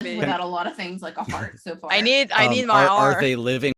without a lot of things like a heart so far. I need my are R. they living?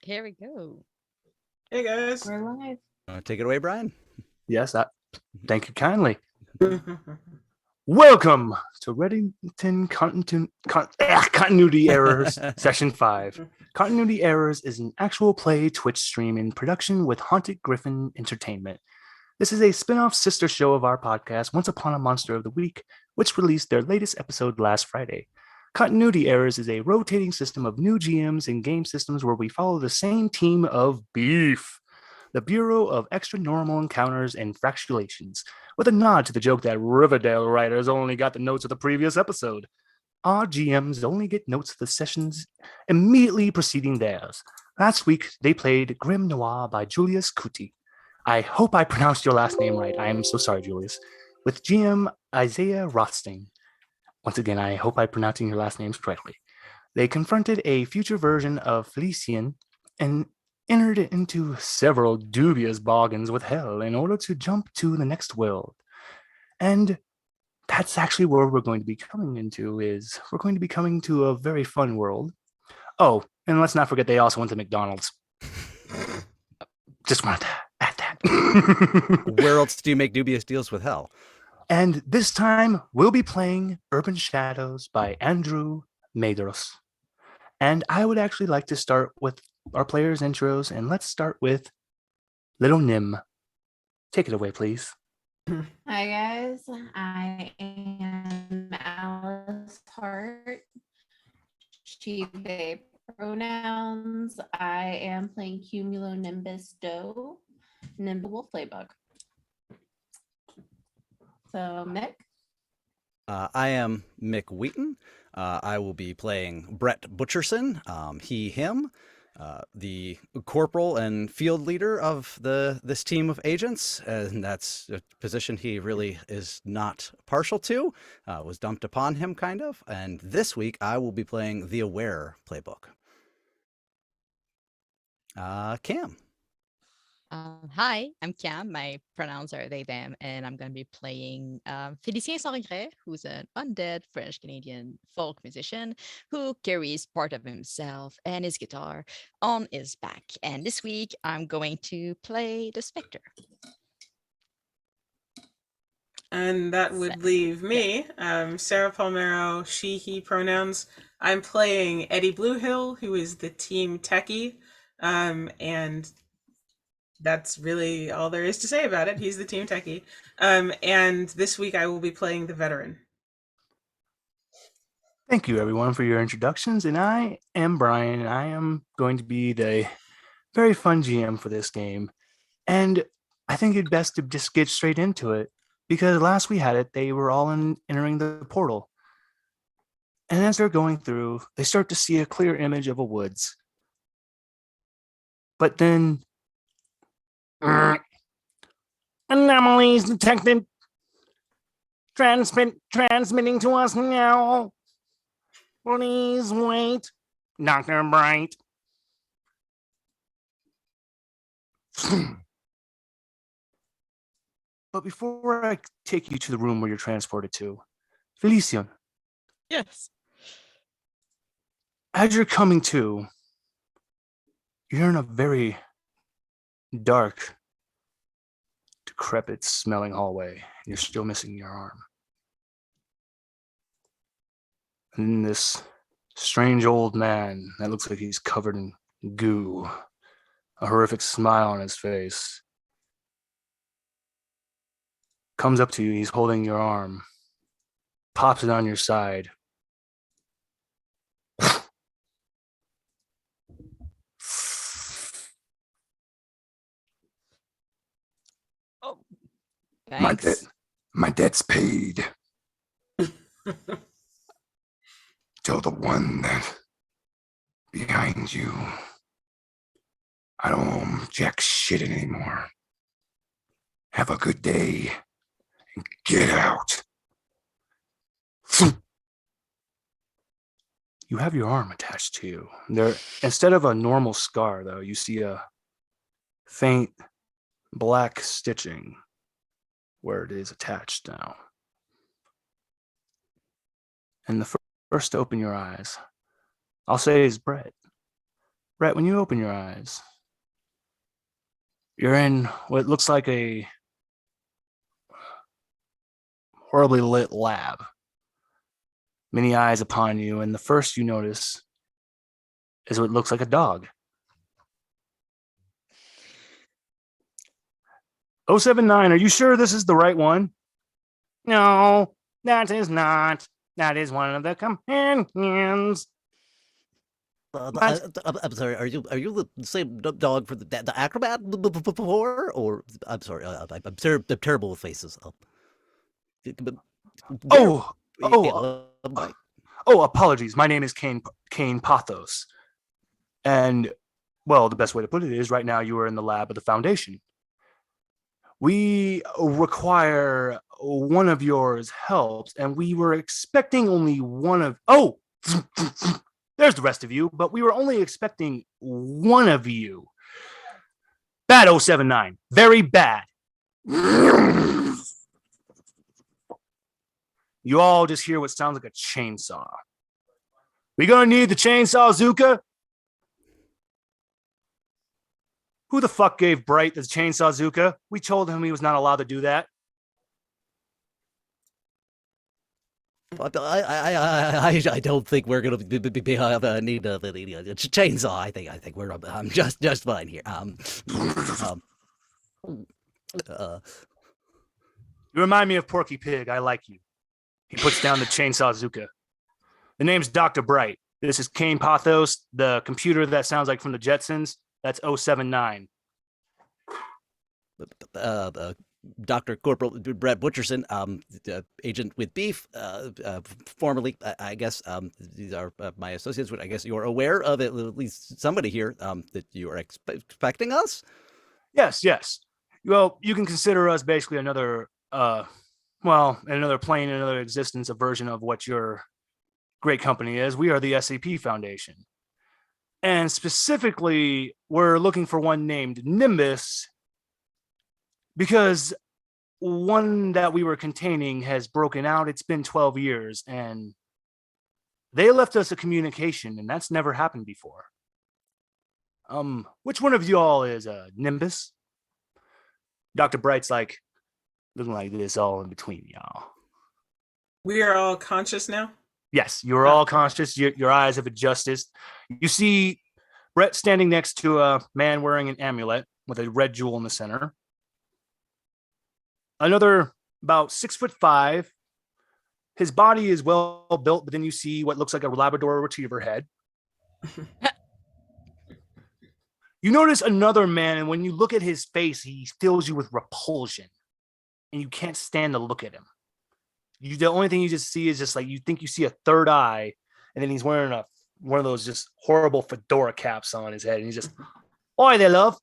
Here we go. Hey guys. We're live. Take it away, Brian. Yes, thank you kindly. Welcome to Reddington Continuity Errors, Session 5. Continuity Errors is an actual play Twitch stream in production with Haunted Griffin Entertainment. This is a spin-off sister show of our podcast, Once Upon a Monster of the Week, which released their latest episode last Friday. Continuity Errors is a rotating system of new GMs and game systems where we follow the same team of beef, the Bureau of Extra Normal Encounters and Fractulations, with a nod to the joke that Riverdale writers only got the notes of the previous episode. Our GMs only get notes of the sessions immediately preceding theirs. Last week, they played Grim Noir by Julius Kuti. I hope I pronounced your last name right. I am so sorry, Julius. With GM Isaiah Rothstein. Once again, I hope I'm pronouncing your last names correctly. They confronted a future version of Felician and entered into several dubious bargains with Hell in order to jump to the next world. And that's actually where we're going to be coming into is we're going to be coming to a very fun world. Oh, and let's not forget they also went to McDonald's. Just wanted to add that. Where else do you make dubious deals with Hell? And this time we'll be playing Urban Shadows by Andrew Medros. And I would actually like to start with our players' intros, and let's start with Little Nim. Take it away, please. Hi guys, I am Alice Hart. She, they pronouns. I am playing Cumulonimbus Doe, Nimble Wolf Playbook. So Mick. I am Mick Wheaton. I will be playing Brett Butcherson, he, him, the corporal and field leader of this team of agents, and that's a position he really is not partial to, was dumped upon him kind of. And this week I will be playing the Aware playbook. Cam. Hi, I'm Cam. My pronouns are they, them, and I'm going to be playing Félicien Sans Regret, who's an undead French-Canadian folk musician who carries part of himself and his guitar on his back. And this week, I'm going to play the Spectre. And that would leave me, Sarah Palmero, she, he pronouns. I'm playing Eddie Bluehill, who is the team techie, and that's really all there is to say about it. He's the team techie. And this week I will be playing the veteran. Thank you, everyone, for your introductions. And I am Brian, and I am going to be the very fun GM for this game. And I think it's best to just get straight into it, because last we had it, they were all entering the portal. And as they're going through, they start to see a clear image of a woods. But then anomalies detected. Transmitting to us now. Please wait, Dr. Bright. But before I take you to the room where you're transported to, Felician, Yes. as you're coming to, you're in a very dark, decrepit smelling hallway, and you're still missing your arm. And this strange old man that looks like he's covered in goo, a horrific smile on his face, comes up to you. He's holding your arm, pops it on your side. Oh, My thanks. debt's paid. Tell the one that behind you, I don't owe him jack shit anymore. Have a good day and get out. You have your arm attached to you. There, instead of a normal scar, though, you see a faint black stitching where it is attached now. And the first to open your eyes, I'll say, is Brett. Brett, when you open your eyes, you're in what looks like a horribly lit lab. Many eyes upon you, and the first you notice is what looks like a dog. 079, are you sure this is the right one? No, that is not. That is one of the companions. I'm sorry. Are you the same dog for the acrobat before? Or I'm sorry. I'm terrible with faces. Apologies. My name is Kane Pathos. And, well, the best way to put it is right now you are in the lab of the Foundation. We require one of yours helps, and we were expecting only one of. Oh, there's the rest of you, but we were only expecting one of you. Bad 079. Very bad. You all just hear what sounds like a chainsaw. We gonna need the chainsaw, Zuka? Who the fuck gave Bright the chainsaw, Zuka? We told him he was not allowed to do that. But I don't think we're gonna need a chainsaw. I think we're just fine here. You remind me of Porky Pig. I like you. He puts down the chainsaw, Zuka. The name's Dr. Bright. This is Kane Pothos, the computer that sounds like from the Jetsons. That's 079. Dr. Corporal Brett Butcherson, agent with beef, formerly, I guess, these are my associates, but I guess you're aware of it, at least somebody here, that you are expecting us? Yes. Well, you can consider us basically another, another plane, another existence, a version of what your great company is. We are the SCP Foundation. And specifically, we're looking for one named Nimbus, because one that we were containing has broken out. It's been 12 years, and they left us a communication, and that's never happened before. Which one of you all is Nimbus? Dr. Bright's like, looking like this all in between y'all. We are all conscious now? Yes, you're all conscious. Your eyes have adjusted. You see Brett standing next to a man wearing an amulet with a red jewel in the center. Another about 6'5". His body is well built, but then you see what looks like a Labrador Retriever head. You notice another man, and when you look at his face, he fills you with repulsion, and you can't stand to look at him. The only thing you just see is just like you think you see a third eye, and then he's wearing one of those just horrible fedora caps on his head, and he's just, "Oi there, love,"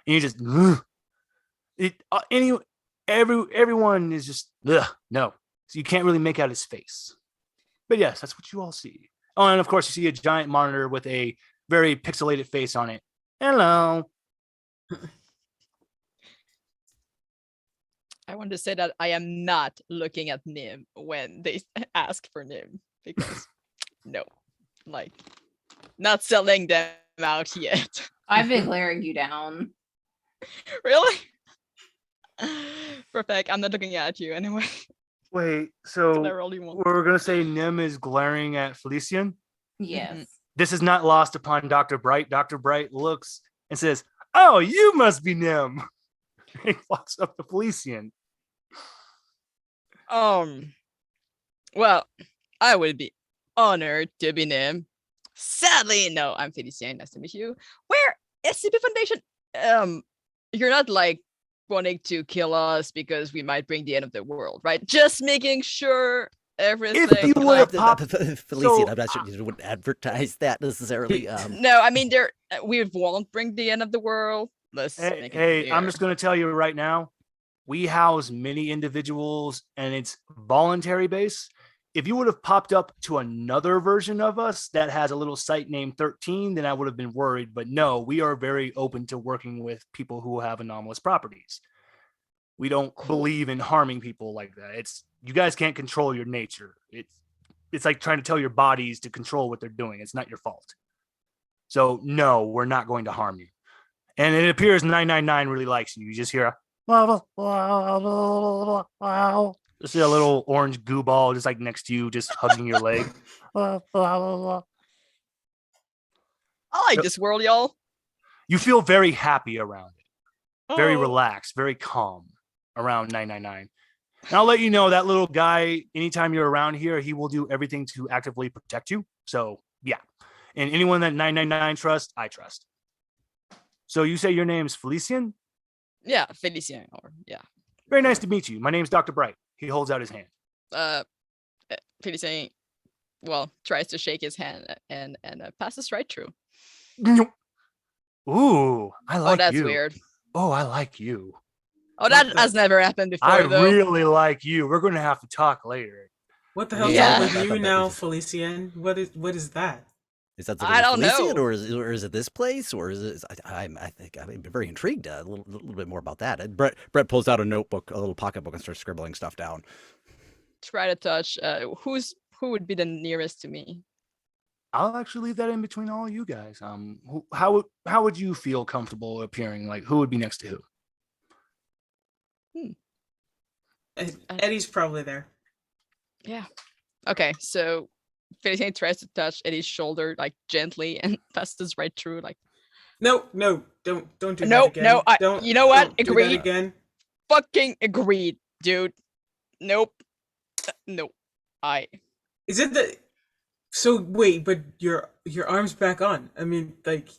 and you just. Everyone is just no, so you can't really make out his face. But yes, that's what you all see. Oh, and of course you see a giant monitor with a very pixelated face on it. Hello. I want to say that I am not looking at Nim when they ask for Nim, because no, like, not selling them out yet. I've been glaring you down. Really? Perfect. I'm not looking at you anyway. Wait, Can I so roll you one? we're gonna say Nim is glaring at Felician. Yes. This is not lost upon Dr. Bright. Dr. Bright looks and says, "Oh, you must be Nim." He walks up to Felician. Well, I would be honored to be Nim. Sadly, no, I'm Felicien. Nice to meet you. Where SCP Foundation? You're not like wanting to kill us because we might bring the end of the world, right? Just making sure everything. If you would have popped, Felician, I'm not sure you would advertise that necessarily. No, I mean we won't bring the end of the world. Let's make it Hey, I'm clear. just going to tell you right now, we house many individuals and it's voluntary base. If you would have popped up to another version of us that has a little site named 13, then I would have been worried. But no, we are very open to working with people who have anomalous properties. We don't believe in harming people like that. You guys can't control your nature. It's like trying to tell your bodies to control what they're doing. It's not your fault. So no, we're not going to harm you. And it appears 999 really likes you. You just hear just see a little orange goo ball just like next to you, just hugging your leg. I like this world, y'all. You feel very happy around it, very Oh. relaxed, very calm around 999. And I'll let you know that little guy, anytime you're around here, he will do everything to actively protect you. So yeah. And anyone that 999 trusts, I trust. So you say your name's Felician? Yeah, Felicien, or yeah. Very nice to meet you. My name's Dr. Bright. He holds out his hand. Felicien, well, tries to shake his hand and passes right through. Ooh, I like Oh, that's you. weird. Oh, I like you. Oh, that What has the- never happened before, I though. really like you. We're gonna have to talk later. What the hell's Yeah. up with I you thought that now, was just- Felician? What is that? Is that I something don't Felician, know. or is it this place, or is it? I think I'm very intrigued. A little bit more about that. Brett pulls out a notebook, a little pocketbook, and starts scribbling stuff down. Try to touch. Who would be the nearest to me? I'll actually leave that in between all you guys. How would you feel comfortable appearing? Like, who would be next to who? Eddie's probably there. Yeah. Okay, so Felicien tries to touch Eddie's shoulder like gently and passes right through. Like, No, don't do No, that again. no, don't. you know what? Don't do that Agreed. again. fucking agreed, dude. Nope. Nope. Is it the? So wait, but your arm's back on. I mean, like,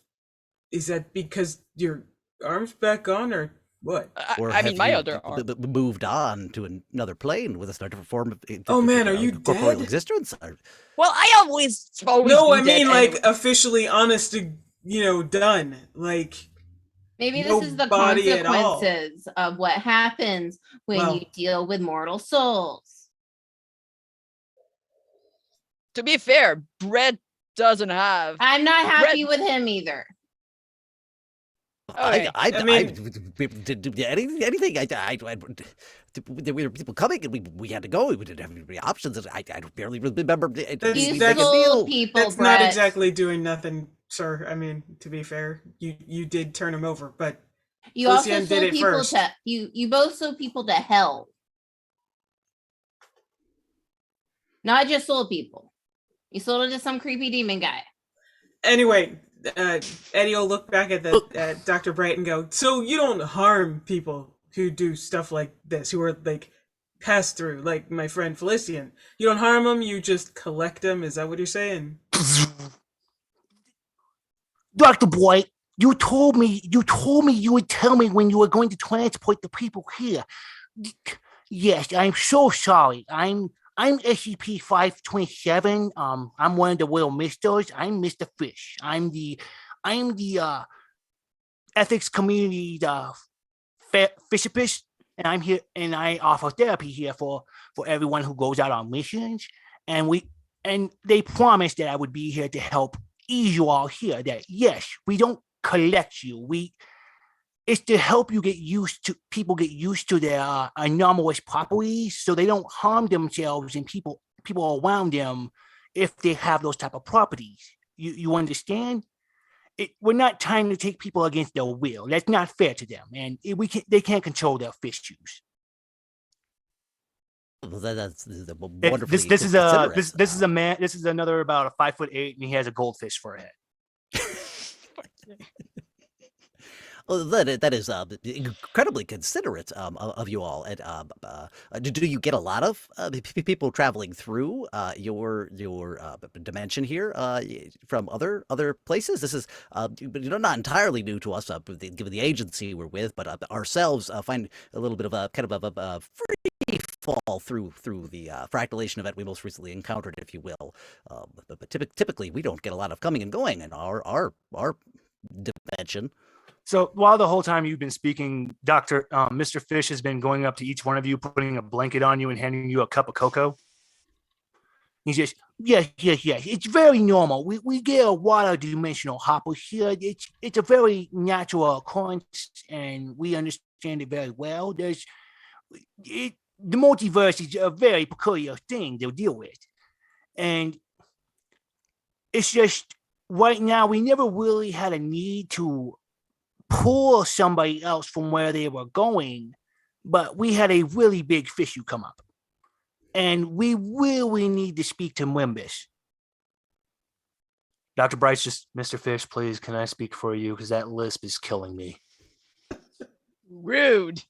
is that because your arm's back on, or what? Or I mean, have my you other arm. moved on to another plane with a different form of Oh, man, are you corporeal dead? existence? Well, I always No, be I mean dead like anyway. officially honest to done. Like Maybe no this is the body at all. consequences of what happens when Well- you deal with mortal souls. To be fair, Brett doesn't have. I'm not happy Brett- with him either. Okay. I I mean, mean- anything. There were people coming, and we had to go. We didn't have any options. I barely remember. You that's- sold people, That's Brett. not exactly doing nothing, sir. I mean, to be fair, you did turn him over, but You also Felicien did sold it people first. to you both sold people to hell. Not just sold people. You sold it to some creepy demon guy. anyway, Eddie will look back at Dr. Bright and go, "So you don't harm people who do stuff like this, who are like pass through, like my friend Felician. You don't harm them. You just collect them. Is that what you're saying?" Dr. Boyd, you told me you would tell me when you were going to transport the people here. Yes, I'm so sorry. I'm SCP-527. I'm one of the little misters. I'm Mr. Fish. I'm the ethics community fishipist, and I'm here and I offer therapy here for everyone who goes out on missions. And they promised that I would be here to help ease you all here. That yes, we don't collect you. It's to help you get used to their anomalous properties, so they don't harm themselves and people around them if they have those type of properties. You understand? We're not trying to take people against their will. That's not fair to them, and they can't control their fish juice. Well, that's wonderfully This is a considerate. this is a man. This is another about a 5'8", and he has a goldfish for a head. Well, that is incredibly considerate of you all. And do you get a lot of people traveling through your dimension here from other places? This is not entirely new to us, given the agency we're with, but ourselves find a little bit of a kind of a free fall through the fractalation event we most recently encountered, if you will. But typically, we don't get a lot of coming and going in our dimension. So while the whole time you've been speaking, Mr. Fish has been going up to each one of you, putting a blanket on you and handing you a cup of cocoa. He says, yes. It's very normal. We get a lot of dimensional hoppers here. It's a very natural occurrence, and we understand it very well. The multiverse is a very peculiar thing to deal with. And it's just right now we never really had a need to pull somebody else from where they were going, but we had a really big issue come up, and we really need to speak to Wimbus. Dr. Bryce, just Mr. Fish, please, can I speak for you? Because that lisp is killing me. Rude.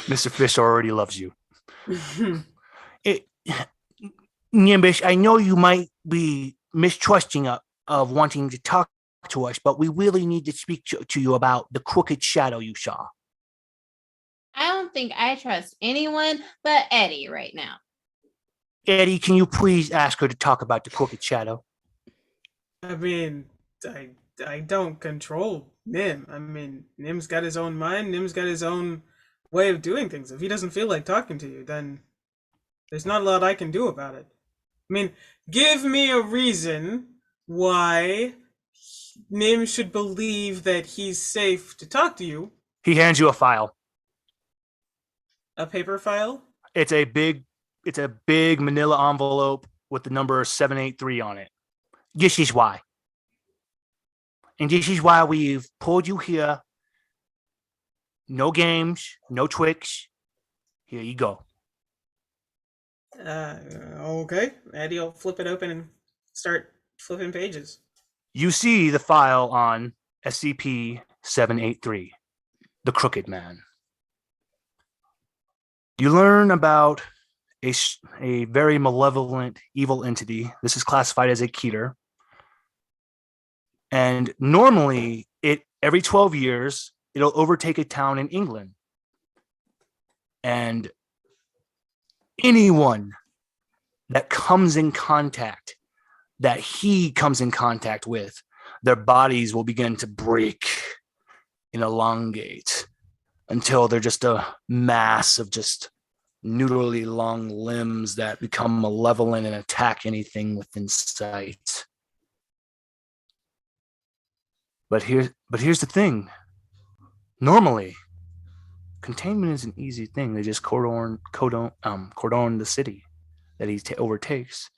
Mr. Fish already loves you. Nimbus, I know you might be mistrusting of wanting to talk to us, but we really need to speak to you about the crooked shadow you saw. I don't think I trust anyone but Eddie right now. Eddie, can you please ask her to talk about the crooked shadow? I mean, I I don't control Nim. I mean, Nim's got his own mind. Nim's got his own way of doing things. If he doesn't feel like talking to you, then there's not a lot I can do about it. I mean, give me a reason why Nim should believe that he's safe to talk to you. He hands you a file. A paper file? It's a big manila envelope with the number 783 on it. This is why. And this is why we've pulled you here. No games, no tricks. Here you go. Okay. Eddie will flip it open and start flipping pages. You see the file on SCP-783, the Crooked Man. You learn about a very malevolent, evil entity. This is classified as a Keter. And normally, every 12 years, it'll overtake a town in England. And anyone that comes in contact, that he comes in contact with, their bodies will begin to break and elongate until they're just a mass of just noodly long limbs that become malevolent and attack anything within sight. But here's the thing. Normally, containment is an easy thing. They just cordon the city that he overtakes.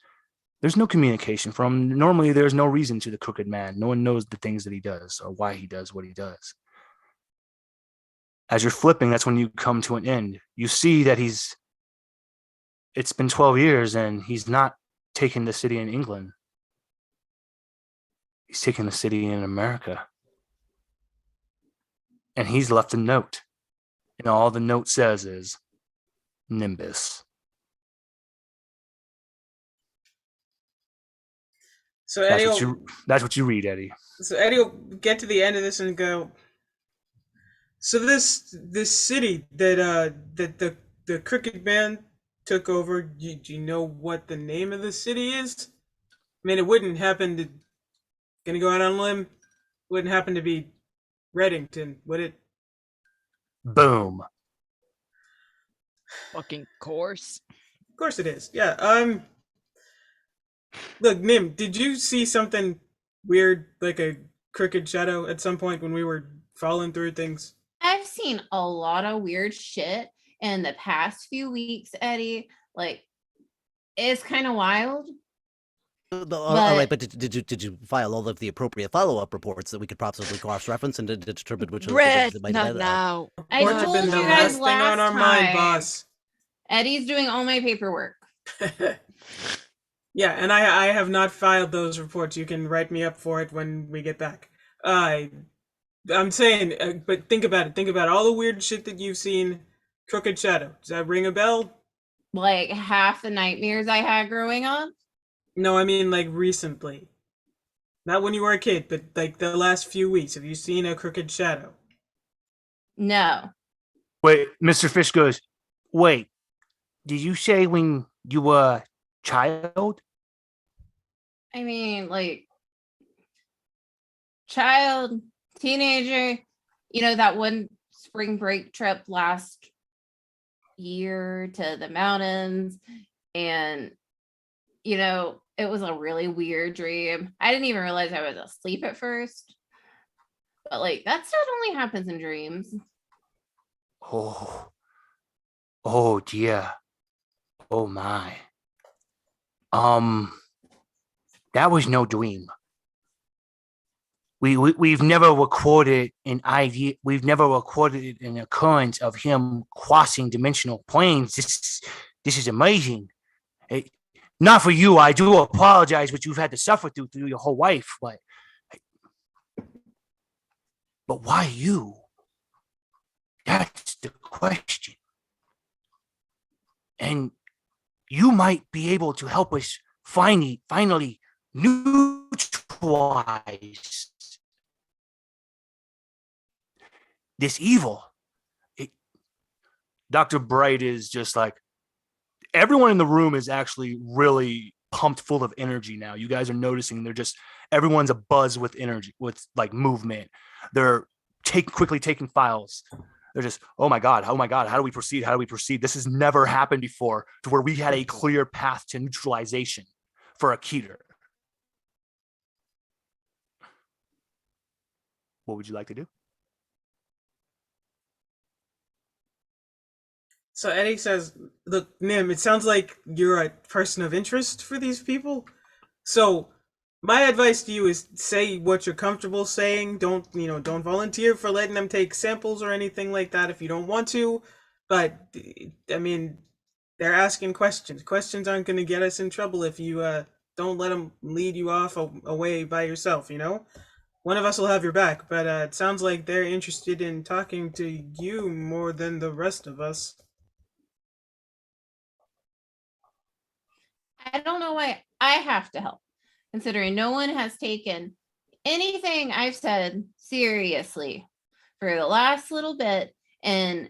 There's no communication from him. Normally, there's no reason to the Crooked Man. No one knows the things that he does or why he does what he does. As you're flipping, that's when you come to an end. You see that it's been 12 years and he's not taken the city in England. He's taken the city in America. And he's left a note. And all the note says is Nimbus. So Eddie that's what you read, Eddie. So Eddie will get to the end of this and go, so this city that the Crooked Man took over, do you know what the name of the city is? I mean, it wouldn't happen to, gonna go out on a limb, wouldn't happen to be Reddington, would it? Boom. Fucking course. Of course it is. Yeah. Look, Nim, did you see something weird, like a crooked shadow at some point when we were falling through things? I've seen a lot of weird shit in the past few weeks, Eddie. Like, it's kind of wild. All right, but did you file all of the appropriate follow-up reports that we could possibly cross-reference and determine which Brett, of the not now. I What's told been you the guys last thing on our mind, boss? Eddie's doing all my paperwork. Yeah, and I have not filed those reports. You can write me up for it when we get back. I'm saying, but think about it. Think about all the weird shit that you've seen. Crooked Shadow. Does that ring a bell? Like half the nightmares I had growing up. No, I mean like recently. Not when you were a kid, but like the last few weeks. Have you seen a Crooked Shadow? No. Wait, Mr. Fish goes, wait, did you say when you were a child? I mean, like, child, teenager, that one spring break trip last year to the mountains. And, it was a really weird dream. I didn't even realize I was asleep at first. But, like, that stuff only happens in dreams. Oh dear. Oh my. That was no dream. We've never recorded an idea. We've never recorded an occurrence of him crossing dimensional planes. This is amazing. Not for you. I do apologize what you've had to suffer through your whole life, but why you? That's the question. And you might be able to help us finally neutralize this evil. Dr. Bright is just like, everyone in the room is actually really pumped full of energy now. You guys are noticing everyone's a buzz with energy, with like movement. They're quickly taking files. They're just, oh my God, how do we proceed? How do we proceed? This has never happened before, to where we had a clear path to neutralization for a Keter. What would you like to do? So Eddie says, look, Nim, it sounds like you're a person of interest for these people. So my advice to you is say what you're comfortable saying. Don't volunteer for letting them take samples or anything like that if you don't want to. But I mean, they're asking questions. Questions aren't going to get us in trouble if you don't let them lead you off away by yourself, One of us will have your back, but it sounds like they're interested in talking to you more than the rest of us. I don't know why I have to help, considering no one has taken anything I've said seriously for the last little bit, and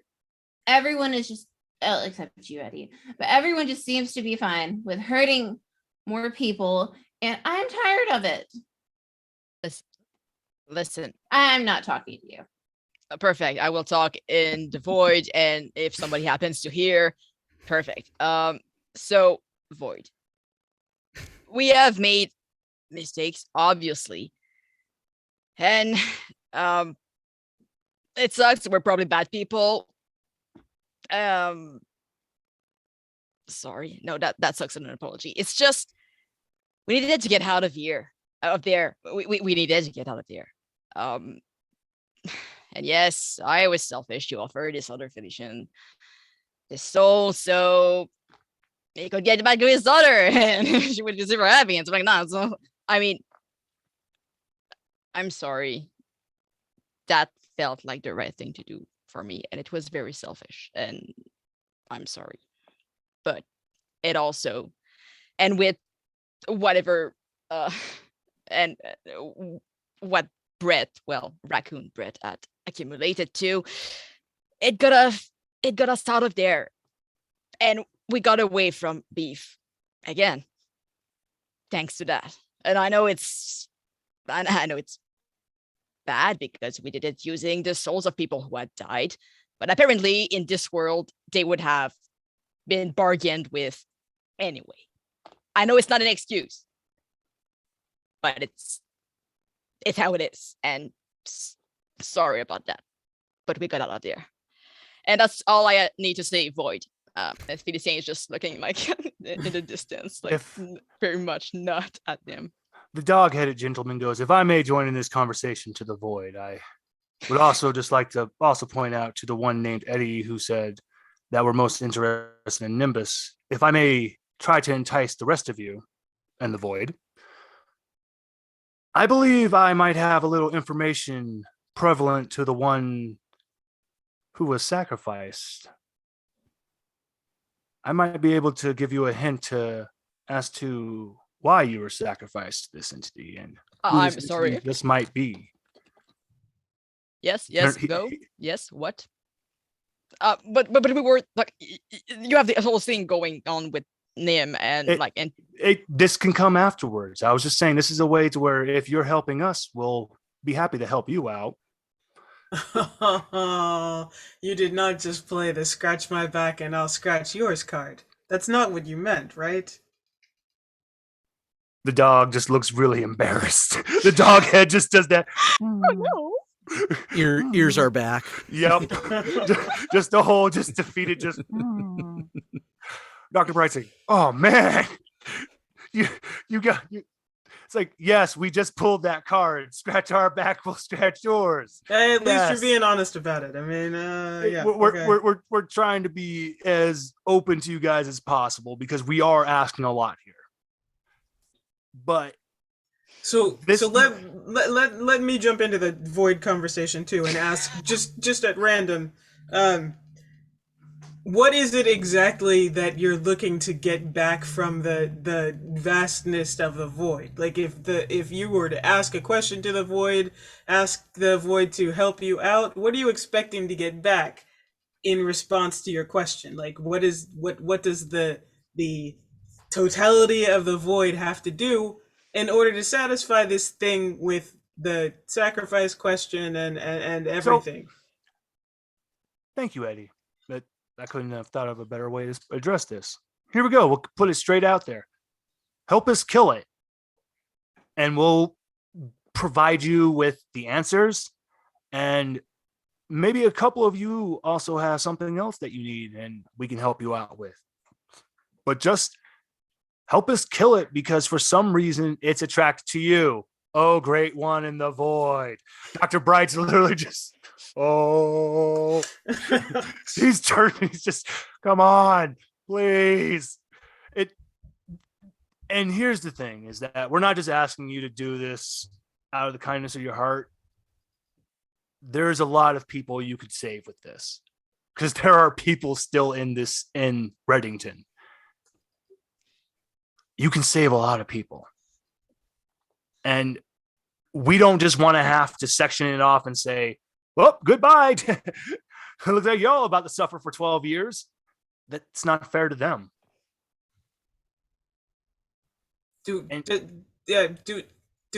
everyone is just, except you, Eddie, but everyone just seems to be fine with hurting more people, and I'm tired of it. Listen. I'm not talking to you. Perfect. I will talk in the void, and if somebody happens to hear, perfect. So void. We have made mistakes, obviously, and it sucks. We're probably bad people. Sorry. No, that sucks in an apology. It's just we needed to get out of here. We needed to get out of there. And yes, I was selfish to offer this other physician this soul, so he could get back to his daughter, and she would be super happy and stuff like that. So, I mean, I'm sorry. That felt like the right thing to do for me, and it was very selfish, and I'm sorry. But it also, and with whatever, and what Raccoon Brett had accumulated to, it got us out of there, and we got away from beef again, thanks to that. And I know it's bad because we did it using the souls of people who had died, but apparently in this world they would have been bargained with anyway. I know it's not an excuse, but it's how it is, and sorry about that, but we got out of there, and that's all I need to say. Void. And Felicien is just looking like in the distance, like very much not at them. The dog-headed gentleman goes, if I may join in this conversation to the void, I would also just like to also point out to the one named Eddie who said that we're most interested in Nimbus, if I may try to entice the rest of you and the void, I believe I might have a little information prevalent to the one who was sacrificed. I might be able to give you a hint as to why you were sacrificed to this entity and who I'm this sorry. entity this might be. Yes, go. Yes, what? But we were like, you have the whole thing going on with Nim, and this can come afterwards. I was just saying this is a way to where if you're helping us, we'll be happy to help you out. You did not just play the scratch my back and I'll scratch yours card. That's not what you meant, right? The dog just looks really embarrassed. The dog head just does that. Oh no. Ears are back. Yep. just the whole, just defeated, just Dr. Bright saying, oh man, you got you. It's like, yes, we just pulled that card. Scratch our back, we'll scratch yours. Hey, at least you're being honest about it. I mean, yeah. We're trying to be as open to you guys as possible because we are asking a lot here. But so let me jump into the void conversation too and ask just at random, what is it exactly that you're looking to get back from the vastness of the void? Like if you were to ask a question to the void, ask the void to help you out, what are you expecting to get back in response to your question? Like what does the totality of the void have to do in order to satisfy this thing with the sacrifice question and everything. Thank you, Eddie. But I couldn't have thought of a better way to address this. Here we go. We'll put it straight out there. Help us kill it. And we'll provide you with the answers. And maybe a couple of you also have something else that you need and we can help you out with. But just help us kill it because for some reason it's attracted to you. Oh, great one in the void. Dr. Bright's literally just, oh, he's turning. He's just, come on, please. And here's the thing is that we're not just asking you to do this out of the kindness of your heart. There's a lot of people you could save with this because there are people still in Reddington. You can save a lot of people. And we don't just want to have to section it off and say, well, goodbye. It looks like y'all about to suffer for 12 years. That's not fair to them. Do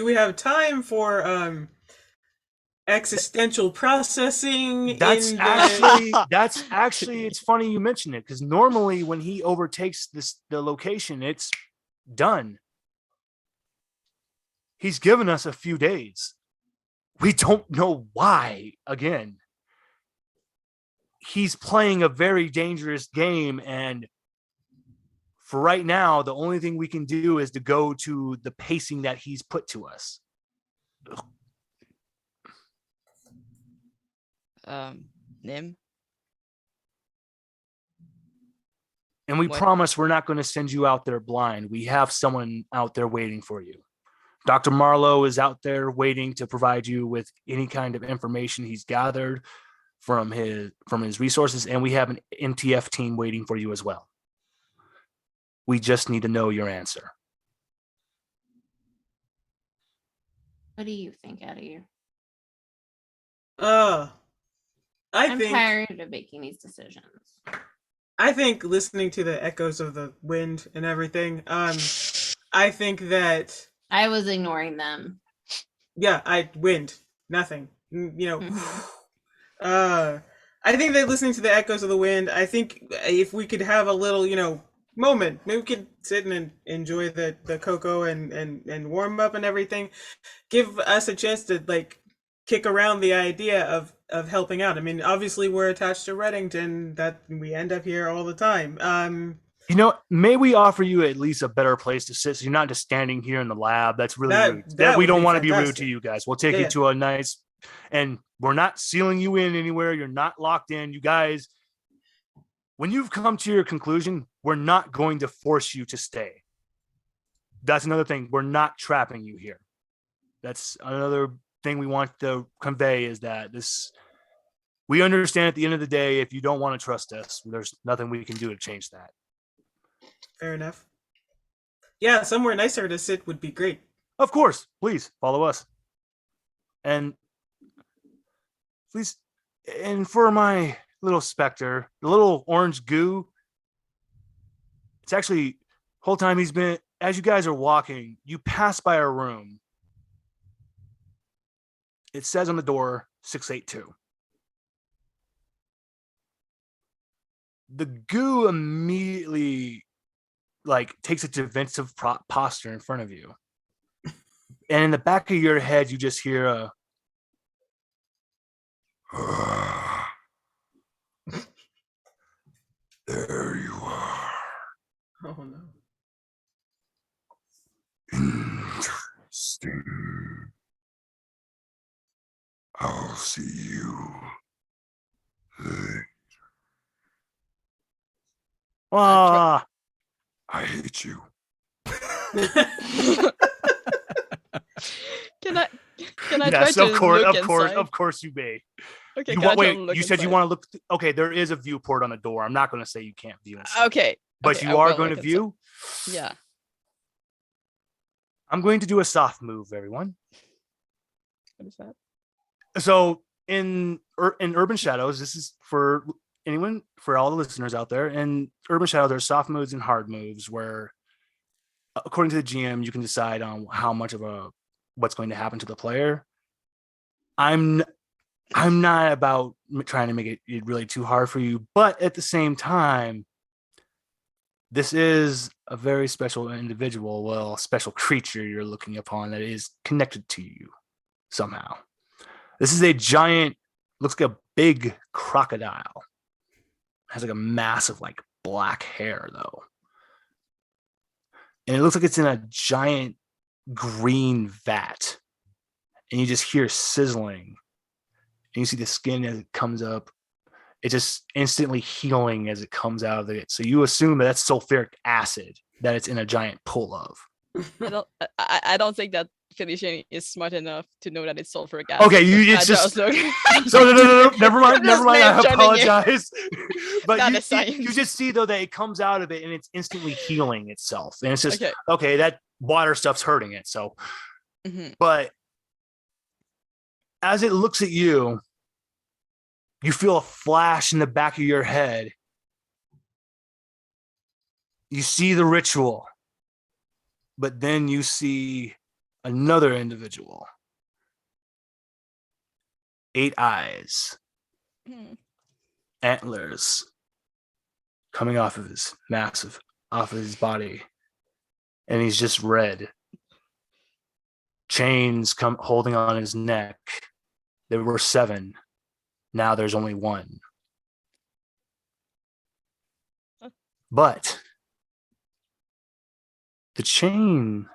we have time for existential processing? That's actually it's funny you mention it because normally when he overtakes the location, it's done. He's given us a few days. We don't know why. Again, he's playing a very dangerous game, and for right now, the only thing we can do is to go to the pacing that he's put to us. Nim? And we What? promise we're not going to send you out there blind. We have someone out there waiting for you. Dr. Marlowe is out there waiting to provide you with any kind of information he's gathered from his resources, and we have an NTF team waiting for you as well. We just need to know your answer. What do you think, Eddie? I'm tired of making these decisions. I think listening to the echoes of the wind and everything, I think that I was ignoring them. Yeah, wind, nothing. I think that listening to the echoes of the wind, I think if we could have a little, moment, maybe we could sit and enjoy the cocoa and warm up and everything. Give us a chance to kick around the idea of helping out. I mean, obviously we're attached to Reddington, that we end up here all the time. May we offer you at least a better place to sit so you're not just standing here in the lab. That's really rude. That we would don't be want to be rude fantastic. to you guys. We'll take you to a nice, and we're not sealing you in anywhere. You're not locked in. You guys, when you've come to your conclusion, we're not going to force you to stay. That's another thing. We're not trapping you here. That's another thing we want to convey is that we understand at the end of the day, if you don't want to trust us, there's nothing we can do to change that. Fair enough. Yeah, somewhere nicer to sit would be great. Of course, please follow us. And please, and for my little specter, the little orange goo, it's actually, whole time he's been, as you guys are walking, you pass by our room. It says on the door, 682. The goo immediately takes a defensive posture in front of you. And in the back of your head, you just hear a there you are. Oh no. Interesting. I'll see you later. ah. I hate you. Can I Yes, try to look of course you may. Okay, You said you want to look. Okay, there is a viewport on the door. I'm not going to say you can't view inside. Okay. But okay, you I are will going to look view? inside. Yeah. I'm going to do a soft move, everyone. What is that? So in Urban Shadows, this is for anyone, for all the listeners out there. In Urban Shadow, there's soft moves and hard moves where according to the GM, you can decide on how much of what's going to happen to the player. I'm not about trying to make it really too hard for you, but at the same time, this is a very special individual, well, special creature you're looking upon that is connected to you somehow. This is a giant, looks like a big crocodile. Has like a massive like black hair though. And it looks like it's in a giant green vat. And you just hear sizzling. And you see the skin as it comes up. It's just instantly healing as it comes out of it. So you assume that that's sulfuric acid that it's in a giant pool of. I don't think that Felician is smart enough to know that it's sulfuric acid. Okay, it's just so no, never mind. I apologize. But you just see though that it comes out of it and it's instantly healing itself, and it's just okay. That water stuff's hurting it. So, but as it looks at you, you feel a flash in the back of your head. You see the ritual, but then you see another individual. 8 eyes, antlers coming off of his body, and he's just red. Chains holding on his neck. There were 7. Now there's only 1. But the chain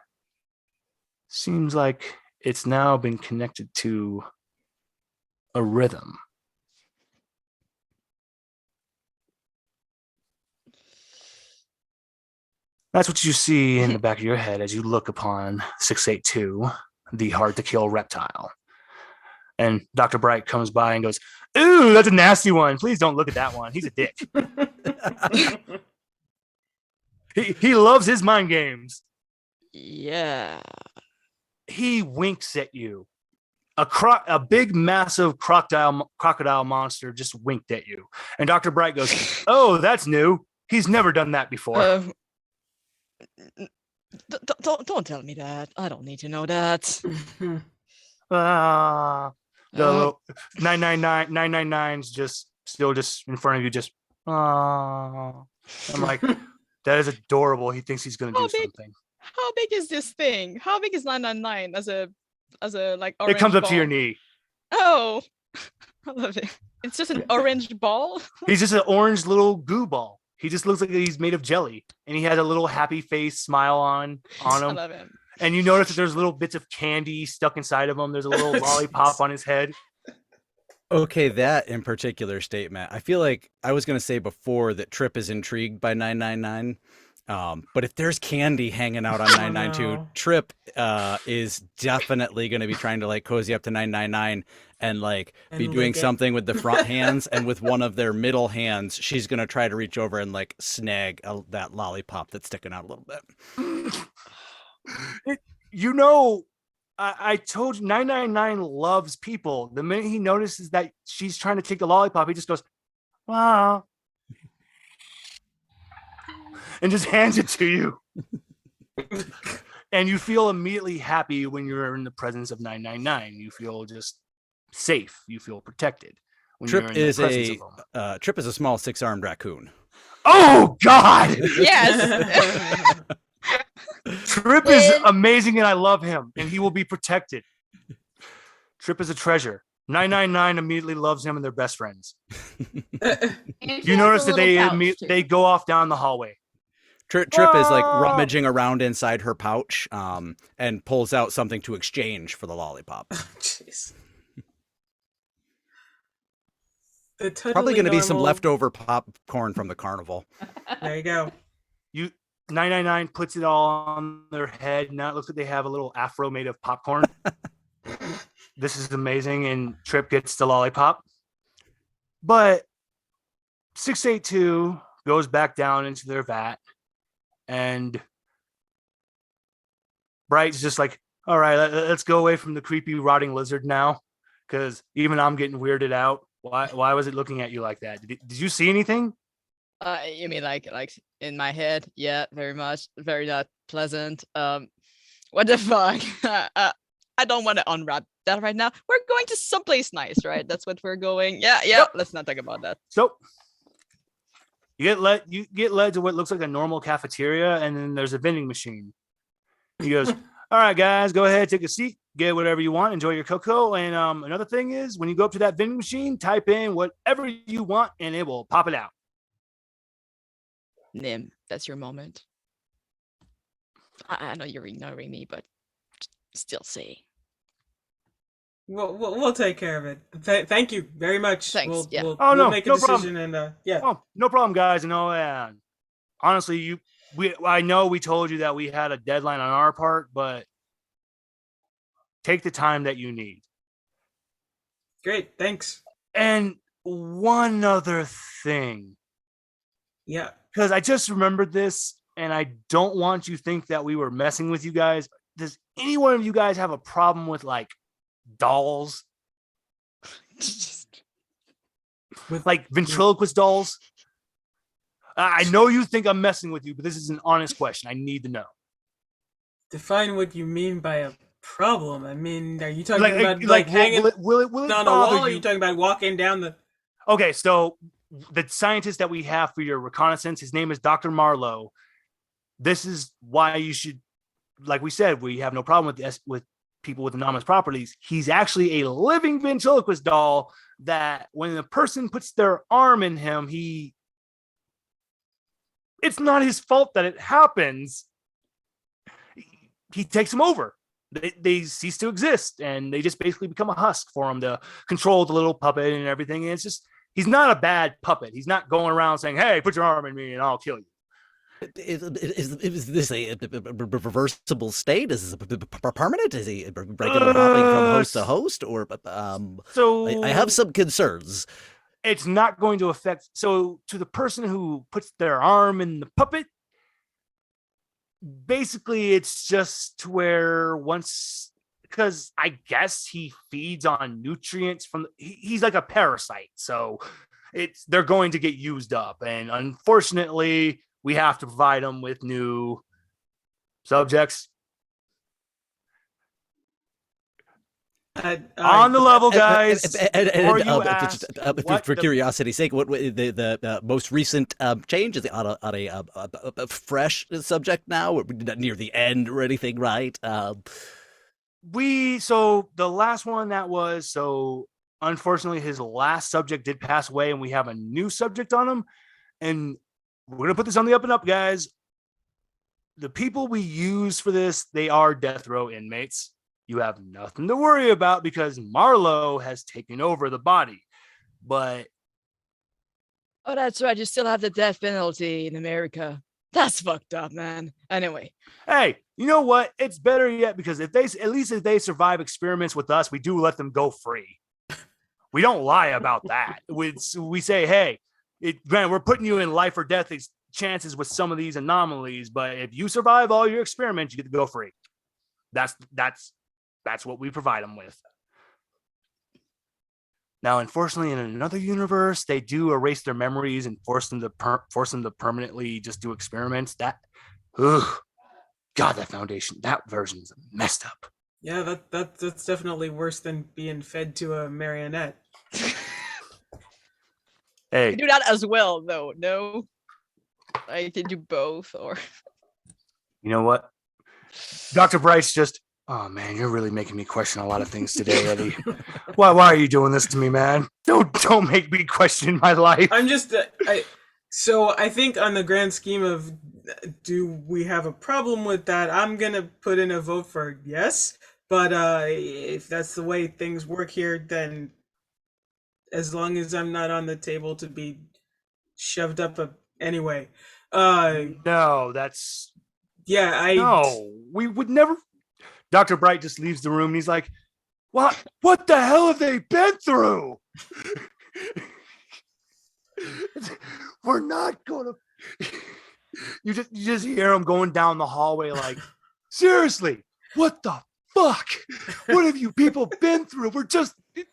seems like it's now been connected to a rhythm. That's what you see in the back of your head as you look upon 682, the hard to kill reptile. And Dr. Bright comes by and goes, "Ooh, that's a nasty one. Please don't look at that one. He's a dick." He loves his mind games. Yeah. He winks at you. A big, massive crocodile monster just winked at you. And Dr. Bright goes, "Oh, that's new. He's never done that before." Don't tell me that. I don't need to know that. The 999's just still just in front of you. Just I'm like, that is adorable. He thinks he's gonna do something. How big is this thing? How big is 999 as a like orange It comes up ball? to your knee. Oh, I love it. It's just an orange ball. He's just an orange little goo ball. He just looks like he's made of jelly, and he has a little happy face smile on him. I love him. And you notice that there's little bits of candy stuck inside of him. There's a little lollipop on his head. Okay, that in particular statement, I feel like I was going to say before that Trip is intrigued by 999. But if there's candy hanging out on 992, Trip is definitely going to be trying to like cozy up to 999 and like be doing something with the front hands, and with one of their middle hands, she's going to try to reach over and like snag that lollipop that's sticking out a little bit. I told you 999 loves people. The minute he notices that she's trying to take the lollipop, he just goes, "Wow," and just hands it to you. And you feel immediately happy when you're in the presence of 999. You feel just safe. You feel protected. When Trip you're in the presence of them. Trip is a small 6-armed raccoon. Oh God! Yes. Trip is amazing, and I love him, and he will be protected. Trip is a treasure. 999 immediately loves him, and they're best friends. You notice that they go off down the hallway. Trip is like rummaging around inside her pouch, and pulls out something to exchange for the lollipop. Jeez. Probably going to be some leftover popcorn from the carnival. There you go. 999 puts it all on their head. Now it looks like they have a little afro made of popcorn. This is amazing. And Trip gets the lollipop. But 682 goes back down into their vat. And Bright's just like, "All right, let's go away from the creepy rotting lizard now. Because even I'm getting weirded out. Why was it looking at you like that? Did you see anything?" You mean like in my head? Yeah, very much, very not pleasant. What the fuck? I don't want to unwrap that right now. We're going to someplace nice, right? That's what we're going. Yeah. Yep. Let's not talk about that. So you get led to what looks like a normal cafeteria, and then there's a vending machine. He goes, "All right, guys, go ahead, take a seat, get whatever you want, enjoy your cocoa." And another thing is, when you go up to that vending machine, type in whatever you want, and it will pop it out. Nim, that's your moment. I know you're ignoring me, but still say. We'll take care of it. Thank you very much. Thanks, We'll, yeah. we'll, Oh, we'll no, make a no problem. decision and yeah. Oh, no problem, guys. And honestly, I know we told you that we had a deadline on our part, but take the time that you need. Great, thanks. And one other thing, Yeah. because I just remembered this, and I don't want you to think that we were messing with you guys. Does any one of you guys have a problem with like dolls? With Like ventriloquist dolls? I know you think I'm messing with you, but this is an honest question. I need to know. define what you mean by a problem. I mean, are you talking Like, about like hanging will it on a bother wall? Or are you? you talking about walking down the? Okay, so the scientist that we have for your reconnaissance, his name is Dr. Marlowe. This is why you should, like we said, we have no problem with people with anomalous properties. He's actually a living ventriloquist doll that when a person puts their arm in him, it's not his fault that it happens. He takes them over. They cease to exist, and they just basically become a husk for him to control the little puppet and everything. And it's just, he's not a bad puppet. He's not going around saying, "Hey, put your arm in me and I'll kill you." Is this a reversible state? Is this permanent? Is he regular hopping from host to host? Or So I have some concerns. it's not going to affect. So to the person who puts their arm in the puppet, basically it's just where once, because I guess he feeds on nutrients from he's like a parasite, so they're going to get used up, and unfortunately we have to provide them with new subjects. On the level, guys. For curiosity's sake, what the most recent change is it on a fresh subject now? We're not near the end or anything, right? So the last one that was, so unfortunately his last subject did pass away, and we have a new subject on him, and we're gonna put this on the up and up, guys. The people we use for this, they are death row inmates. You have nothing to worry about because Marlowe has taken over the body. But Oh, that's right. You still have the death penalty in America. That's fucked up, man. Anyway, hey, you know what? It's better yet, because if they survive experiments with us, we do let them go free. We don't lie about that. We say, hey, granted, we're putting you in life or death chances with some of these anomalies, but if you survive all your experiments, you get to go free. That's what we provide them with. Now, unfortunately, in another universe, they do erase their memories and force them to permanently just do experiments. God, that Foundation, that version is messed up. Yeah, that's definitely worse than being fed to a marionette. Hey, you do that as well, though. No, I did do both, or you know what? Dr. Bryce just, oh man, you're really making me question a lot of things today, Eddie. Why are you doing this to me, man? Don't make me question my life. I'm just so I think on the grand scheme of do we have a problem with that, I'm gonna put in a vote for yes. But if that's the way things work here, then as long as I'm not on the table to be shoved up anyway. No, that's yeah, no, we would never. Dr. Bright just leaves the room and he's like, what the hell have they been through? We're not gonna. You just hear him going down the hallway like, seriously, what the fuck? What have you people been through? We're just we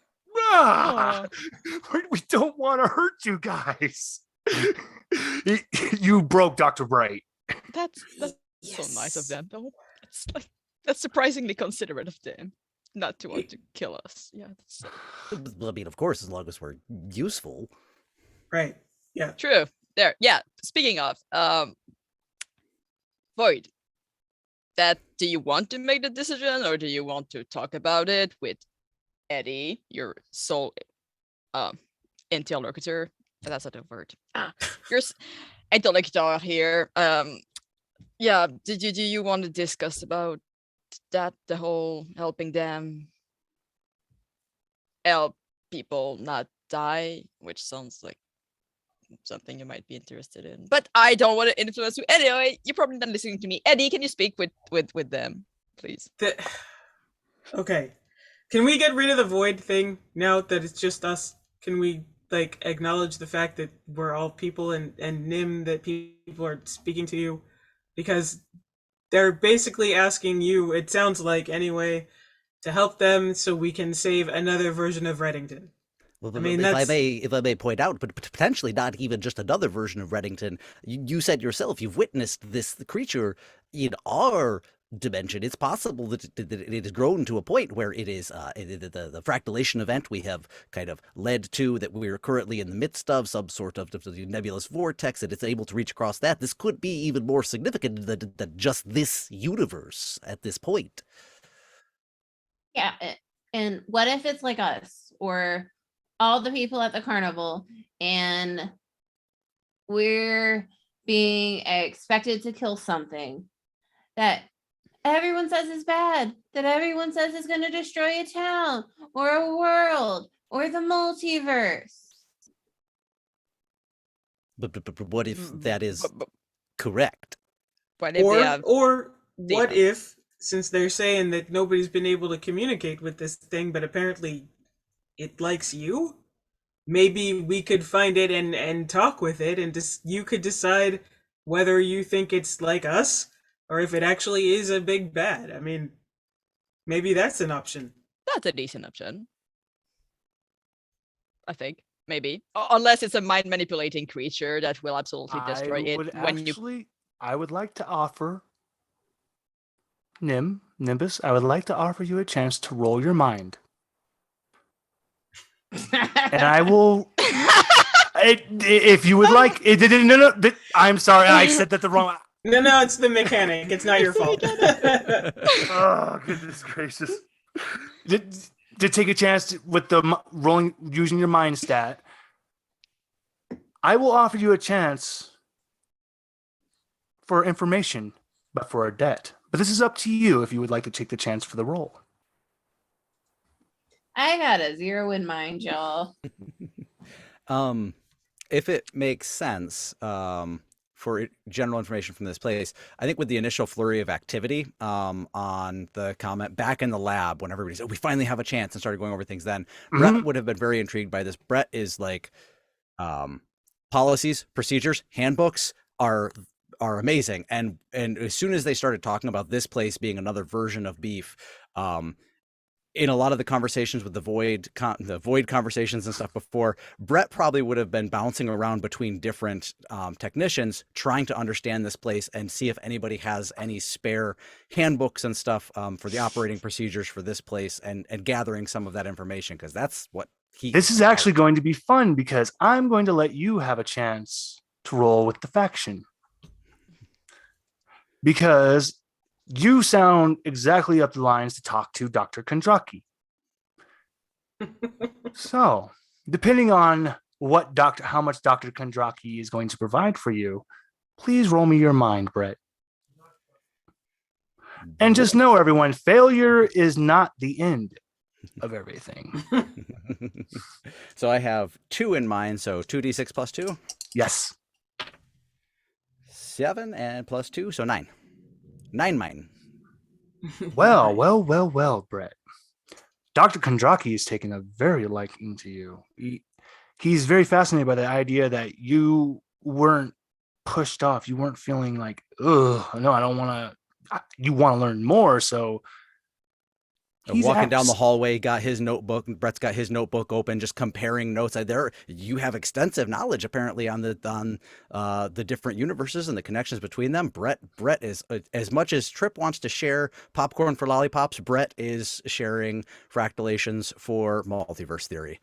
don't want to hurt you guys. You broke Dr. Bright. That's so nice of Yes. them, though. It's like that's surprisingly considerate of them, not to want to kill us. Yeah, that's I mean, of course, as long as we're useful. Right. Yeah. true. There, yeah. Speaking of, Void. Do you want to make the decision, or do you want to talk about it with Eddie, your sole interlocutor? That's not a word. Your interlocutor here. Yeah. Do you want to discuss about that? The whole helping them help people not die, which sounds like something you might be interested in. But I don't want to influence you. Anyway, you're probably not listening to me. Eddie, can you speak with them, please? Okay. Can we get rid of the void thing now that it's just us? Can we like acknowledge the fact that we're all people and Nim, that people are speaking to you? Because they're basically asking you, it sounds like anyway, to help them so we can save another version of Reddington. Well, I mean, if that's I may point out, but potentially not even just another version of Reddington. You said yourself you've witnessed this creature in our dimension. It's possible that it has grown to a point where it is the fractalation event we have kind of led to, that we're currently in the midst of some sort of nebulous vortex, that it's able to reach across that. This could be even more significant than just this universe at this point. Yeah. And what if it's like us or all the people at the carnival, and we're being expected to kill something that everyone says is bad, that everyone says is going to destroy a town or a world or the multiverse? But what if that is correct? What if they have or what data? if, since they're saying that nobody's been able to communicate with this thing, but apparently it likes you, maybe we could find it and talk with it, and just you could decide whether you think it's like us or if it actually is a big bad. I mean, maybe that's an option. That's a decent option. I think maybe, unless it's a mind manipulating creature that will absolutely destroy it when you. I would like to offer Nimbus. I would like to offer you a chance to roll your mind, and I will. If you would like, no. I'm sorry, I said that the wrong. No, it's the mechanic. It's not your fault. Oh, goodness gracious. To take a chance with the rolling using your mind stat, I will offer you a chance for information, but for a debt. But this is up to you if you would like to take the chance for the roll. I got a 0 in mind, y'all. If it makes sense, for general information from this place, I think with the initial flurry of activity on the comment back in the lab, when everybody said, we finally have a chance, and started going over things, then Brett would have been very intrigued by this. Brett is like, policies, procedures, handbooks are amazing. And as soon as they started talking about this place being another version of Beef, in a lot of the conversations with the void conversations and stuff before, Brett probably would have been bouncing around between different technicians trying to understand this place and see if anybody has any spare handbooks and stuff for the operating procedures for this place, and gathering some of that information, because that's what This is actually going to be fun, because I'm going to let you have a chance to roll with the faction, because you sound exactly up the lines to talk to Dr. Kondraki. So, depending on how much Dr. Kondraki is going to provide for you, please roll me your mind, Brett. And just know, everyone, failure is not the end of everything. So I have 2 in mind, so 2d6 plus 2? Yes. 7 and plus 2, so 9. 9 mine. Well, Brett. Dr. Kondraki is taking a very liking to you. He's very fascinated by the idea that you weren't pushed off. You weren't feeling like, ugh, no, I don't want to. You want to learn more. So Walking down the hallway, got his notebook. Brett's got his notebook open, just comparing notes. You have extensive knowledge apparently on the different universes and the connections between them. Brett is as much as Trip wants to share popcorn for lollipops. Brett is sharing fractalations for multiverse theory.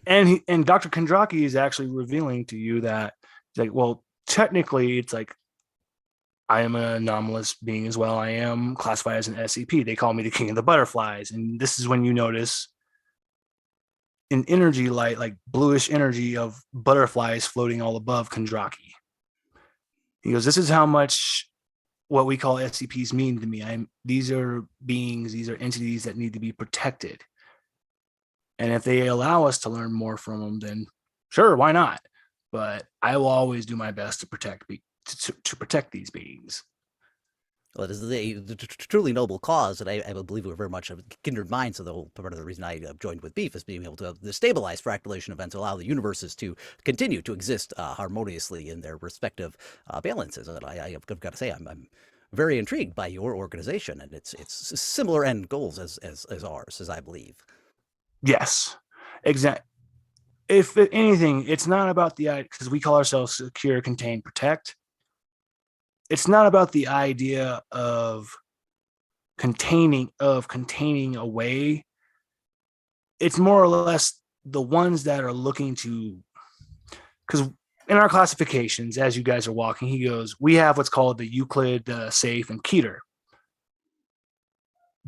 And Dr. Kondraki is actually revealing to you that, like, well, technically, it's like, I am an anomalous being as well. I am classified as an SCP. They call me the king of the butterflies. And this is when you notice an energy light, like bluish energy of butterflies floating all above Kondraki. He goes, this is how much what we call SCPs mean to me. These are beings, these are entities that need to be protected. And if they allow us to learn more from them, then sure, why not? But I will always do my best to protect these beings. Well, it is a truly noble cause, and I believe we're very much of kindred minds. So the whole part of the reason I joined with Beef is being able to stabilize fractalation events, allow the universes to continue to exist harmoniously in their respective balances. And I've got to say, I'm very intrigued by your organization and its similar end goals as ours, as I believe. Yes, exactly. If anything, it's not about because we call ourselves secure, contain, protect. It's not about the idea of containing away. It's more or less the ones that are looking to, because in our classifications, as you guys are walking, he goes, we have what's called the Euclid, Safe, and Keter.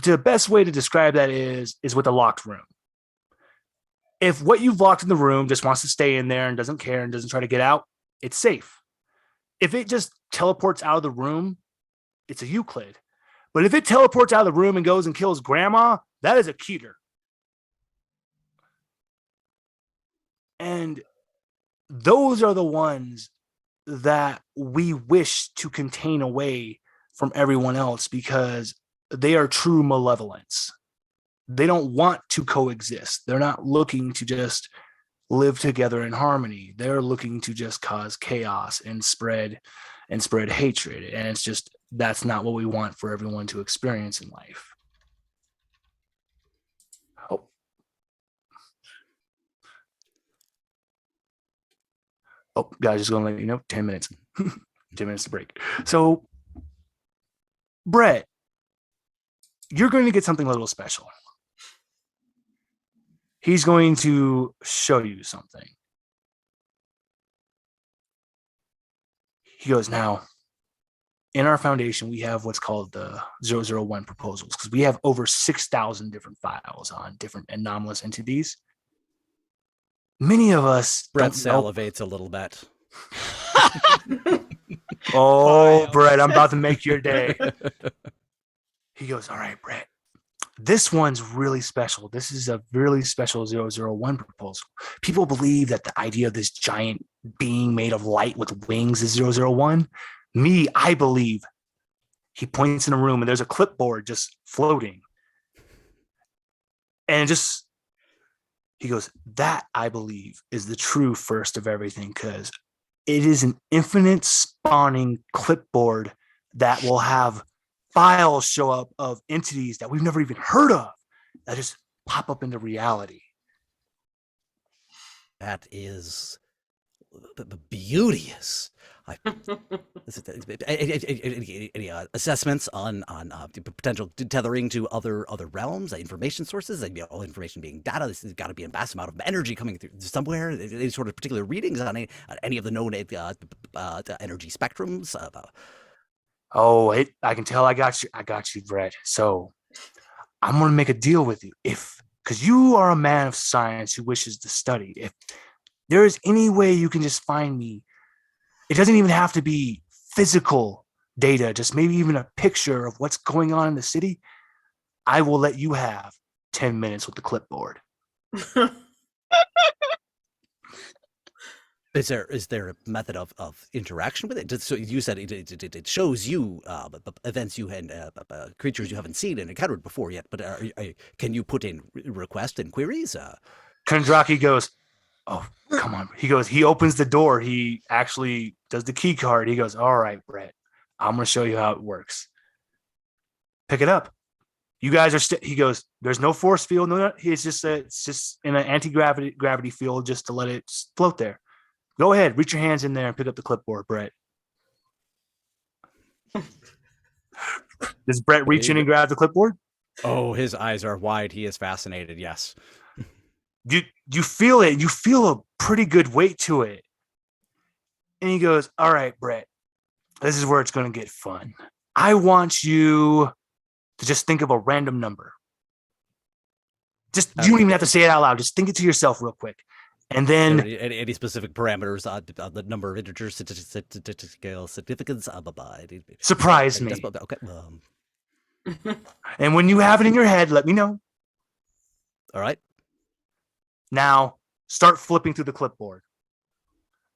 The best way to describe that is with a locked room. If what you've locked in the room just wants to stay in there and doesn't care and doesn't try to get out, it's safe. If it just teleports out of the room, it's a Euclid. But if it teleports out of the room and goes and kills grandma, that is a Keter. And those are the ones that we wish to contain away from everyone else because they are true malevolence. They don't want to coexist. They're not looking to just live together in harmony. They're looking to just cause chaos and spread hatred. And it's just, that's not what we want for everyone to experience in life. Oh, guys, just going to let you know, 10 minutes. 10 minutes to break. So, Brett, you're going to get something a little special. He's going to show you something. He goes, now, in our foundation, we have what's called the 001 proposals because we have over 6,000 different files on different anomalous entities. Many of us. Brett salivates a little bit. Oh, Brett, I'm about to make your day. He goes, all right, Brett. This one's really special. This is a really special 001 proposal. People believe that the idea of this giant being made of light with wings is 001. Me, I believe. He points in a room and there's a clipboard just floating. And he goes, that I believe is the true first of everything because it is an infinite spawning clipboard that will have files show up of entities that we've never even heard of that just pop up into reality. That is beauteous. Any assessments on the potential tethering to other realms, information sources? All information being data. This has got to be a massive amount of energy coming through somewhere. Any sort of particular readings on any of the known energy spectrums? I can tell I got you, Brett. So I'm going to make a deal with you. Because you are a man of science who wishes to study. If there is any way you can just find me, it doesn't even have to be physical data, just maybe even a picture of what's going on in the city. I will let you have 10 minutes with the clipboard. Is there a method of interaction with it? So you said it shows you events you and creatures you haven't seen and encountered before yet. But can you put in requests and queries? Kondraki goes, oh, come on. He opens the door. He actually does the key card. He goes, all right, Brett, I'm going to show you how it works. Pick it up. You guys are. He goes. There's no force field. No, it's just in an anti-gravity field, just to let it float there. Go ahead. Reach your hands in there and pick up the clipboard, Brett. Does Brett reach in and grab the clipboard? Oh, his eyes are wide. He is fascinated. Yes. You feel it. You feel a pretty good weight to it. And he goes, all right, Brett, this is where it's going to get fun. I want you to just think of a random number. Just you don't even have to say it out loud. Just think it to yourself real quick. And then any specific parameters on the number of integers, statistical significance, surprise me. Okay. And when you have it in your head, let me know. All right. Now start flipping through the clipboard.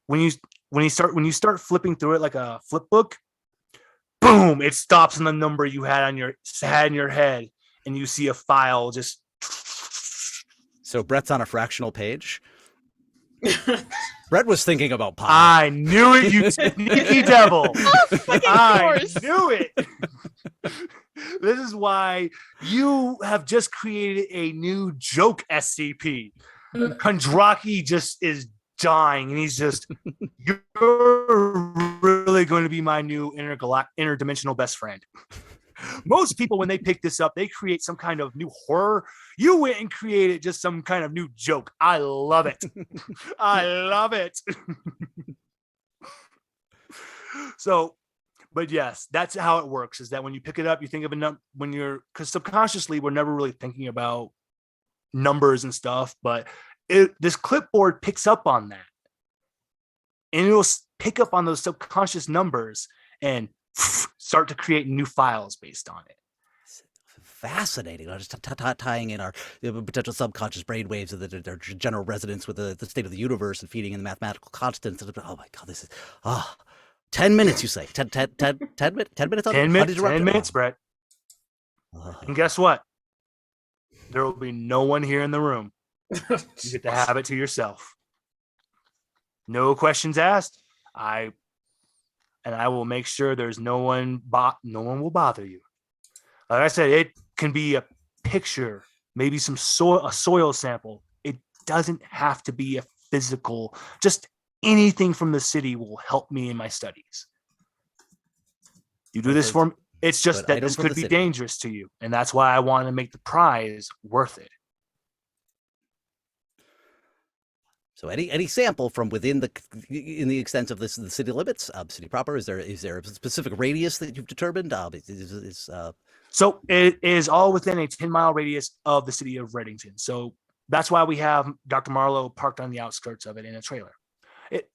When you start flipping through it like a flip book, boom! It stops on the number you had in your head, and you see a file just. So Brett's on a fractional page. Brett was thinking about pi. I knew it, you sneaky devil. I knew it. This is why you have just created a new joke SCP. Kondraki just is dying, and he's just, you're really going to be my new interdimensional best friend. Most people, when they pick this up, they create some kind of new horror. You went and created just some kind of new joke. I love it. I love it. So, but yes, that's how it works, is that when you pick it up, you think of a number because subconsciously we're never really thinking about numbers and stuff, but this clipboard picks up on that. And it'll pick up on those subconscious numbers and start to create new files based on it. Fascinating. Just tying in our potential subconscious brain waves of their general resonance with the state of the universe and feeding in the mathematical constants. Oh my God, this is 10 minutes, you say? 10 minutes? 10 minutes, Brett. And guess what? There will be no one here in the room. You get to have it to yourself. No questions asked. I will make sure there's no one will bother you. Like I said, it can be a picture, maybe a soil sample. It doesn't have to be a physical, just anything from the city will help me in my studies. You do this for me. It's just that this could be dangerous to you. And that's why I want to make the prize worth it. So any sample from within in the extent of the city limits, city proper, is there a specific radius that you've determined? So it is all within a 10-mile radius of the city of Reddington. So that's why we have Dr. Marlowe parked on the outskirts of it in a trailer.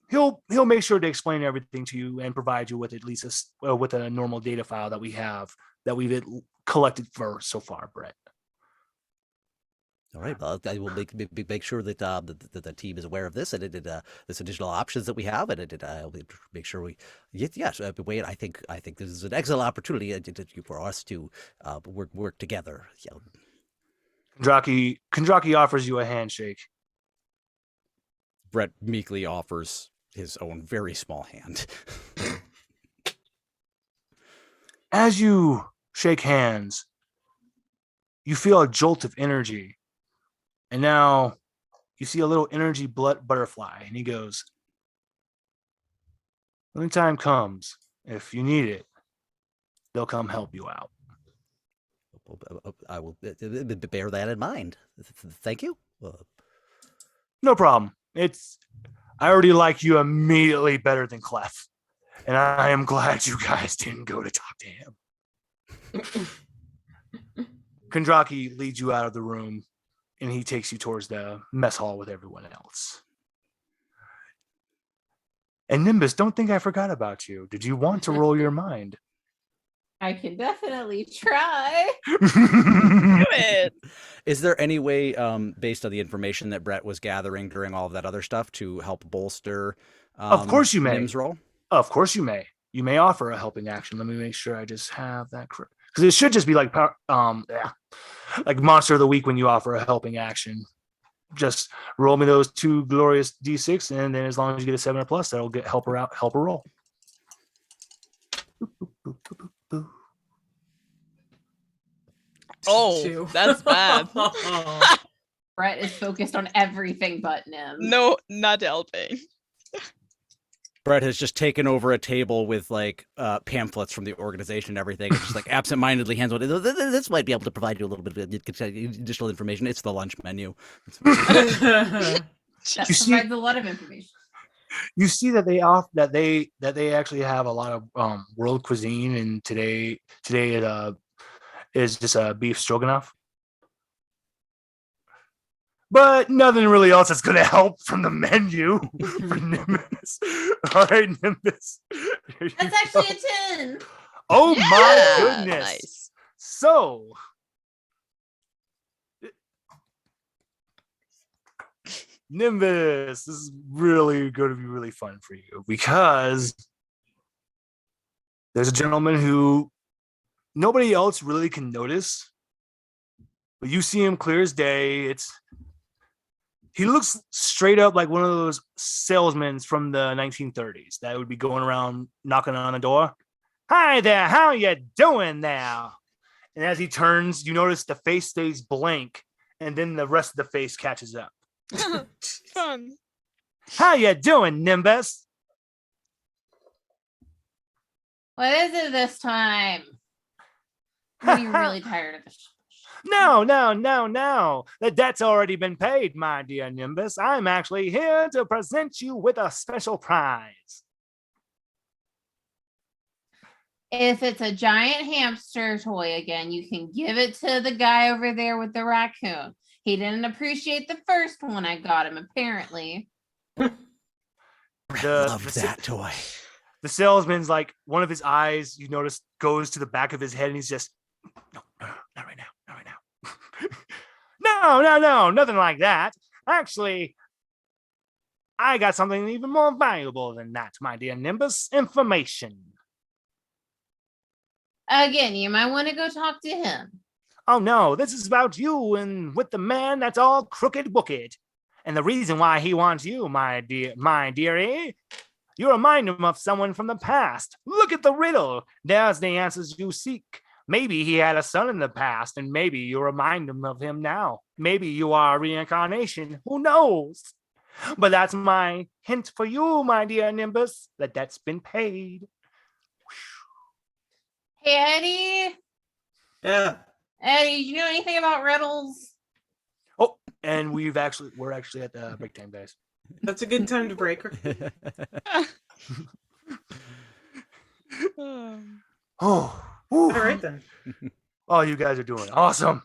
He'll make sure to explain everything to you and provide you with at least with a normal data file that we've collected for so far, Brett. All right. Well, I will make sure that the team is aware of this and this additional options that we have, and I'll make sure we. Yes. Wait. I think this is an excellent opportunity for us to work together. Yeah. Kondraki offers you a handshake. Brett meekly offers his own very small hand. As you shake hands, you feel a jolt of energy. And now you see a little energy butterfly, and he goes, when the time comes, if you need it, they'll come help you out. I will bear that in mind. Thank you. No problem. I already like you immediately better than Clef. And I am glad you guys didn't go to talk to him. Kondraki leads you out of the room, and he takes you towards the mess hall with everyone else. And Nimbus, don't think I forgot about you. Did you want to roll your mind? I can definitely try. Do it. Is there any way, based on the information that Brett was gathering during all of that other stuff, to help bolster of course you may. Nim's role? Of course you may. You may offer a helping action. Let me make sure I just have that correct. Because it should just be like like Monster of the Week when you offer a helping action. Just roll me those 2 glorious D6, and then as long as you get a 7 or plus, that'll help her roll. Oh, Two. that's bad. Brett is focused on everything but Nim. No, not helping. Brett has just taken over a table with like pamphlets from the organization and everything, and just like absentmindedly hands one. This might be able to provide you a little bit of additional information. It's the lunch menu. That You see- provides a lot of information. You see that they actually have a lot of world cuisine, and today it is just a beef stroganoff. But nothing really else that's going to help from the menu for Nimbus. All right, Nimbus. Here you That's actually go. a 10. Oh my Yeah, goodness. Nice. So, Nimbus, this is really going to be really fun for you because there's a gentleman who nobody else really can notice, but you see him clear as day. He looks straight up like one of those salesmen from the 1930s that would be going around knocking on the door. Hi there, how you doing now? And as he turns, you notice the face stays blank, and then the rest of the face catches up. Fun. How you doing, Nimbus? What is it this time? I'm getting really tired of this. No. The debt's already been paid, my dear Nimbus. I'm actually here to present you with a special prize. If it's a giant hamster toy again, you can give it to the guy over there with the raccoon. He didn't appreciate the first one I got him, apparently. Brett The- loved the- that toy. The salesman's like, one of his eyes, you notice, goes to the back of his head, and he's just, no, not right now. No, nothing like that. Actually, I got something even more valuable than that, my dear Nimbus. Information. Again, you might want to go talk to him. Oh no, this is about you and with the man that's all crooked wicked. And the reason why he wants you, my dearie, you remind him of someone from the past. Look at the riddle. There's the answers you seek. Maybe he had a son in the past, and maybe you remind him of him now. Maybe you are a reincarnation. Who knows? But that's my hint for you, my dear Nimbus, that debt's been paid. Hey, Eddie. Yeah. Eddie, do you know anything about riddles? Oh, and we're actually at the break time, guys. That's a good time to break. Oh, All right then. oh, you guys are doing awesome.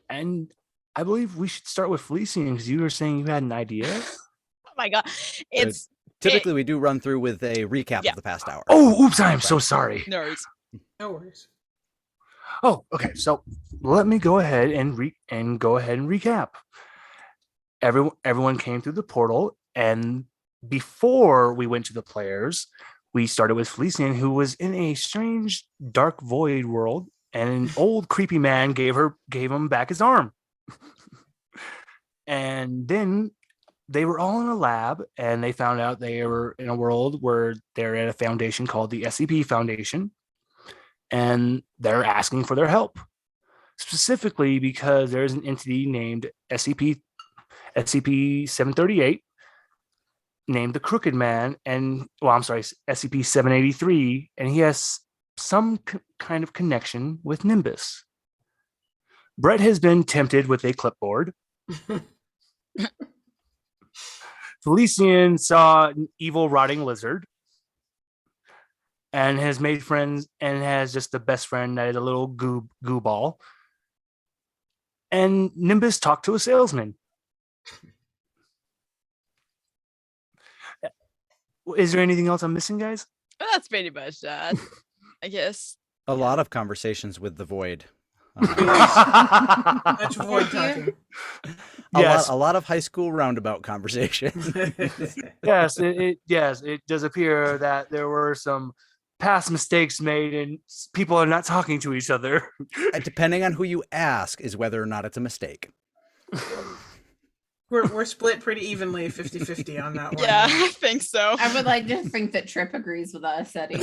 And I believe we should start with Felician because you were saying you had an idea. Oh my god. It's Typically, we do run through with a recap Yeah. of the past hour. Oh, oops! I am so sorry. no worries. No worries. Oh, okay. So let me go ahead and recap. Everyone came through the portal, and before we went to the players, we started with Felician, who was in a strange dark void world, and an old creepy man gave him back his arm. And then they were all in a lab, and they found out they were in a world where they're at a foundation called the SCP Foundation, and they're asking for their help, specifically because there's an entity named SCP-738, named the Crooked Man, and SCP-783, and he has some kind of connection with Nimbus. Brett has been tempted with a clipboard. Felician saw an evil rotting lizard and has made friends and has just the best friend that is a little goo ball. And Nimbus talked to a salesman. Is there anything else I'm missing, guys? Well, that's pretty much that. I guess. A lot of conversations with the void. Much void talking. Yes. A lot of high school roundabout conversations. Yes, it does appear that there were some past mistakes made and people are not talking to each other. Depending on who you ask is whether or not it's a mistake. We're split pretty evenly, 50-50 on that one. Yeah, I think so. I would like to think that Trip agrees with us, Eddie.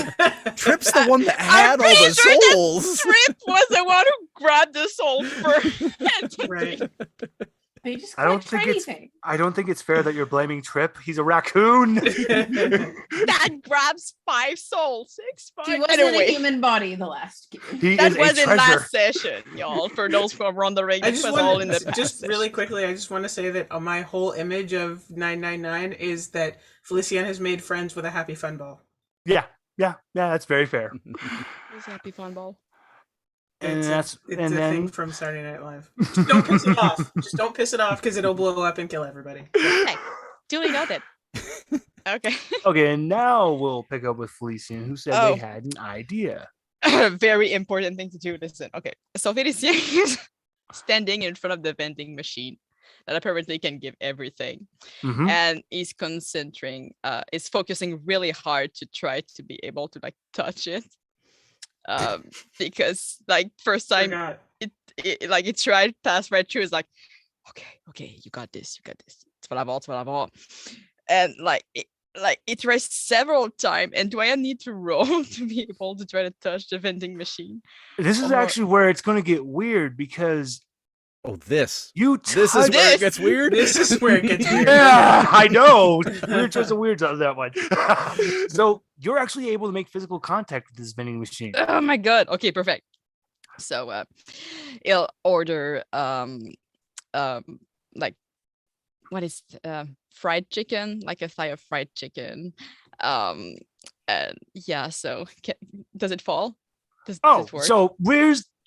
Trip's the one that had all the souls. Trip was the one who grabbed the soul first. Right. They just I don't click think it's anything. I don't think it's fair that you're blaming Trip. He's a raccoon. That grabs 5 souls. 6, 5. She wasn't a human body the last game. He That is was a in treasure. last session, y'all. For those who are wondering, I this just was all want in the to, past just really session. quickly, I just want to say that my whole image of 999 is that Felician has made friends with a happy fun ball. Yeah, that's very fair. Who's Happy Fun Ball? And It's and a then thing from Saturday Night Live. Just don't piss it off. Just don't piss it off because it'll blow up and kill everybody. Okay, duly noted. Okay. okay, and now we'll pick up with Felician, who said Oh. they had an idea. Very important thing to do. Listen, okay. So Félicien is standing in front of the vending machine that apparently can give everything. Mhm. And he's concentrating, is focusing really hard to try to be able to like touch it. Because like first time Forgot. it tried pass right through, it's like, okay, you got this. It's what I want. And it tries several times. And do I need to roll to be able to try to touch the vending machine? This is Or- actually where it's going to get weird because Oh, this you is where This- it gets weird. This is where it gets weird. Yeah, I know. Weird choice of weirds on that one. So you're actually able to make physical contact with this vending machine. Oh my god. Okay, perfect. So he'll order like what is fried chicken, like a thigh of fried chicken. And yeah, so does it fall? Does it work? So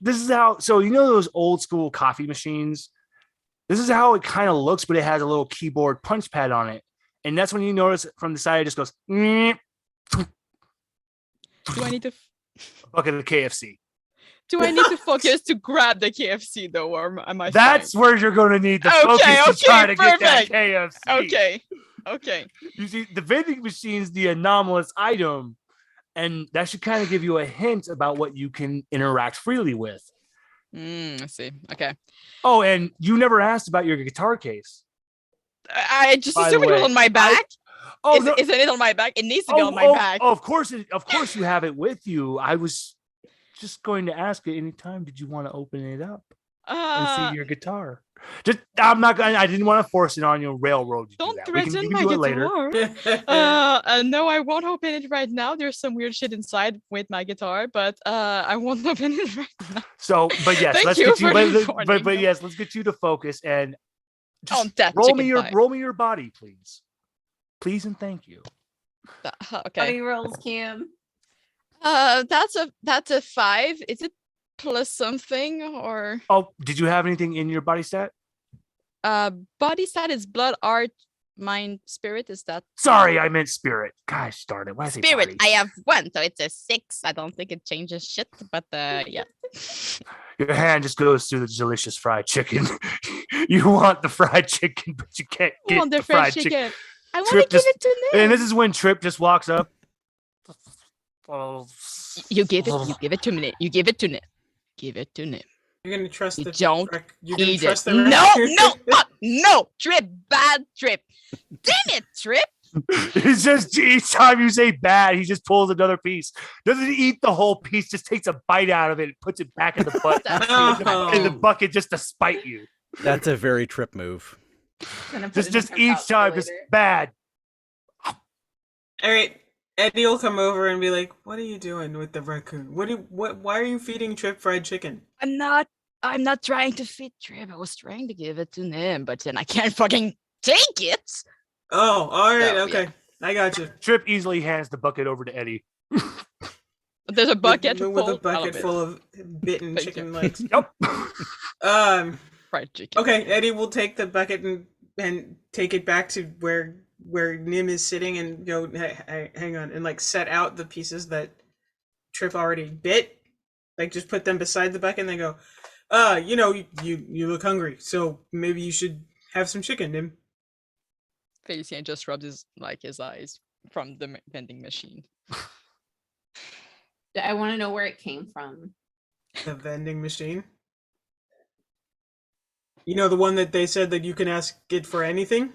this is how, so you know those old school coffee machines? This is how it kind of looks, but it has a little keyboard punch pad on it. And that's when you notice from the side, it just goes, do I need to bucket of KFC. focus to grab the KFC though, or am I That's fine? where you're going to need the Okay, focus to try to perfect. get that KFC. Okay. You see, the vending machine's the anomalous item, and that should kind of give you a hint about what you can interact freely with. I see. Okay. Oh, and you never asked about your guitar case. I just By the assumed it was way, on my back. Oh, no. Isn't it on my back? It needs to be on my back. Of course you have it with you. I was just going to ask at any time, did you want to open it up and see your guitar? I didn't want to force it on you, railroad you. Don't Do that. We threaten can my do it later. guitar. No, I won't open it right now. There's some weird shit inside with my guitar, but I won't open it right now. So, but yes, Thank let's you get you. for informing But me. yes, let's get you to focus and Oh, just that roll me chicken thigh. roll me your body, please, and thank you. Okay. Body rolls, Cam. That's a 5. Is it plus something, or Oh, did you have anything in your body stat? body stat is blood, art, mind, spirit. Is that Sorry, I meant spirit. Gosh darn it. Why is it spirit? body? I have 1, so it's a 6. I don't think it changes shit, but yeah. Your hand just goes through the delicious fried chicken. You want the fried chicken, but you can't I get want the the fried fried chicken. chicken. I want to Trip give just- it to Nim. And this is when Trip just walks up. You give it to Nim. You give it to Nim. Give it to Nim. You're gonna trust You the don't you're gonna Eat trust it. the No, raccoon? no, fuck, no, Trip, bad Trip. Damn it, Trip. It's just each time you say bad, he just pulls another piece. Doesn't eat the whole piece, just takes a bite out of it and puts it back in the butt in the Oh. bucket just to spite you. That's a very Trip move. Gonna put it in Just her each pouch for time, just later. bad. All right, Eddie will come over and be like, "What are you doing with the raccoon? Why are you feeding Trip fried chicken?" I'm not trying to feed Trip. I was trying to give it to Nim, but then I can't fucking take it. Oh, all right, Oh, okay, yeah. I got you. Trip easily hands the bucket over to Eddie. There's a bucket with a full bucket of it. full of bitten Thank chicken you. legs. Yep. Fried chicken. Okay, Eddie will take the bucket and take it back to where Nim is sitting and go, hey, hang on, and like set out the pieces that Trip already bit, like just put them beside the bucket and then go, you look hungry, so maybe you should have some chicken, Nim. Felicien just rubs his eyes from the vending machine. I want to know where it came from. The vending machine. You know, the one that they said that you can ask it for anything?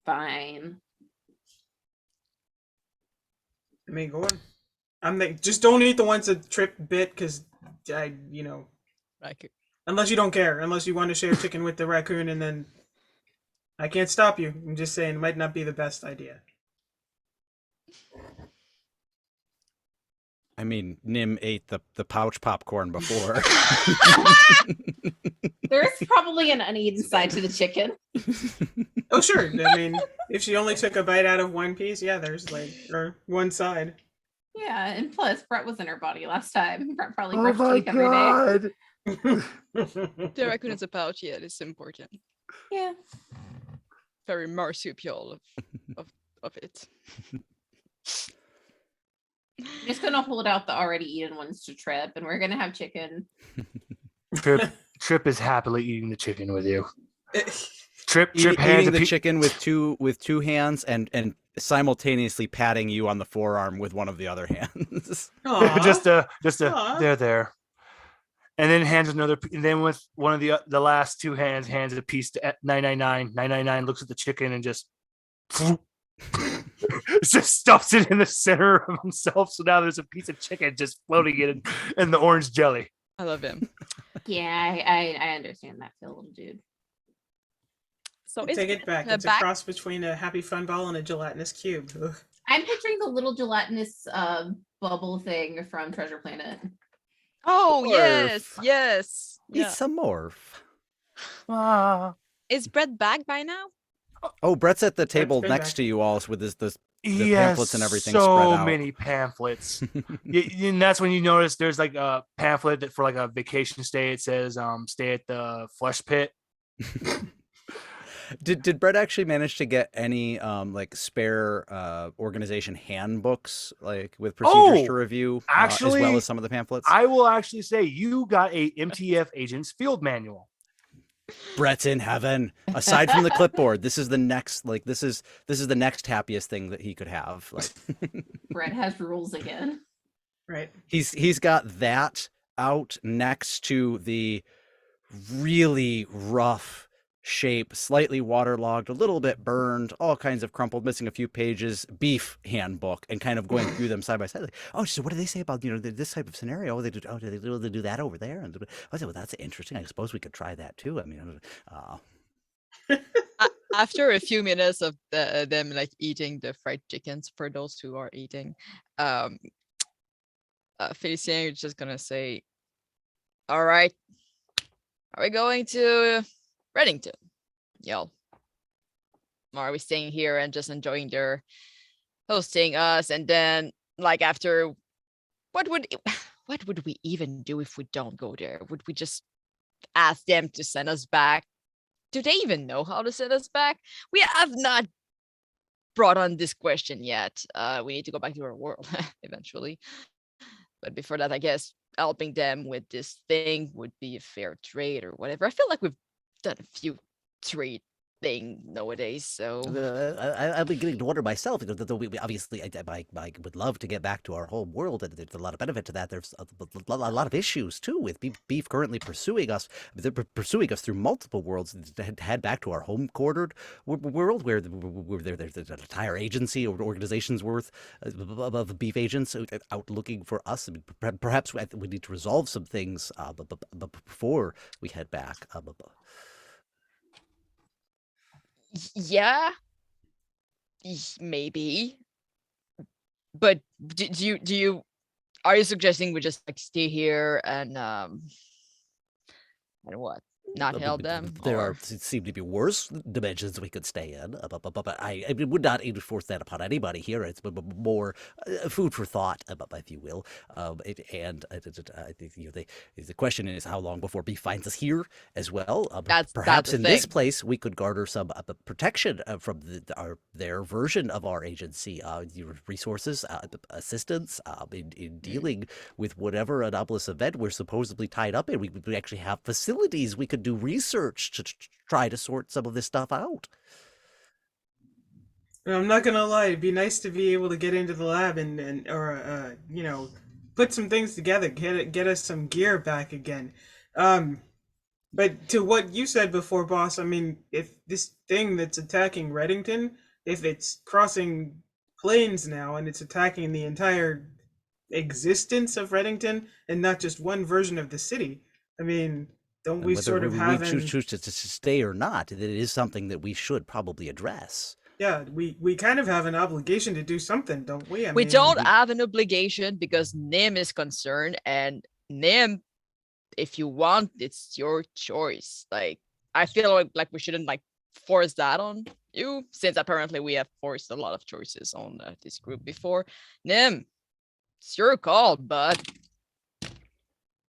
Fine. I mean, go on. I'm like, just don't eat the ones that Trip bit, because Raccoon. unless you don't care, unless you want to share chicken with the raccoon, and then I can't stop you. I'm just saying, it might not be the best idea. I mean, Nim ate the pouch popcorn before. There's probably an uneaten side to the chicken. Oh, sure. I mean, if she only took a bite out of one piece, yeah, there's or one side. Yeah, and plus Brett was in her body last time. Brett probably Oh brushed my teeth every day. god. The raccoon is a pouch. Yeah, it's important. Yeah. Very marsupial of it. I'm just gonna hold out the already eaten ones to Trip, and we're gonna have chicken. Trip is happily eating the chicken with you. Trip hands Eating a the pe- chicken with two hands and simultaneously patting you on the forearm with one of the other hands. Aw. just Aw. there. And then hands another, and then with one of the last two hands, hands a piece to 999. 999 looks at the chicken and just stuffs it in the center of himself. So now there's a piece of chicken just floating in the orange jelly. I love him. Yeah, I understand that feel, little dude. So Take it back. the It's a back- cross between a happy fun ball and a gelatinous cube. Ugh. I'm picturing the little gelatinous bubble thing from Treasure Planet. Oh Morph. yes. Yeah. It's a morph. Ah. Is Brett back by now? Oh, Brett's at the table been next back. to you all with the He pamphlets has and everything so spread out. many pamphlets. And that's when you notice there's like a pamphlet that for like a vacation stay. It says stay at the flesh pit. Did Brett actually manage to get any like spare organization handbooks like with procedures to review as well actually, as some of the pamphlets? I will actually say you got a MTF agent's field manual. Brett's in heaven. Aside from the clipboard, this is the next this is the next happiest thing that he could have. Like Brett has rules again. Right. he's got that out next to the really rough shape, slightly waterlogged, a little bit burned, all kinds of crumpled, missing a few pages, beef handbook, and kind of going through them side by side. Like, oh, so what do they say about this type of scenario? Oh, they do that over there, and I said, well, that's interesting. I suppose we could try that too. I mean, After a few minutes of them like eating the fried chickens, for those who are eating, Felicien is just gonna say, "All right, are we going to Reddington, y'all? Or are we staying here and just enjoying their hosting us, and then like after what would what would we even do if we don't go there? Would we just ask them to send us back? Do they even know how to send us back? We have not brought on this question yet. We need to go back to our world eventually. But before that, I guess helping them with this thing would be a fair trade or whatever. I feel like we've done a few trade thing nowadays, so I'm beginning to wonder myself, because though we obviously, I would love to get back to our home world, and there's a lot of benefit to that. There's a lot of issues too with beef currently pursuing us. They're pursuing us through multiple worlds to head back to our home quartered world, where there's an entire agency or organization's worth of beef agents out looking for us. I mean, perhaps we need to resolve some things before we head back. yeah, maybe. But do you are you suggesting we just like stay here and what? Not help them? There Or seem to be worse dimensions we could stay in, but I would not enforce that upon anybody here. It's more food for thought, if you will. And I think the question is how long before beef finds us here as well. That's Perhaps the in this thing. place we could garner some protection from their version of our agency, resources, assistance in dealing with whatever anomalous event we're supposedly tied up in. We actually have facilities we could do research to try to sort some of this stuff out. I'm not gonna lie, it'd be nice to be able to get into the lab and or put some things together, get us some gear back again. But to what you said before, boss, I mean, if this thing that's attacking Reddington, if it's crossing planes now and it's attacking the entire existence of Reddington and not just one version of the city, I mean, don't And we whether sort of we have choose to stay or not, it is something that we should probably address. yeah, we kind of have an obligation to do something, don't we? I We mean, don't have an obligation because Nim is concerned, and Nim, if you want, it's your choice. Like, I feel like we shouldn't like force that on you, since apparently we have forced a lot of choices on this group before. Nim, it's your call, but do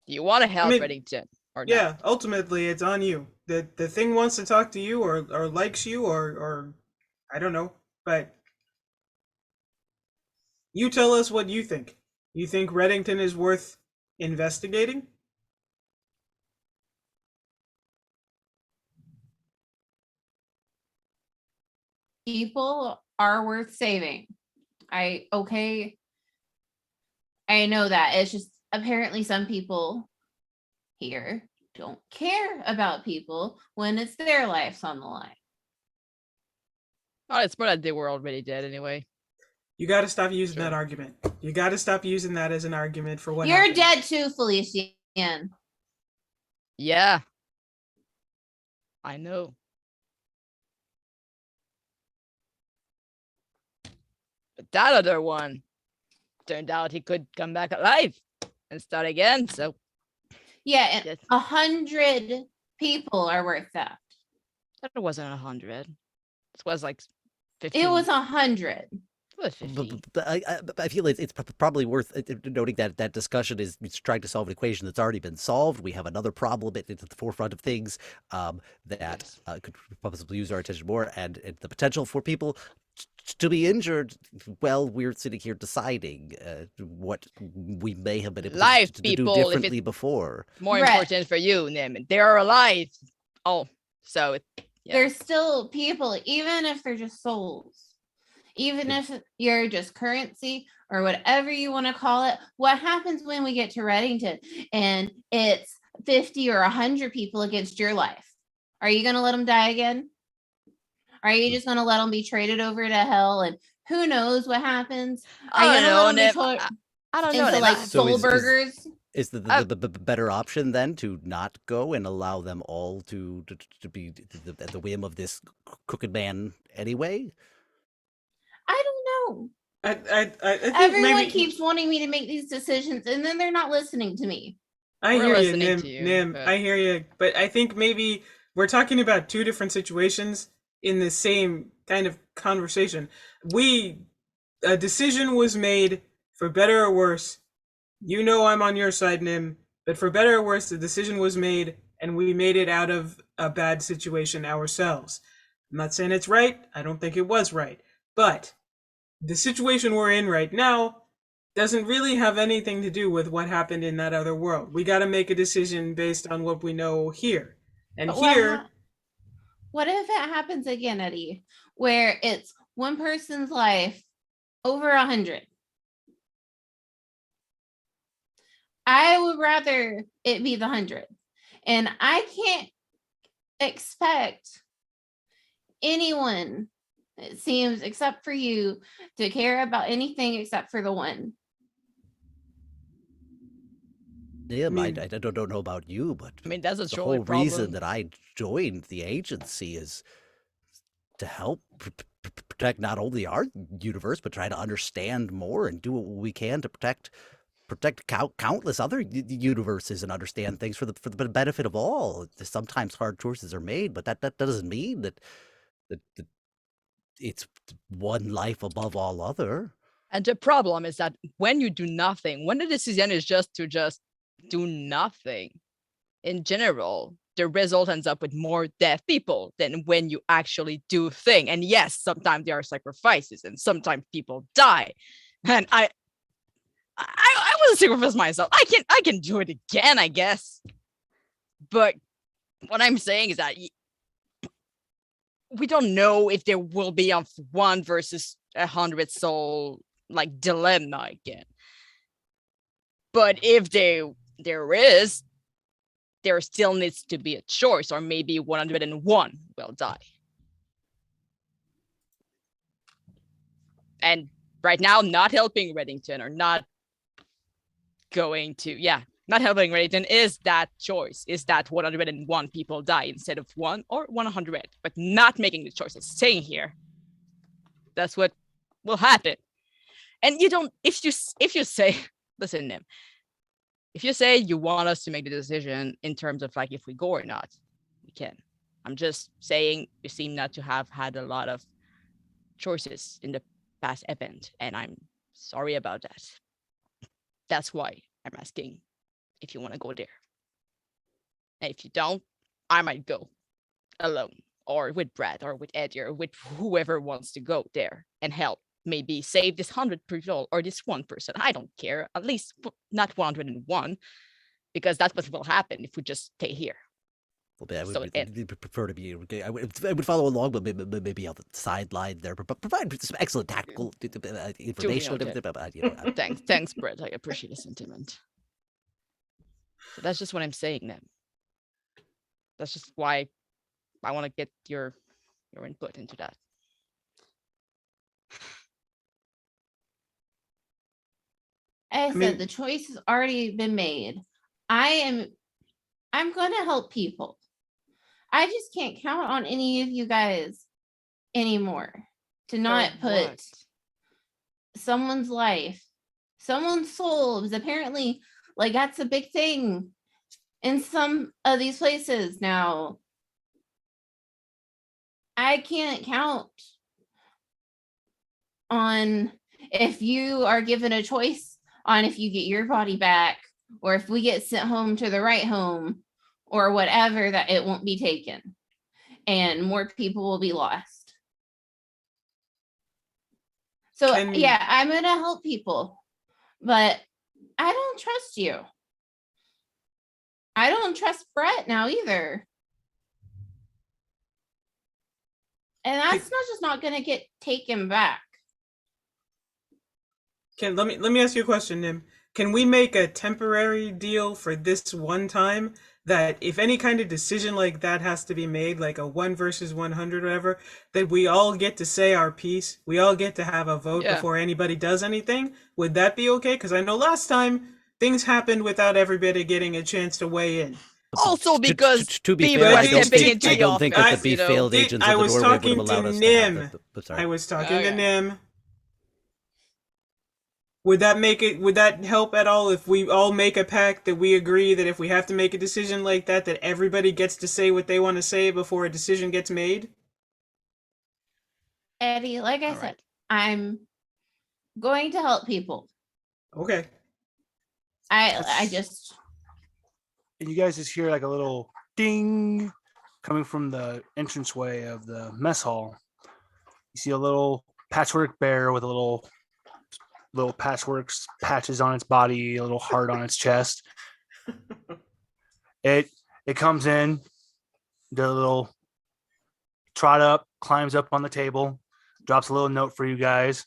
you want to help mean, Reddington or yeah, not? ultimately it's on you. The thing wants to talk to you or likes you or I don't know, but you tell us what you think. You think Reddington is worth investigating? People are worth saving. I know that. It's just apparently some people here don't care about people when it's their lives on the line. Oh, it's more that they were already dead anyway. You got to stop using Sure. that argument. You got to stop using that as an argument for what You're happened. dead too, Felician. Yeah, I know. But that other one turned out he could come back alive and start again. So Yeah, and yes, 100 people are worth that. that wasn't 100. It was like 50. It was 100. It was 50. But I feel it's probably worth noting that that discussion is trying to solve an equation that's already been solved. We have another problem at the forefront of things that Yes. could possibly use our attention more, and the potential for people to be injured. Well, we're sitting here deciding what we may have been able Live to people, do if differently before. More Brett. important for you, Nim. They are alive. Oh, so yeah. There's still people, even if they're just souls, even if you're just currency or whatever you want to call it. What happens when we get to Reddington and it's 50 or 100 people against your life? Are you going to let them die again? Are you just going to let them be traded over to hell? And who knows what happens? Are you I going to don't let know, them be Nim. told I don't know. into Nim. like So soul is- burgers? Is the better option then to not go and allow them all to be at the whim of this crooked man anyway? I don't know. I think Everyone maybe keeps wanting me to make these decisions and then they're not listening to me. I We're hear you, listening Nim. to you, Nim, but- I hear you, but I think maybe we're talking about two different situations in the same kind of conversation. A decision was made for better or worse, you know I'm on your side, Nim, but for better or worse, the decision was made and we made it out of a bad situation ourselves. I'm not saying it's right. I don't think it was right. But the situation we're in right now doesn't really have anything to do with what happened in that other world. We got to make a decision based on what we know here. And But here, what if it happens again, Eddie, where it's one person's life over 100? I would rather it be the 100. And I can't expect anyone, it seems, except for you, to care about anything except for the one. Nim, I mean- don't know about you, but I mean, that's a the joy whole problem. reason that I joined the agency is to help protect not only our universe, but try to understand more and do what we can to protect countless other universes and understand things for the benefit of all. Sometimes hard choices are made, but that doesn't mean that it's one life above all other. And the problem is that when you do nothing, when the decision is just to do nothing, in general, the result ends up with more dead people than when you actually do thing. And yes, sometimes there are sacrifices and sometimes people die. And I will sacrifice myself. I can do it again, I guess. But what I'm saying is that we don't know if there will be a 1 versus 100 soul like dilemma again. But if there is, there still needs to be a choice, or maybe 101 will die. And right now, not helping Reddington or not going to, not helping Reddington is that choice, is that 101 people die instead of 1 or 100, but not making the choice of staying here. That's what will happen. And you don't, if you say, listen, Nim, if you say you want us to make the decision in terms of like if we go or not, we can. I'm just saying you seem not to have had a lot of choices in the past event, and I'm sorry about that. That's why I'm asking if you want to go there. And if you don't, I might go alone or with Brad or with Eddie or with whoever wants to go there and help. Maybe save this 100 people or this one person. I don't care. At least not 101, because that's what will happen if we just stay here. Well, I So would prefer to be. I would follow along, but maybe on the sideline there. But provide some excellent tactical information. Thanks, Brett. I appreciate the sentiment. So that's just what I'm saying then. That's just why I want to get your input into that. I said the choice has already been made. I'm going to help people. I just can't count on any of you guys anymore to not put someone's life, someone's soul, because apparently, like, that's a big thing in some of these places now. I can't count on if you are given a choice on if you get your body back or if we get sent home to the right home or whatever, that it won't be taken and more people will be lost. So yeah, I'm going to help people, but I don't trust you. I don't trust Brett now either. And that's not just not going to get taken back. Let me ask you a question, Nim. Can we make a temporary deal for this one time that if any kind of decision like that has to be made, like a 1 versus 100 or whatever, that we all get to say our piece, we all get to have a vote before anybody does anything? Would that be okay? Because I know last time things happened without everybody getting a chance to weigh in. Also, because to be people fair, are I don't stepping into think, I the don't think that office, the failed agents I of the was doorway would talking have allowed to us to have Nim. it. Sorry. I was talking to Nim. Would that help at all if we all make a pact that we agree that if we have to make a decision like that, that everybody gets to say what they want to say before a decision gets made? Eddie, like I said, I'm going to help people. Okay. I just And you guys just hear like a little ding coming from the entranceway of the mess hall. You see a little patchwork bear with a little patchwork patches on its body, a little heart on its chest. It comes in, the little trot up, climbs up on the table, drops a little note for you guys,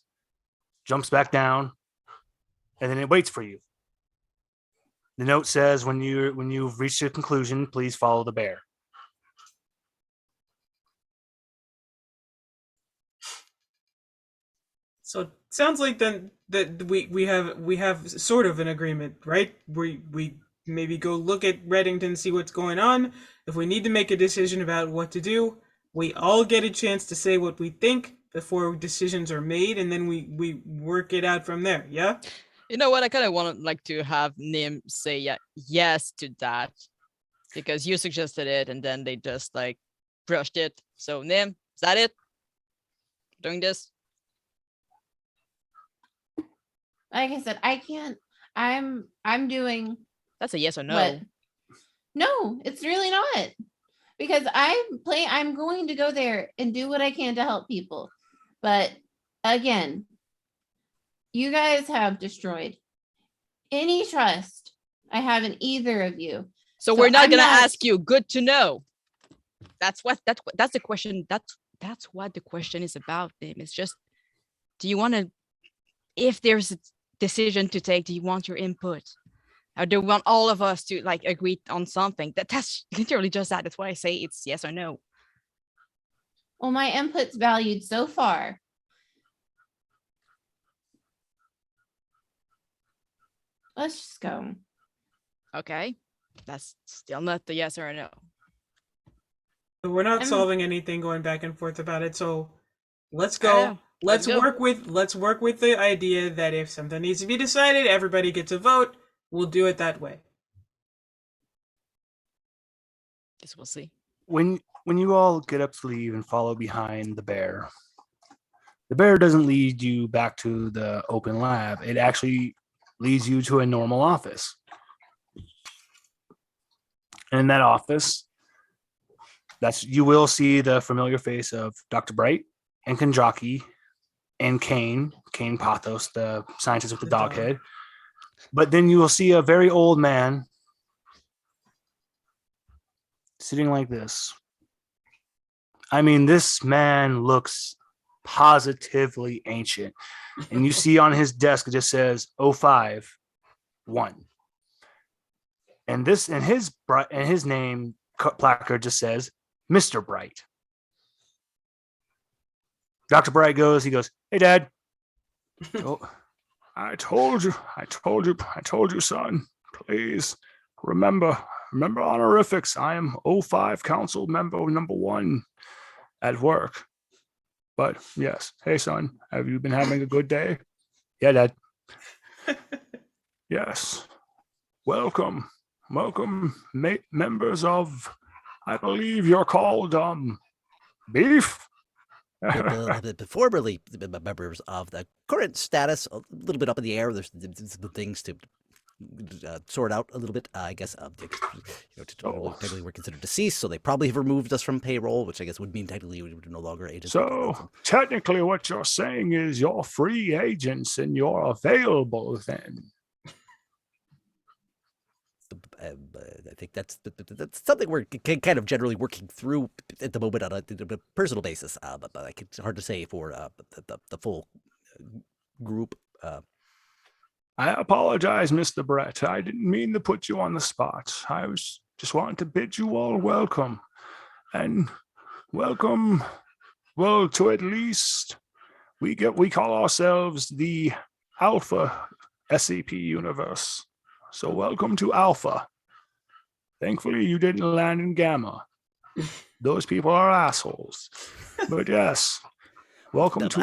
jumps back down, and then it waits for you. The note says, when you've reached a conclusion, please follow the bear. So it sounds like then that we have sort of an agreement, right? We maybe go look at Reddington, see what's going on. If we need to make a decision about what to do, we all get a chance to say what we think before decisions are made, and then we work it out from there. Yeah. You know what? I kind of want like to have Nim say yes to that because you suggested it, and then they just like brushed it. So Nim, is that it? Doing this? like I said, I can't. I'm doing That's a yes or no. what? No, it's really not. Because I'm going to go there and do what I can to help people. But again, you guys have destroyed any trust I have in either of you. So we're not I'm gonna not- ask you. Good to know. That's the question. That's what the question is about, Nim. It's just, do you want to? If there's a decision to take, do you want your input? Or do you want all of us to like agree on something? That's literally just that. That's why I say it's yes or no. Well, my input's valued so far. Let's just go. Okay, that's still not the yes or a no. We're not I'm- solving anything going back and forth about it, so let's I go. know. Let's go. Let's work with the idea that if something needs to be decided, everybody gets a vote. We'll do it that way. Guess we'll see. When you all get up to leave and follow behind the bear doesn't lead you back to the open lab. It actually leads you to a normal office. And in that office, you will see the familiar face of Dr. Bright and Kandraki and Kane Pathos, the scientist with the The dog dog. head. But then you will see a very old man sitting like this. I mean, this man looks positively ancient. And you see on his desk, it just says 051. And his name placard just says Mr. Bright. Dr. Bright goes, "Hey, Dad." "Oh, I told you, son. Please remember honorifics. I am 05 council member number 1 at work. But yes, hey, son, have you been having a good day?" "Yeah, Dad." "Yes. Welcome, members of, I believe you're called beef." Formerly members of the current status, a little bit up in the air. There's some things to sort out a little bit. I guess technically we're considered deceased, so they probably have removed us from payroll, which I guess would mean technically we would no longer agents. So technically, what you're saying is you're free agents and you're available then. I think that's something we're kind of generally working through at the moment on a personal basis. But it's hard to say for the full group. I apologize, Mr. Brett. I didn't mean to put you on the spot. I was just wanting to bid you all welcome. And welcome, well, to at least we call ourselves the Alpha SCP universe. So welcome to Alpha. Thankfully, you didn't land in Gamma. Those people are assholes. But yes, welcome to.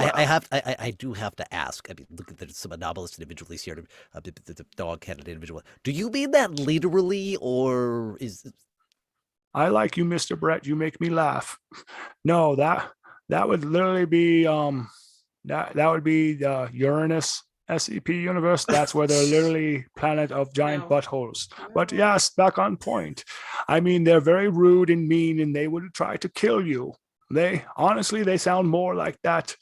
I do have to ask. I mean, look at there's some anomalous individuals here. The dog-headed individual. Do you mean that literally, or is? I like you, Mr. Brett. You make me laugh. No, that would literally be that would be Uranus SCP universe, that's where they're literally planet of giant No. buttholes. But yes, back on point. I mean, they're very rude and mean, and they would try to kill you. They sound more like that.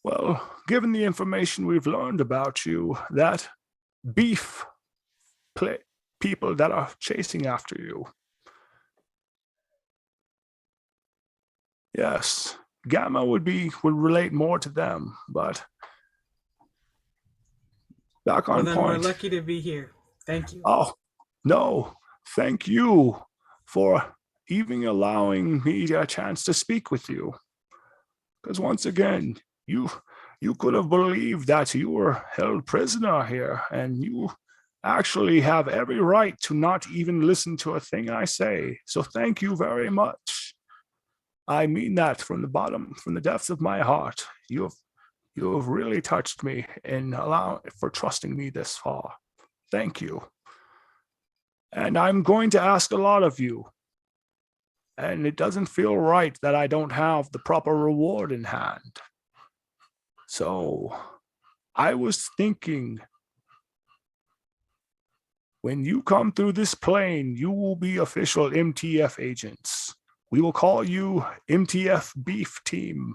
Well, given the information we've learned about you, that beef people that are chasing after you. Yes, Gamma would relate more to them, but back Well, on then point. we're lucky to be here. Thank you. Oh, no, thank you for even allowing me a chance to speak with you. Because once again, you could have believed that you were held prisoner here, and you actually have every right to not even listen to a thing I say. So thank you very much. I mean that from the depths of my heart. You have really touched me and for trusting me this far. Thank you. And I'm going to ask a lot of you. And it doesn't feel right that I don't have the proper reward in hand. So I was thinking, when you come through this plane, you will be official MTF agents. We will call you MTF Beef Team.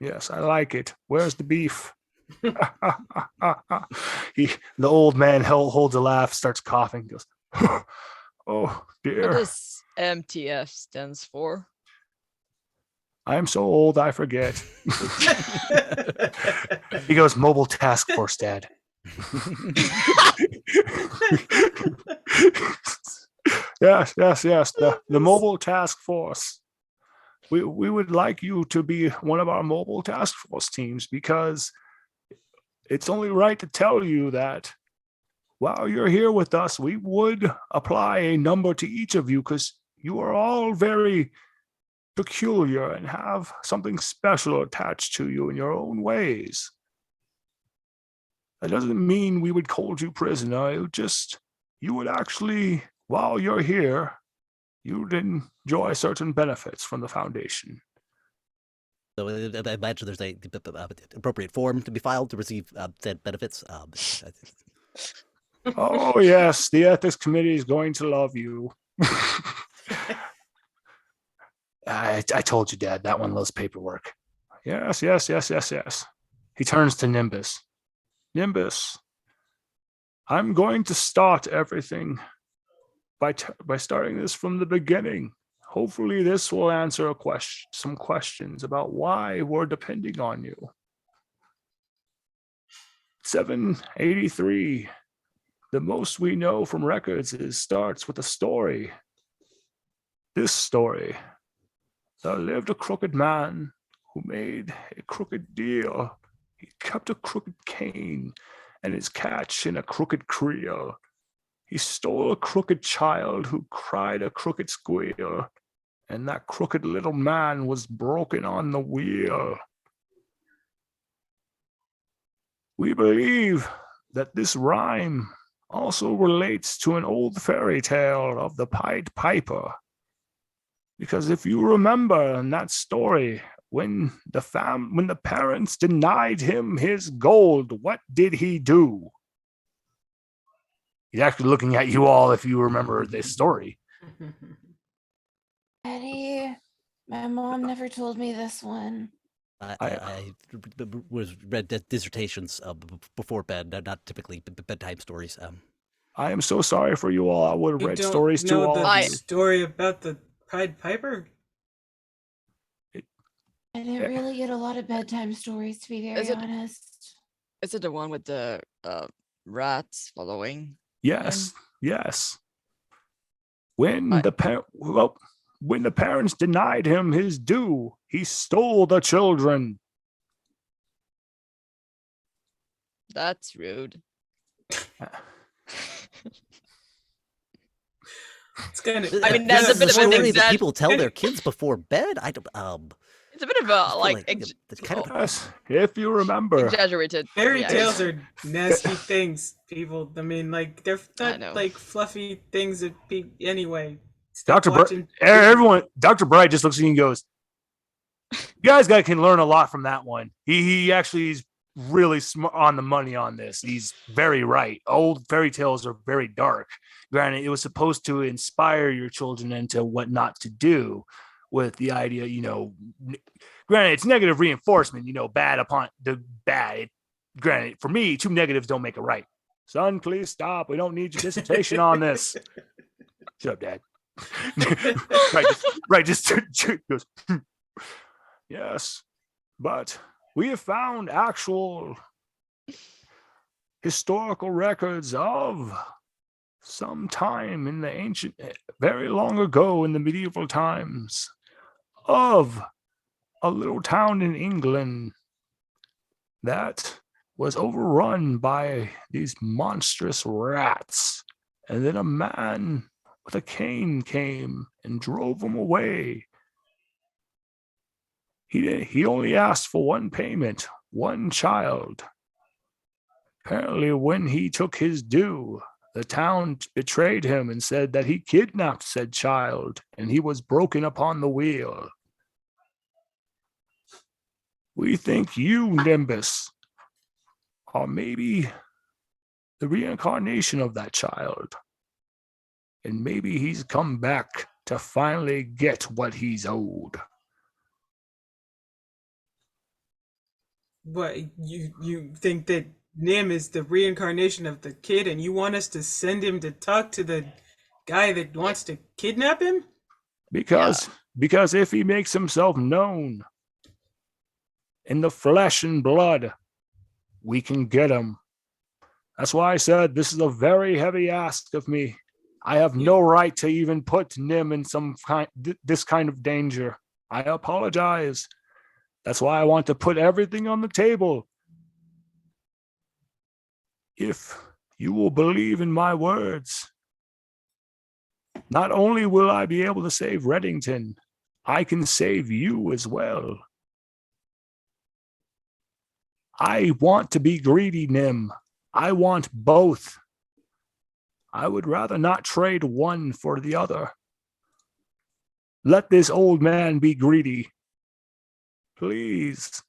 Yes, I like it. Where's the beef? The old man holds a laugh, starts coughing, goes, oh What dear. does MTF stands for? I'm so old I forget. He goes, Mobile Task Force, Dad. Yes. The Mobile Task Force. We would like you to be one of our Mobile Task Force teams, because it's only right to tell you that while you're here with us, we would apply a number to each of you, because you are all very peculiar and have something special attached to you in your own ways. That doesn't mean we would hold you prisoner. It would just, you would actually, while you're here, you would enjoy certain benefits from the Foundation. So I imagine there's a appropriate form to be filed to receive said benefits. Oh yes, the Ethics Committee is going to love you. I told you, Dad, that one loves paperwork. Yes. He turns to Nimbus. Nimbus, I'm going to start everything by starting this from the beginning. Hopefully this will answer some questions about why we're depending on you. 783. The most we know from records starts with a story. This story. There lived a crooked man who made a crooked deal. He kept a crooked cane and his catch in a crooked creel. He stole a crooked child who cried a crooked squeal, and that crooked little man was broken on the wheel. We believe that this rhyme also relates to an old fairy tale of the Pied Piper. Because if you remember in that story, when the parents denied him his gold, what did he do? He's actually looking at you all if you remember this story. Eddie, my mom never told me this one. I was read dissertations before bed, not typically bedtime stories. I am so sorry for you all. I would have You read don't stories to know all the of you. story about the Pied Piper? I didn't really get a lot of bedtime stories, to be very honest. Is it the one with the rats following? Yes. When the parents denied him his due, he stole the children. That's rude. It's kind of. I mean, that's a bit of an story that exag- people tell their kids before bed. I don't. It's a bit of a like it's kind of Yes, if you remember. exaggerated. Fairy yeah. tales are nasty things, people. I mean, like, they're I not know. like fluffy things that be anyway. Stop Dr. watching. Dr. Bright just looks at you and goes, you guys can learn a lot from that one. He actually is really on the money on this. He's very right. Old fairy tales are very dark. Granted, it was supposed to inspire your children into what not to do, with the idea, granted, it's negative reinforcement, bad upon the bad. Granted, for me, two negatives don't make it right. Son, please stop. We don't need your dissertation on this. Shut up, Dad. Just goes, yes, but we have found actual historical records of some time in the ancient, very long ago in the medieval times, of a little town in England that was overrun by these monstrous rats. And then a man with a cane came and drove them away. He only asked for one payment, one child. Apparently, when he took his due, the town betrayed him and said that he kidnapped said child, and he was broken upon the wheel. We think you, Nimbus, are maybe the reincarnation of that child. And maybe he's come back to finally get what he's owed. What, you think that Nim is the reincarnation of the kid, and you want us to send him to talk to the guy that wants to kidnap him? Because if he makes himself known in the flesh and blood, we can get him. That's why I said this is a very heavy ask of me. I have no right to even put Nim in this kind of danger. I apologize. That's why I want to put everything on the table. If you will believe in my words, not only will I be able to save Reddington, I can save you as well. I want to be greedy, Nim. I want both. I would rather not trade one for the other. Let this old man be greedy. Please.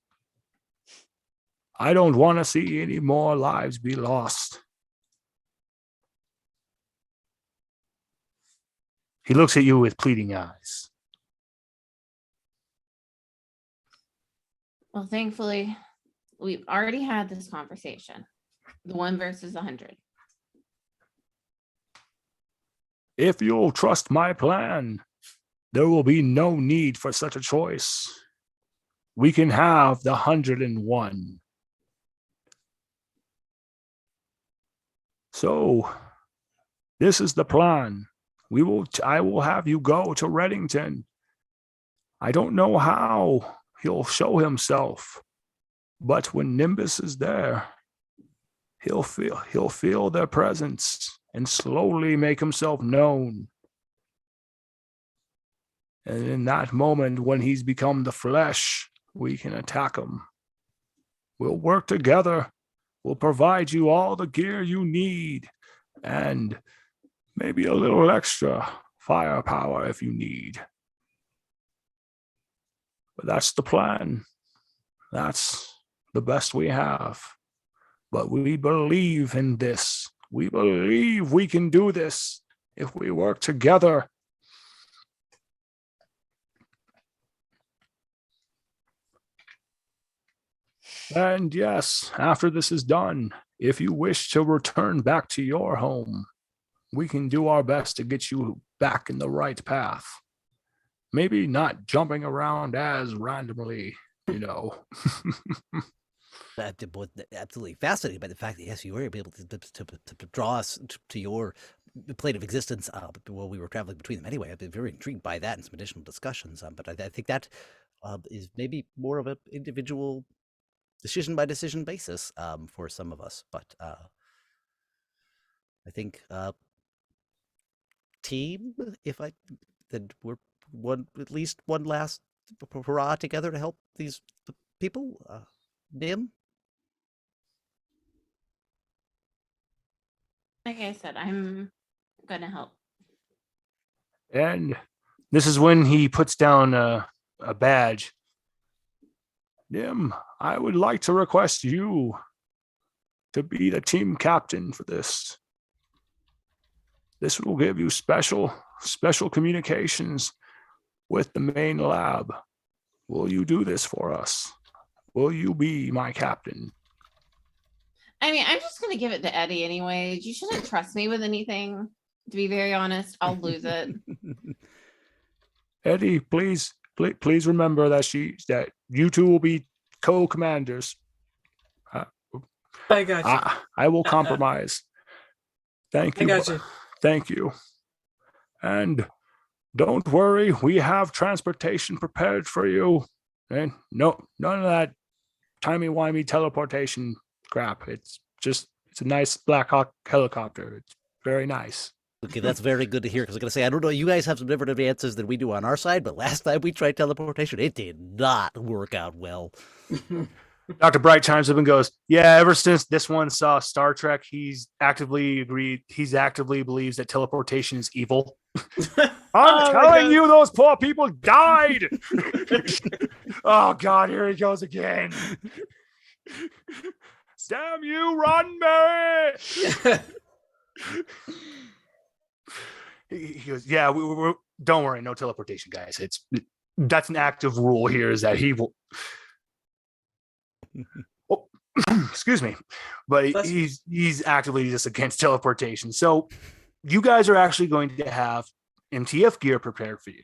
I don't want to see any more lives be lost. He looks at you with pleading eyes. Well, thankfully, we've already had this conversation. The 1 versus 100. If you'll trust my plan, there will be no need for such a choice. We can have the 101. So, this is the plan. I will have you go to Reddington. I don't know how he'll show himself, but when Nimbus is there, he'll feel their presence and slowly make himself known. And in that moment, when he's become the flesh, we can attack him. We'll work together. We'll provide you all the gear you need, and maybe a little extra firepower if you need. But that's the plan. That's the best we have. But we believe in this. We believe we can do this if we work together. And yes, after this is done, if you wish to return back to your home, we can do our best to get you back in the right path. Maybe not jumping around as randomly, I was absolutely fascinated by the fact that, yes, you were able to draw us to your plane of existence while we were traveling between them anyway. I've been very intrigued by that and some additional discussions. But I think that is maybe more of an individual decision by decision basis for some of us. But I think team, then we're at least one last hurrah together to help these people. Nim? Like I said, I'm going to help. And this is when he puts down a badge. Nim, I would like to request you to be the team captain for this. This will give you special communications with the main lab. Will you do this for us? Will you be my captain? I mean, I'm just gonna give it to Eddie anyways. You shouldn't trust me with anything. To be very honest, I'll lose it. Eddie, please remember that you two will be co-commanders. I got you. I will compromise. Thank you. I got you. Thank you. And don't worry, we have transportation prepared for you. And none of that timey-wimey teleportation crap. It's a nice Black Hawk helicopter. It's very nice. Okay, that's very good to hear, because I was going to say, I don't know, you guys have some different advances than we do on our side, but last time we tried teleportation, it did not work out well. Dr. Bright chimes up and goes, yeah, ever since this one saw Star Trek, he's actively believes that teleportation is evil. I'm telling you, those poor people died. Oh, God, here he goes again. Damn you, Roddenberry! He goes, yeah, we don't worry, no teleportation, guys. That's an active rule here, is that he will. Oh, excuse me, but he's actively just against teleportation. So you guys are actually going to have MTF gear prepared for you.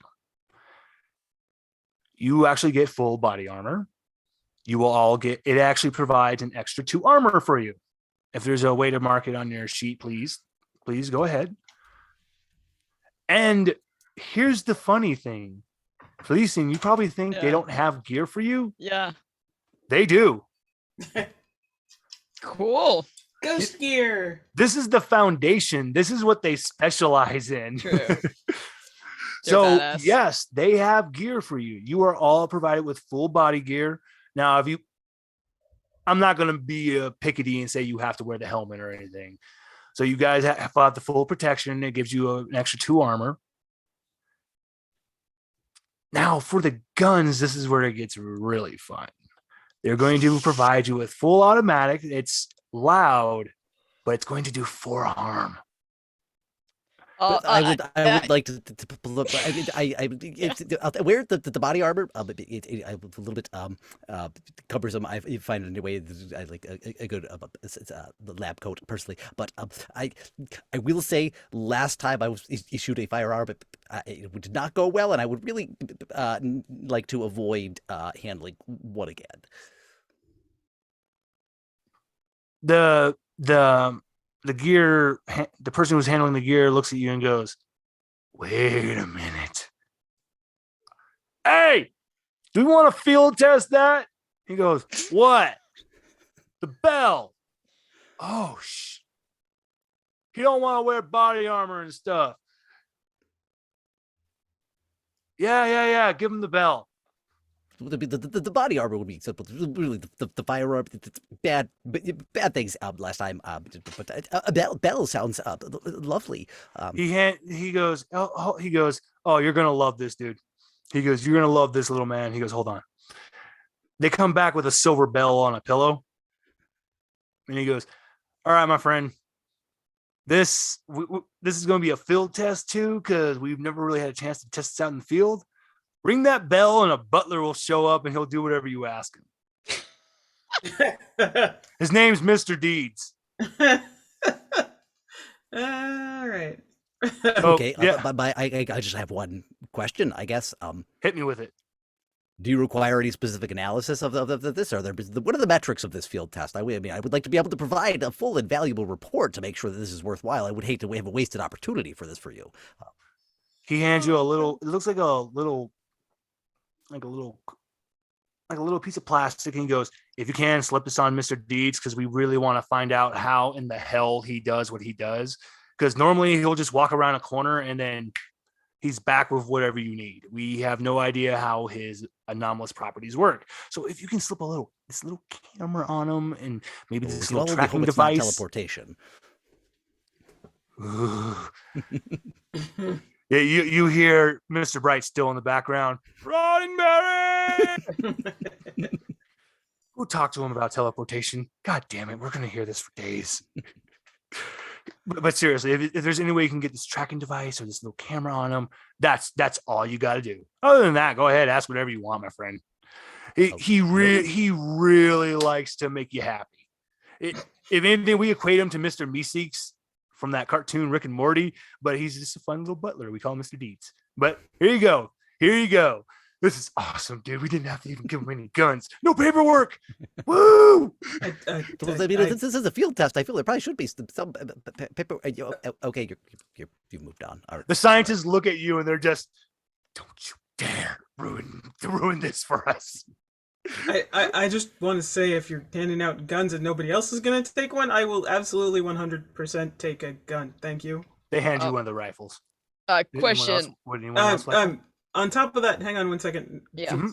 You actually get full body armor. You will all get, it actually provides an extra 2 armor for you. If there's a way to mark it on your sheet, please go ahead. And here's the funny thing. Felicien, you probably think they don't have gear for you. Yeah. They do. Cool. Ghost gear. This is the foundation. This is what they specialize in. True. So badass. yes, they have gear for you. You are all provided with full body gear. Now, I'm not going to be a pickety and say you have to wear the helmet or anything. So you guys have the full protection. It gives you an extra 2 armor. Now, for the guns, this is where it gets really fun. They're going to provide you with full automatic. It's loud, but it's going to do 4 harm. I would like to wear the body armor. It a little bit cumbersome. I find it in a way I like a good lab coat personally. But I will say, last time I was issued a firearm, it did not go well, and I would really like to avoid handling one again. The gear, the person who's handling the gear looks at you and goes, wait a minute. Hey, do we want to field test that? He goes, what? The bell. Oh, you don't want to wear body armor and stuff. Yeah. Give him the bell. The body armor would be simple. Really, the firearm, bad things last time. But a bell sounds lovely. He goes, oh, you're gonna love this, dude. He goes, you're gonna love this, little man. He goes, hold on. They come back with a silver bell on a pillow, and he goes, all right, my friend. This is going to be a field test too, because we've never really had a chance to test this out in the field. Ring that bell and a butler will show up and he'll do whatever you ask him. His name's Mr. Deeds. All right. Okay, yeah. but I just have one question, I guess. Hit me with it. Do you require any specific analysis of this? What are the metrics of this field test? I mean, I would like to be able to provide a full and valuable report to make sure that this is worthwhile. I would hate to have a wasted opportunity for this for you. He hands you a little. It looks like a little piece of plastic, and he goes, if you can, slip this on Mr. Deeds, because we really want to find out how in the hell he does what he does, because normally he'll just walk around a corner and then he's back with whatever you need. We have no idea how his anomalous properties work. So if you can slip this little camera on him, and maybe this little tracking device. Teleportation. Yeah, you hear Mr. Bright still in the background. Roddenberry! Go talk to him about teleportation. God damn it, we're gonna hear this for days. But seriously, if there's any way you can get this tracking device or this little camera on him, that's all you got to do. Other than that, go ahead, ask whatever you want, my friend. He really likes to make you happy. If anything, we equate him to Mr. Meeseeks from that cartoon Rick and Morty, but he's just a fun little butler. We call him Mr. Deeds. But here you go. This is awesome, dude. We didn't have to even give him any guns. No paperwork. Woo! This is a field test. I feel there probably should be some paper. Okay, you've moved on. All right. The scientists look at you and they're just, don't you dare ruin this for us. I just want to say, if you're handing out guns and nobody else is going to take one, I will absolutely 100% take a gun. Thank you. They hand you one of the rifles. Question. Anyone else like on top of that, hang on one second. Yeah. Mhm.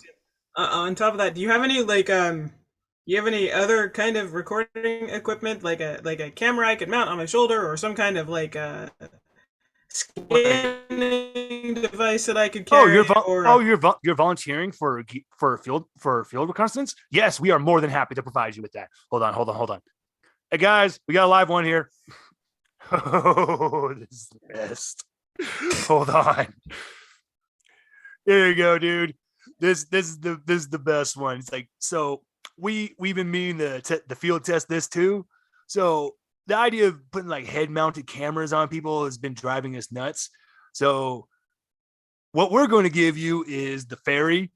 On top of that, do you have any you have any other kind of recording equipment, like a camera I could mount on my shoulder, or some kind of scanning device that I could carry? You're volunteering for field reconnaissance? Yes, we are more than happy to provide you with that. Hold on. Hey guys, we got a live one here. Oh, this is the best. Hold on. There you go, dude. This is the best one. It's like, so we've been meaning the field test this too. So the idea of putting like head mounted cameras on people has been driving us nuts. So what we're going to give you is the fairy.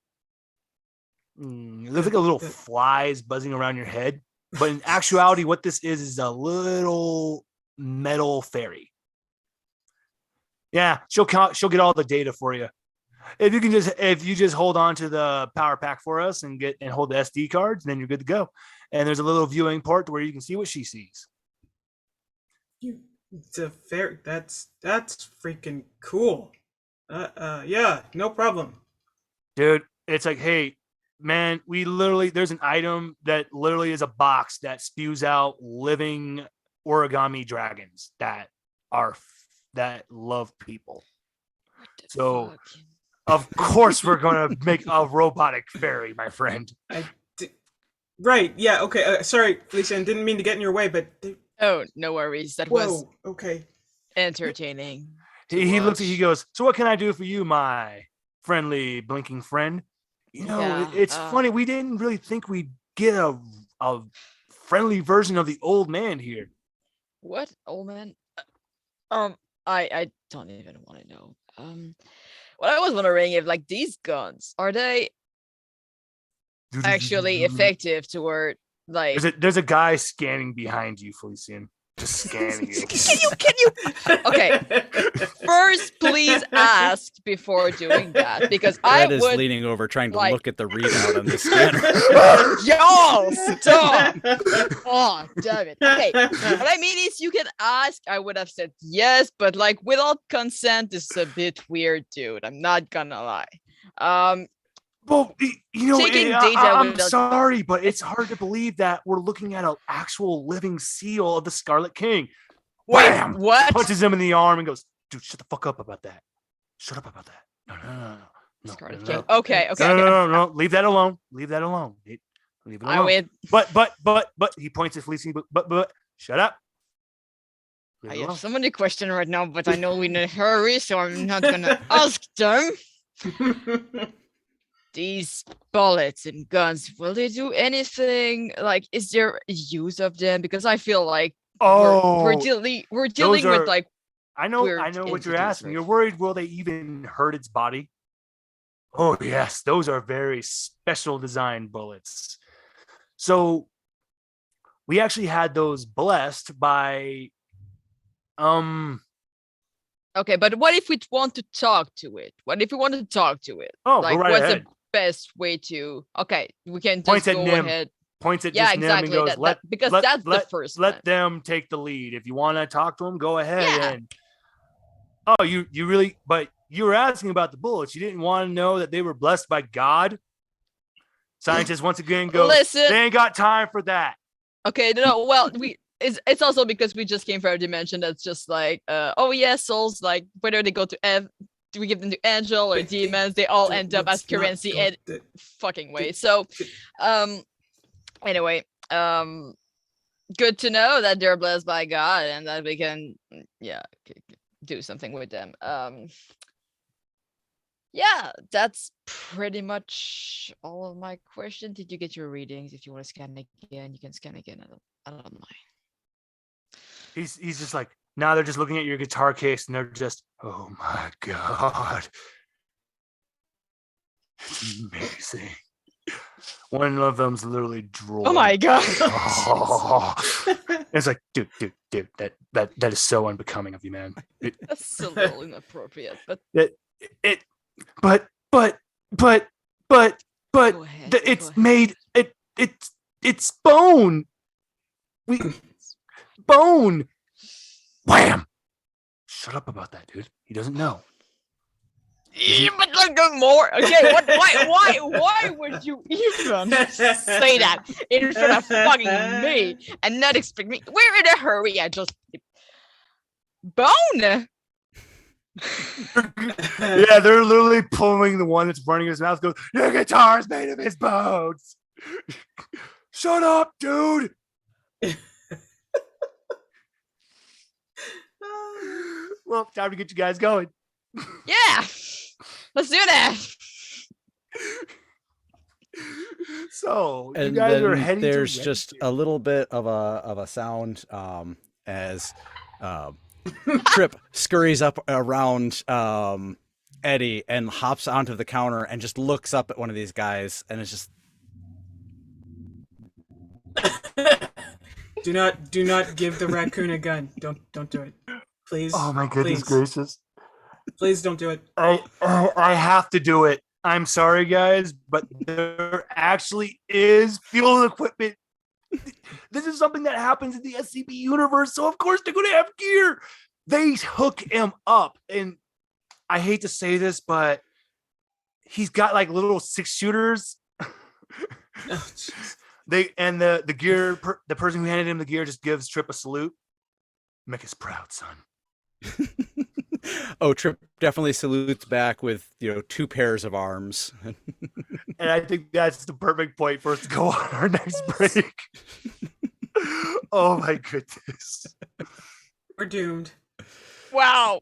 It looks like a little fly is buzzing around your head, but in actuality, what this is a little metal fairy. Yeah, she'll get all the data for you. If you just hold on to the power pack for us and hold the SD cards, then you're good to go. And there's a little viewing port where you can see what she sees. It's a fair. That's freaking cool. Yeah, no problem, dude. It's like, hey, man, there's an item that literally is a box that spews out living origami dragons that love people. So, of course, we're gonna make a robotic fairy, my friend. Right? Yeah. Okay. Sorry, Felicia, didn't mean to get in your way, but. Oh, no worries. That was okay. Entertaining. He looks at he goes, so what can I do for you, my friendly blinking friend? It's funny, we didn't really think we'd get a friendly version of the old man here. What old man? I don't even want to know. What I was wondering, if like these guns, are they actually effective toward like? There's a guy scanning behind you, Felician. Just scanning you. Can you? Okay. First, please ask before doing that, because Red I is would leaning over trying to like- look at the readout on the scanner. Y'all stop! Oh, damn it. Okay. What I mean is, you can ask. I would have said yes, but like without consent is a bit weird, dude. I'm not gonna lie. Well, Taking data I'm without- sorry, but it's hard to believe that we're looking at an actual living seal of the Scarlet King. Wait, Bam! what? Punches him in the arm and goes, dude, shut the fuck up about that. Shut up about that. No. Scarlet no, King. no. Okay. No. Leave that alone. Leave it alone. I win. But he points at Felicia, but shut up. Leave I it have alone. so many questions right now, but I know we're in a hurry, so I'm not gonna ask them. These bullets and guns, will they do anything? Like, is there a use of them? Because I feel like we're dealing with like. I know weird what you're entities asking. with- You're worried, will they even hurt its body? Oh, yes, those are very special design bullets. So we actually had those blessed by Okay, but what if we want to talk to it? What if we want to talk to it? Oh, like, go right what's ahead. the best way to? Okay, we can just Points at go Nim. ahead. Points at Yeah, just Nim and exactly. goes, Because that's the first let one. them take the lead. If you want to talk to them, go ahead. Yeah. And you really, but you were asking about the bullets. You didn't want to know that they were blessed by God. Scientists once again go, Listen. they ain't got time for that. Okay, no, well, it's also because we just came from a dimension that's just like, oh yeah, souls, like whether they go to do we give them to angel or demons, they all end up as currency in fucking way. So, Anyway, good to know that they're blessed by God and that we can, do something with them. Yeah, that's pretty much all of my questions. Did you get your readings? If you want to scan again, you can scan again. I don't mind. He's just like, now they're just looking at your guitar case and they're just, oh my God. It's amazing. One of them's literally drooling. Oh my God. Oh. It's like, dude, that is so unbecoming of you, man. That's a little inappropriate, but But go ahead. it's go ahead. made it's bone. We bone. Wham! Shut up about that, dude. He doesn't know. Yeah, but like more. Okay, what? Why would you even say that in front of fucking me and not expect me? We're in a hurry. I just bone. Yeah, they're literally pulling the one that's running his mouth. Goes, your guitar's made of his bones. Shut up, dude. Well, time to get you guys going. Yeah, let's do that. So you And guys are then heading. there's to just Reddington. a little bit of a sound as Trip scurries up around Eddie and hops onto the counter and just looks up at one of these guys and it's just Do not give the raccoon a gun. Don't do it. Please. Oh my goodness please. gracious! Please don't do it. I have to do it. I'm sorry, guys, but there actually is fuel equipment. This is something that happens in the SCP universe, so of course they're going to have gear. They hook him up, and I hate to say this, but he's got like little 6-shooters. Oh, jeez. The gear, the person who handed him the gear just gives Trip a salute. Make us proud, son. oh, Trip definitely salutes back with 2 pairs of arms. And I think that's the perfect point for us to go on our next break. Oh my goodness. We're doomed. Wow.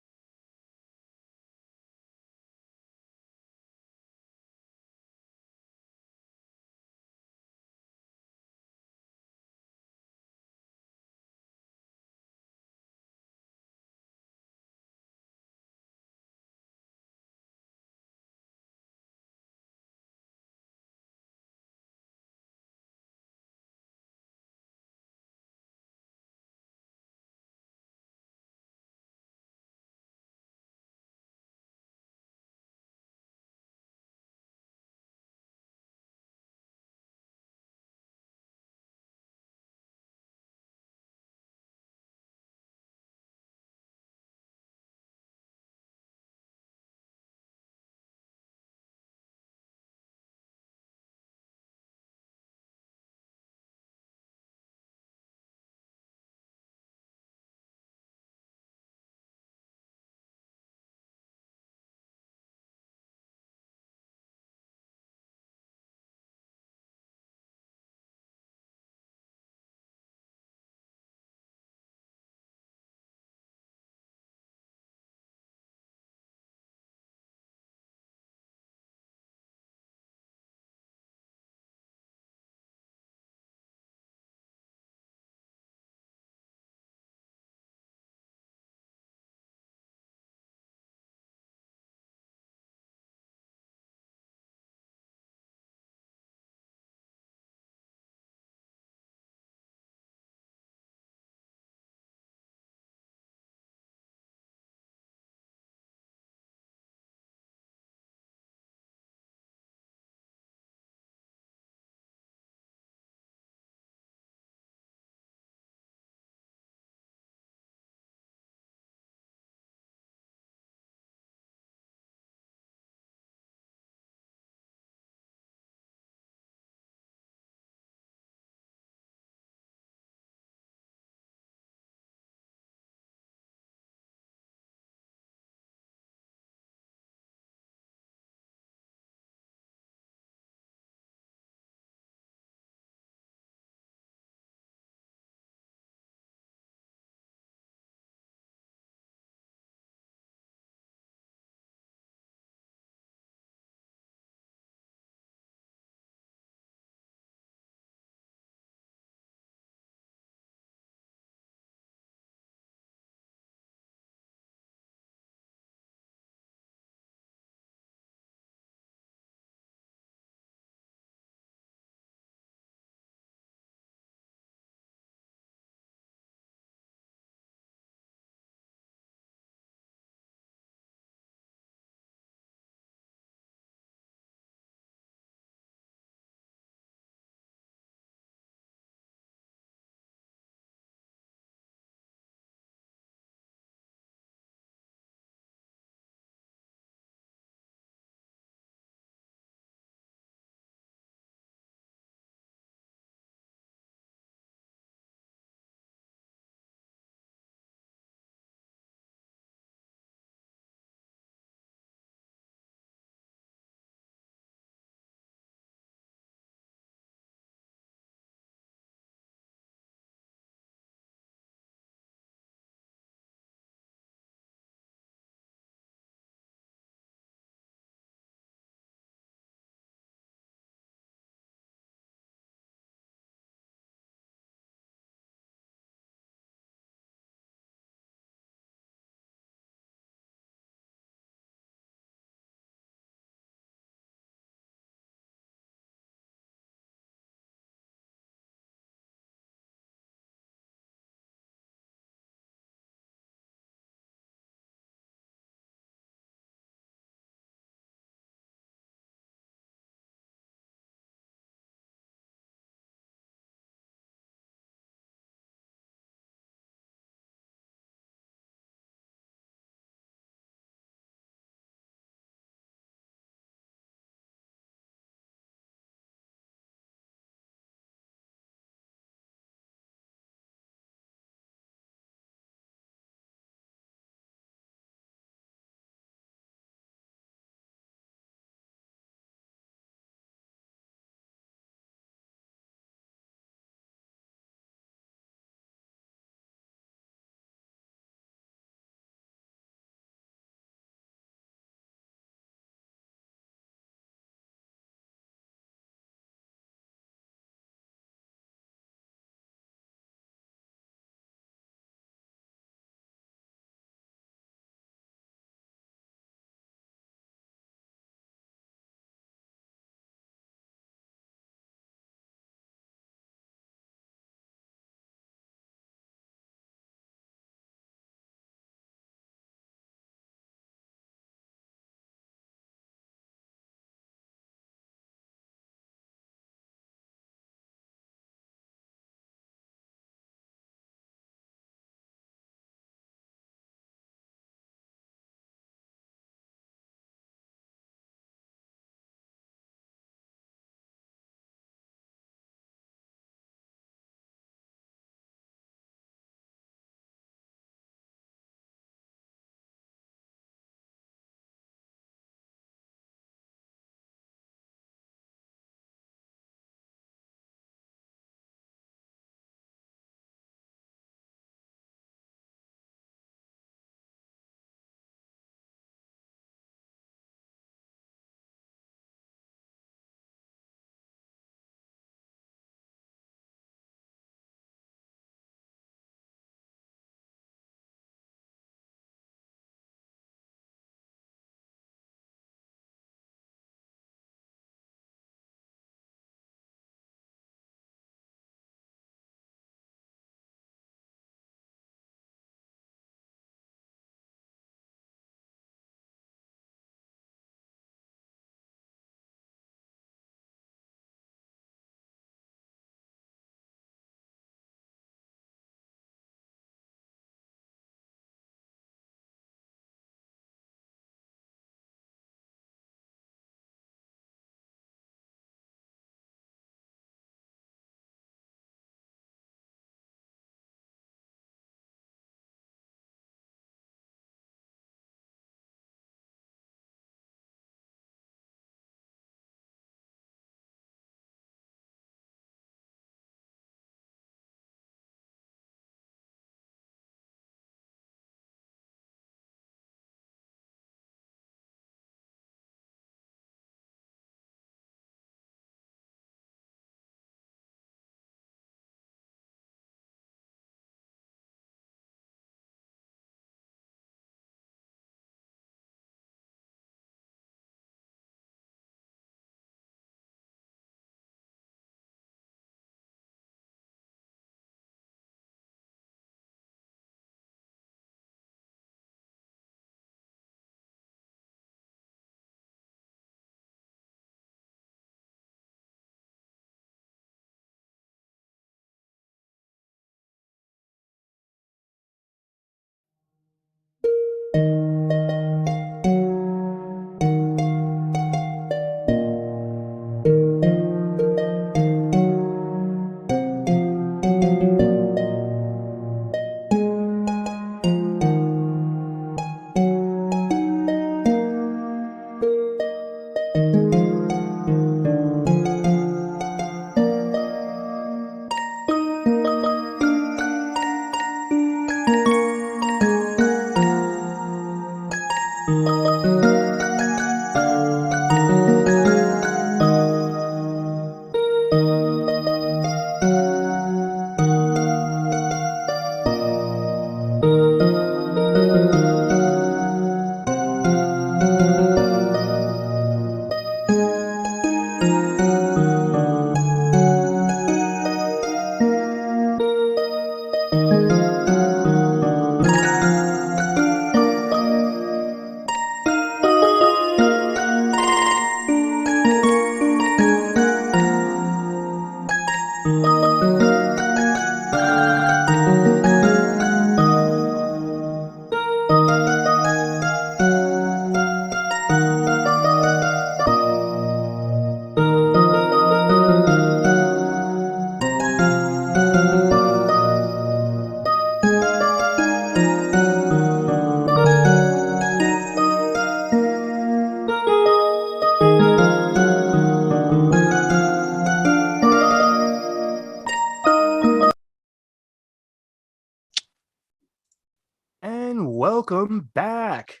welcome back.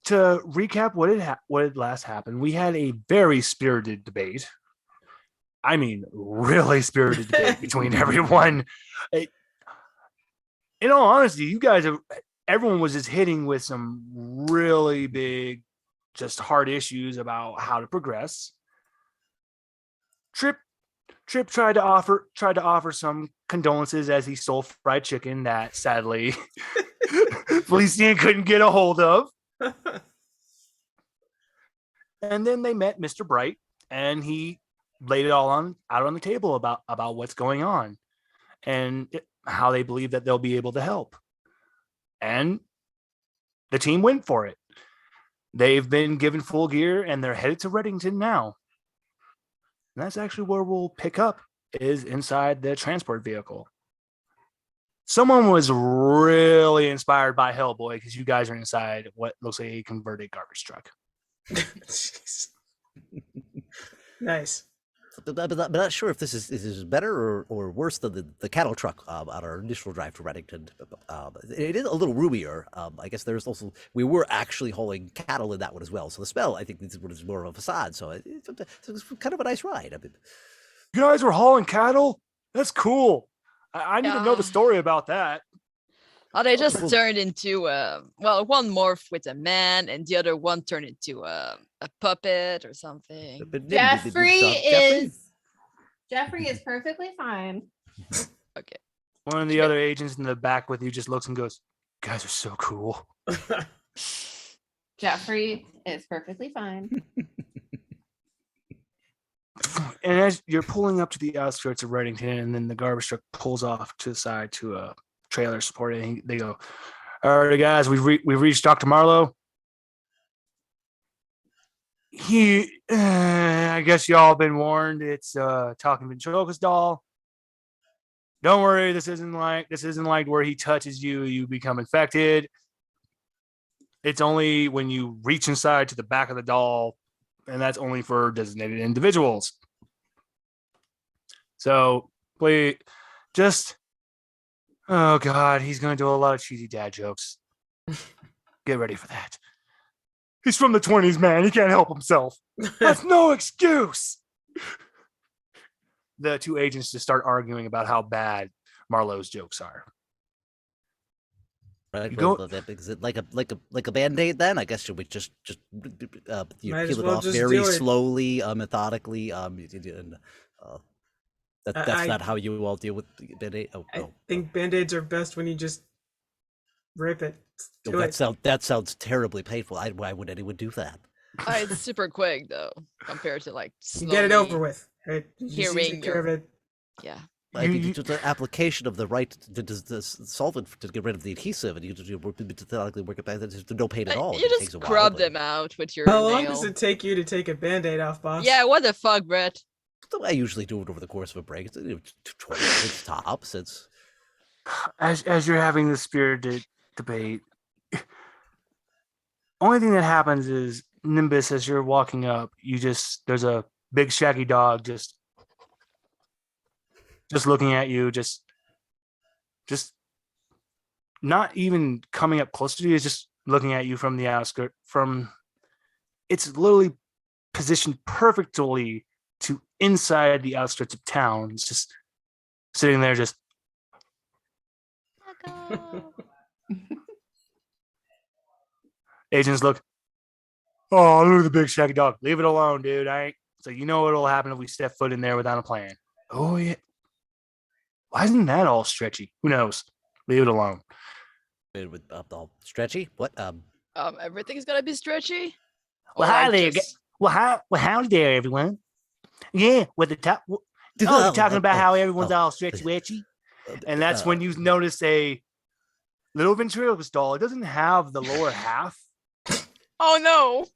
To recap what had last happened, we had a very spirited debate. I mean, really spirited debate between everyone. In all honesty, you guys everyone was just hitting with some really big, just hard issues about how to progress. Trip tried to offer some condolences as he stole fried chicken that sadly Felician couldn't get a hold of. And then they met Mr. Bright, and he laid it all out on the table about what's going on and how they believe that they'll be able to help. And the team went for it. They've been given full gear, and they're headed to Reddington now. And that's actually where we'll pick up, is inside the transport vehicle. Someone was really inspired by Hellboy because you guys are inside what looks like a converted garbage truck. Nice. But not sure if this is better or worse than the cattle truck on our initial drive to Reddington. It is a little roomier. I guess we were actually hauling cattle in that one as well. So the smell, I think, this one is more of a facade. So it's kind of a nice ride. I mean, You guys were hauling cattle? That's cool. I need to know the Yeah. story about that. Oh, they just turned into one morphed with a man, and the other one turned into a puppet or something. Jeffrey is perfectly fine. Okay. One of the other agents in the back with you just looks and goes, "You guys are so cool." Jeffrey is perfectly fine. And as you're pulling up to the outskirts of Reddington, and then the garbage truck pulls off to the side to a trailer support, and they go, "All right, guys, we've reached Dr. Marlowe. I guess y'all been warned. It's talking ventriloquist doll. Don't worry, this isn't like where he touches you, you become infected. It's only when you reach inside to the back of the doll, and that's only for designated individuals. So please, just, oh God, he's going to do a lot of cheesy dad jokes. Get ready for that. He's from the 20s, man. He can't help himself. That's no excuse." The two agents just start arguing about how bad Marlowe's jokes are. right? You Well, go- is it like a Band-Aid then? I guess should we just Might as peel it well off just very do it. slowly, methodically. That's I- not how you all deal with Band-Aid. I think band-aids are best when you just rip it. Oh, Do it. that sounds terribly painful. Why would anyone do that? It's super quick though, compared to like You get it over slowly- with. Right? You just hearing take care of your- it. Yeah. I think it's just the application of the right to solvent to get rid of the adhesive, and you just methodically work it back. There's no pain at all. You It takes just a while, scrub but- them out with your How long nail. does it take you to take a band-aid off, boss? Yeah, what the fuck, Brett? I usually do it over the course of a break. It's 20 minutes tops. It's As you're having this spirited debate, only thing that happens is Nimbus, as you're walking up, there's a big shaggy dog just looking at you, just not even coming up close to you, is just looking at you from the outskirt. It's literally positioned perfectly to inside the outskirts of town. It's just sitting there, just agents look. "Oh, look at the big shaggy dog. Leave it alone, dude. So you know what'll happen if we step foot in there without a plan." "Oh yeah. Why isn't that all stretchy? Who knows? Leave it alone." with all stretchy. What? Everything's gonna be stretchy. Well, Or hi like there. just- Howdy there, everyone. Yeah, with the top. Oh, you're talking about how everyone's all stretchy wetchy, and that's when you notice a little ventriloquist doll. It doesn't have the lower half, Oh no!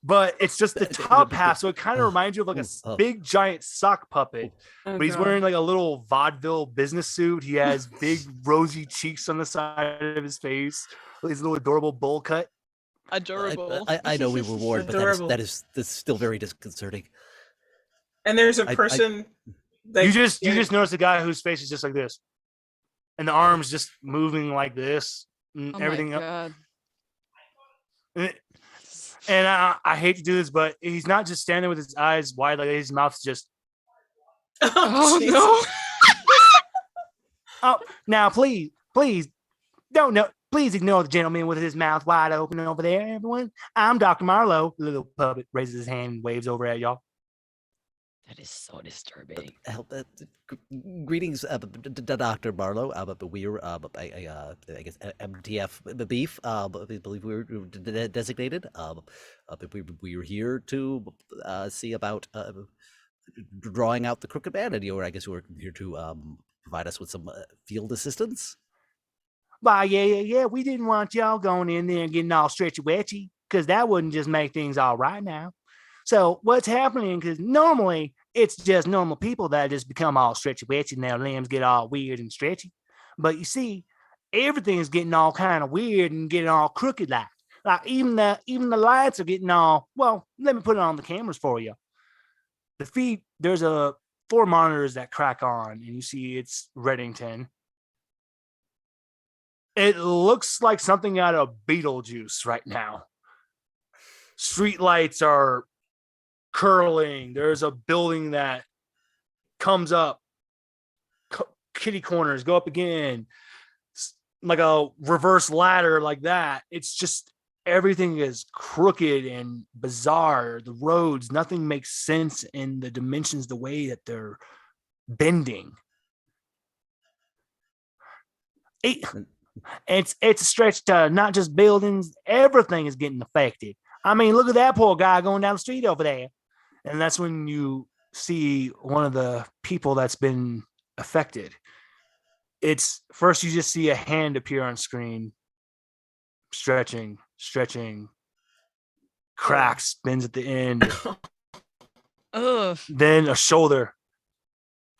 but it's just the top half, so it kind of reminds you of like a big giant sock puppet. Oh, But he's God. wearing like a little vaudeville business suit. He has big rosy cheeks on the side of his face. His little adorable bowl cut. Adorable. I know we were warned, but Adorable. that's still very disconcerting. And there's a I- person. that You just notice a guy whose face is just like this, and the arms just moving like this, and Oh everything my up. god. And I hate to do this, but he's not just standing with his eyes wide, like his mouth's just. Oh Jesus. no! Oh, now please, don't know. Please ignore the gentleman with his mouth wide open over there, everyone. I'm Dr. Marlowe. The little puppet raises his hand and waves over at y'all. That is so disturbing. Greetings, Dr. Barlow. But we're, I guess, MTF beef. I believe we were designated. But we were here to see about drawing out the crooked man, and I guess you were here to provide us with some field assistance. Why, yeah. We didn't want y'all going in there and getting all stretchy wetchy, because that wouldn't just make things all right now. So what's happening? Because normally it's just normal people that just become all stretchy wetchy and their limbs get all weird and stretchy. But you see, everything is getting all kind of weird and getting all crooked like. Like even the lights are getting all, well, let me put it on the cameras for you. The feed, there's 4 monitors that crack on, and you see it's Reddington. It looks like something out of Beetlejuice right now. Street lights are curling. There's a building that comes up. Kitty corners go up again. Like a reverse ladder like that. It's just everything is crooked and bizarre. The roads, nothing makes sense in the dimensions, the way that they're bending. It's a stretch to not just buildings. Everything is getting affected. I mean, look at that poor guy going down the street over there. And that's when you see one of the people that's been affected. It's first you just see a hand appear on screen, stretching, cracks, spins at the end. Then a shoulder.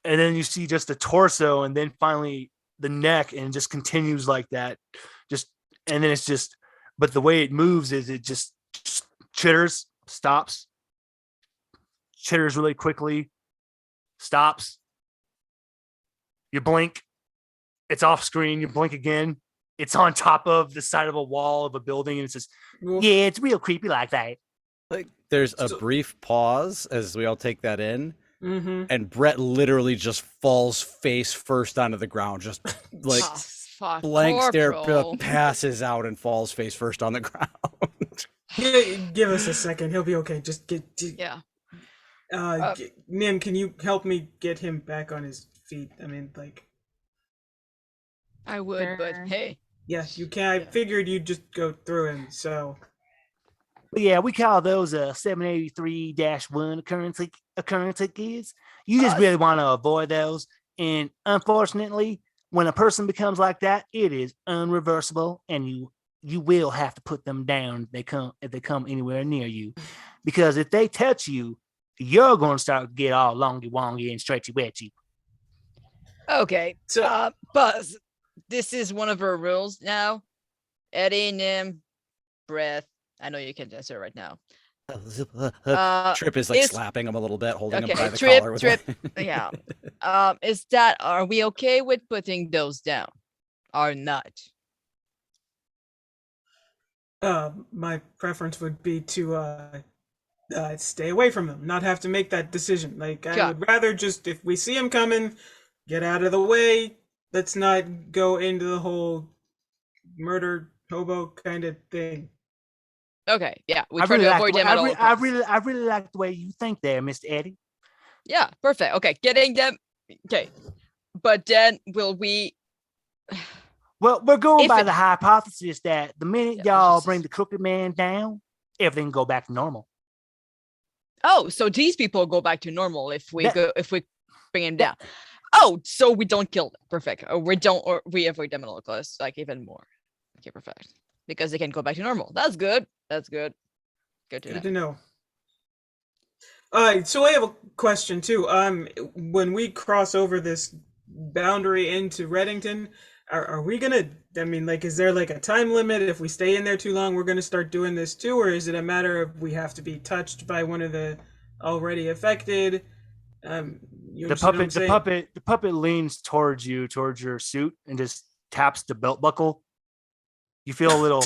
And then you see just a torso, and then finally the neck, and it just continues like that. And then it's just, but the way it moves is it just chitters, stops, chitters really quickly, stops. You blink, it's off screen. You blink again, it's on top of the side of a wall of a building, and it's just, yeah, it's real creepy like that. Like there's a brief pause as we all take that in. Mm-hmm. And Brett literally just falls face first onto the ground, just like blank stare, passes out and falls face first on the ground. Give us a second. He'll be okay. Just get. Yeah. Nim, can you help me get him back on his feet? I mean, like. I would, but hey. Yes, you can. I figured you'd just go through him, so. But yeah, we call those 783-1 occurrence kids. You just really want to avoid those. And unfortunately, when a person becomes like that, it is unreversible, and you will have to put them down if they come anywhere near you. Because if they touch you, you're going to start to get all longy wongy and stretchy wetchy. Okay. So Buzz, this is one of our rules now. Eddie, Nim, Breath. I know you can answer right now. Trip is like slapping him a little bit, holding him by the Trip, collar. Yeah. Are we okay with putting those down or not? My preference would be to stay away from them, not have to make that decision. Like, I would rather just, if we see him coming, get out of the way. Let's not go into the whole murder hobo kind of thing. Okay, yeah, we try to avoid them at all costs. I really like the way you think there, Mr. Eddie. Yeah, perfect. Okay, getting them. Okay, but then will we? Well, we're going by the hypothesis that the minute y'all bring the crooked man down, everything go back to normal. Oh, so these people go back to normal if we bring him down. Oh, so we don't kill them. Perfect. Or we avoid them at all costs, like even more. Okay, perfect. Because they can go back to normal. That's good. Good to know. So I have a question too. When we cross over this boundary into Reddington, are we gonna? I mean, like, is there like a time limit? If we stay in there too long, we're gonna start doing this too, or is it a matter of we have to be touched by one of the already affected? The puppet leans towards your suit, and just taps the belt buckle. You feel a little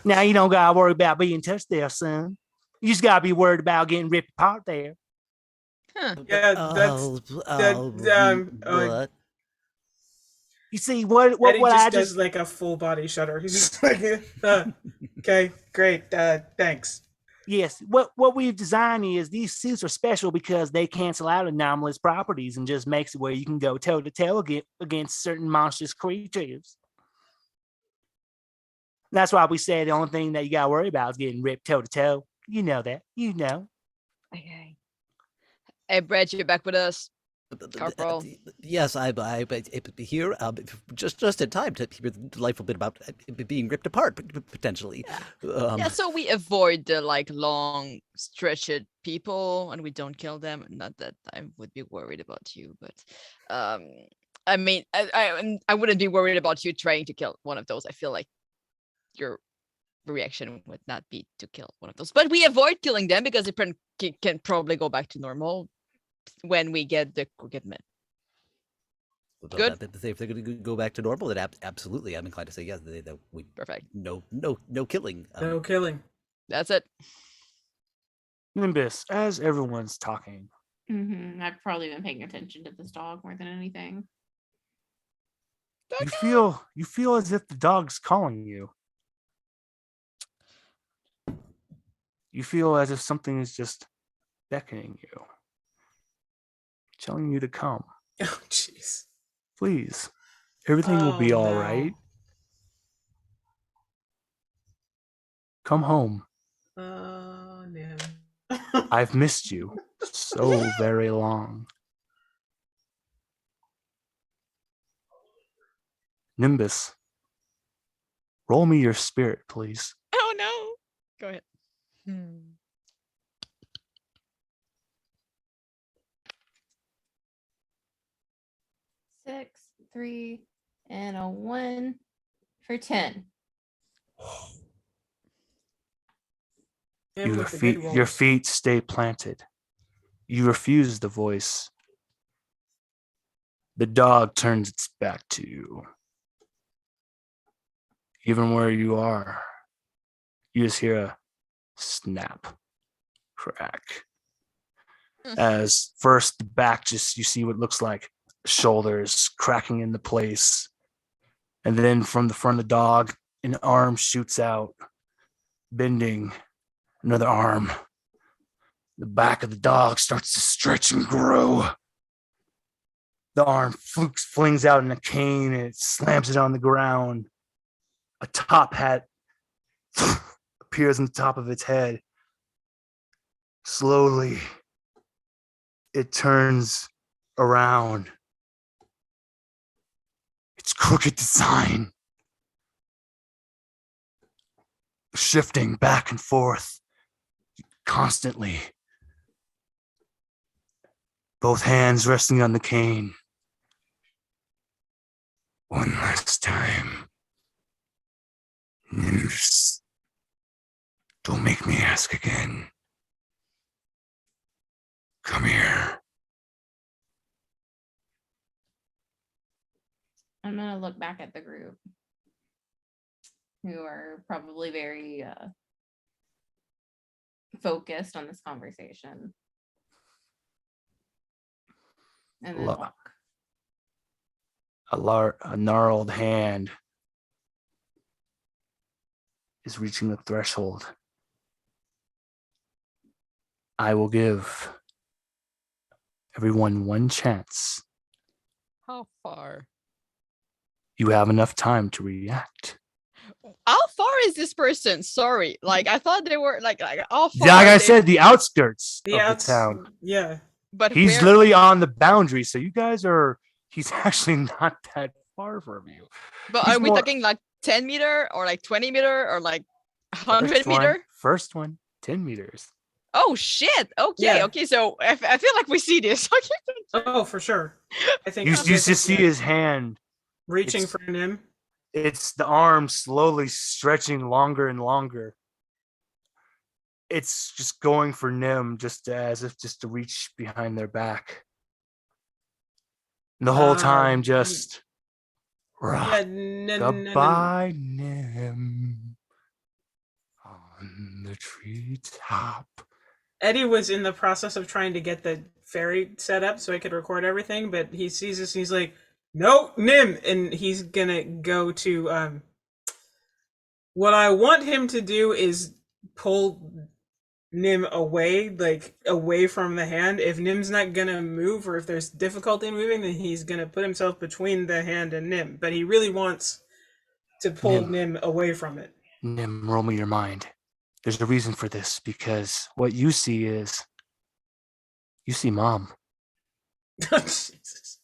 Now you don't gotta worry about being touched there, son. You just gotta be worried about getting ripped apart there. Huh. Yeah, What? You see, what Eddie what just I does just like a full body shudder. He's just like, okay, great, thanks. yes, what we've designed is these suits are special because they cancel out anomalous properties and just makes it where you can go toe to toe against certain monstrous creatures. That's why we say the only thing that you gotta worry about is getting ripped toe to toe. You know that. You know. Okay. Hey, Brett, you're back with us. Corporal. Yes, I'm here just in time to hear the delightful bit about being ripped apart potentially. Yeah, so we avoid the like long stretched people and we don't kill them. Not that I would be worried about you, but I mean, I wouldn't be worried about you trying to kill one of those. I feel like your reaction would not be to kill one of those, but we avoid killing them because it can probably go back to normal when we get the crooked men. Good. If they're going to go back to normal, then absolutely, I'm inclined to say yes. We Perfect. no killing. No killing. That's it. Nimbus, as everyone's talking, I've probably been paying attention to this dog more than anything. you feel as if the dog's calling you. You feel as if something is just beckoning you, telling you to come. Oh, jeez. Please, everything will be Oh, all no. right. Come home. Oh, no. I've missed you so very long. Nimbus, roll me your spirit, please. Oh no. Go ahead. 6, 3, and a 1 for 10. And with the good Your rolls. feet stay planted. You refuse the voice. The dog turns its back to you. Even where you are, you just hear a snap, crack. As first the back, just you see what looks like shoulders cracking into place. And then from the front of the dog, an arm shoots out, bending, another arm. The back of the dog starts to stretch and grow. The arm flings out in a cane and it slams it on the ground. A top hat appears on the top of its head. Slowly, it turns around. Its crooked design, shifting back and forth constantly. Both hands resting on the cane. One last time. Nurse, don't make me ask again. Come here. I'm going to look back at the group who are probably very focused on this conversation. And then walk. A gnarled hand is reaching the threshold. I will give everyone one chance. How far? You have enough time to react. How far is this person? Sorry, like I thought they were like how far. Like I said, the outskirts The of the town. Yeah. But He's where- literally on the boundary, so you guys are. He's actually not that far from you. But he's are we more- talking like 10 meter or like 20 meter or like 100 meter? First one, 10 meters. Oh shit! Okay, Yeah. okay. So I feel like we see this. Oh, for sure. I think You I just think, see yeah, his hand. reaching it's- for him. It's the arm slowly stretching longer and longer. It's just going for Nim, just as if just to reach behind their back. And the whole time, just Yeah, no. Goodbye, Nim. On the treetop. Eddie was in the process of trying to get the ferry set up so I could record everything, but he sees this and he's like, "No, Nim," and he's gonna go to. What I want him to do is pull Nim away, like away from the hand. If Nim's not gonna move, or if there's difficulty in moving, then he's gonna put himself between the hand and Nim. But he really wants to pull Nim away from it. Nim, roll me your mind. There's a reason for this, because what you see is you see Mom. Jesus.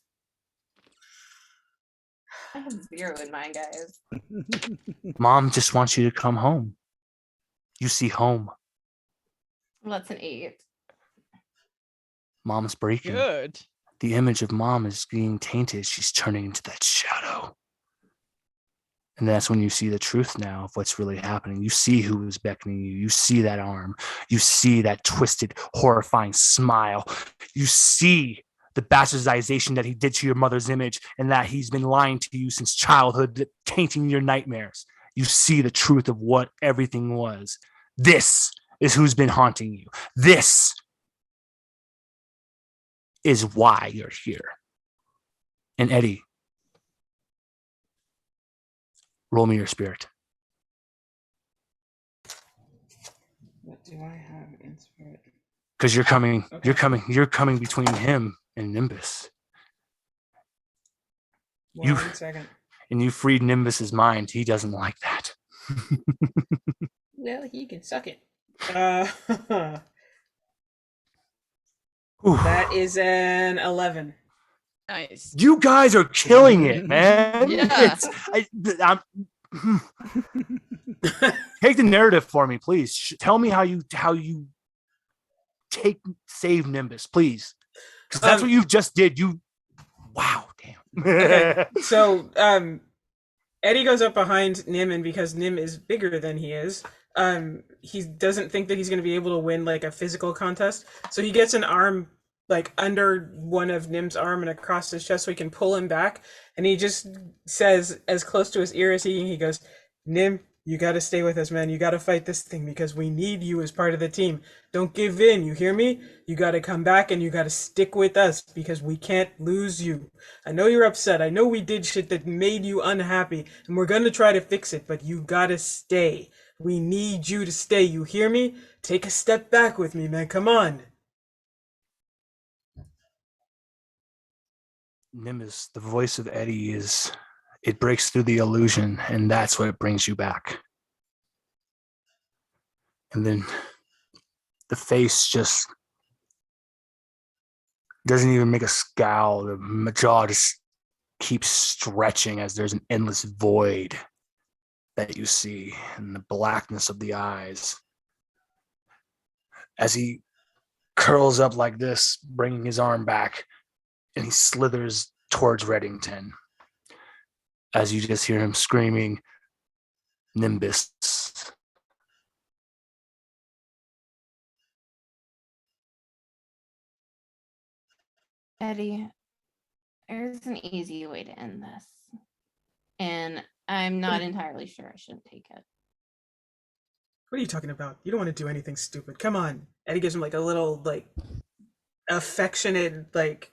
I have 0 in mind, guys. Mom just wants you to come home. You see home. Well, that's an 8. Mom's breaking. Good. The image of Mom is being tainted. She's turning into that shadow. And that's when you see the truth now of what's really happening. You see who is beckoning you. You see that arm. You see that twisted, horrifying smile. You see the bastardization that he did to your mother's image, and that he's been lying to you since childhood, tainting your nightmares. You see the truth of what everything was. This is who's been haunting you. This is why you're here. And Eddie, roll me your spirit. What do I have in spirit? Because you're coming, Okay. you're coming between him and Nimbus. One second. And you freed Nimbus's mind. He doesn't like that. Well, he can suck it. That is an 11. Nice. You guys are killing it, man. Yeah. Take the narrative for me, please. Tell me how you save Nimbus, please. Because that's what you just did. Wow, damn. Okay, so Eddie goes up behind Nim, and because Nim is bigger than he is, he doesn't think that he's going to be able to win like a physical contest. So he gets an arm like under one of Nim's arm and across his chest so he can pull him back. And he just says, as close to his ear as he goes, "Nim, you got to stay with us, man. You got to fight this thing because we need you as part of the team. Don't give in. You hear me? You got to come back and you got to stick with us because we can't lose you. I know you're upset. I know we did shit that made you unhappy and we're going to try to fix it, but you got to stay. We need you to stay. You hear me? Take a step back with me, man. Come on." Nimbus, the voice of Eddie it breaks through the illusion, and that's what brings you back. And then the face just doesn't even make a scowl. The jaw just keeps stretching as there's an endless void that you see, and the blackness of the eyes. As he curls up like this, bringing his arm back, and he slithers towards Reddington. As you just hear him screaming, "Nimbus." Eddie, there's an easy way to end this. And I'm not entirely sure I shouldn't take it. What are you talking about? You don't want to do anything stupid. Come on. Eddie gives him like a little like affectionate, like,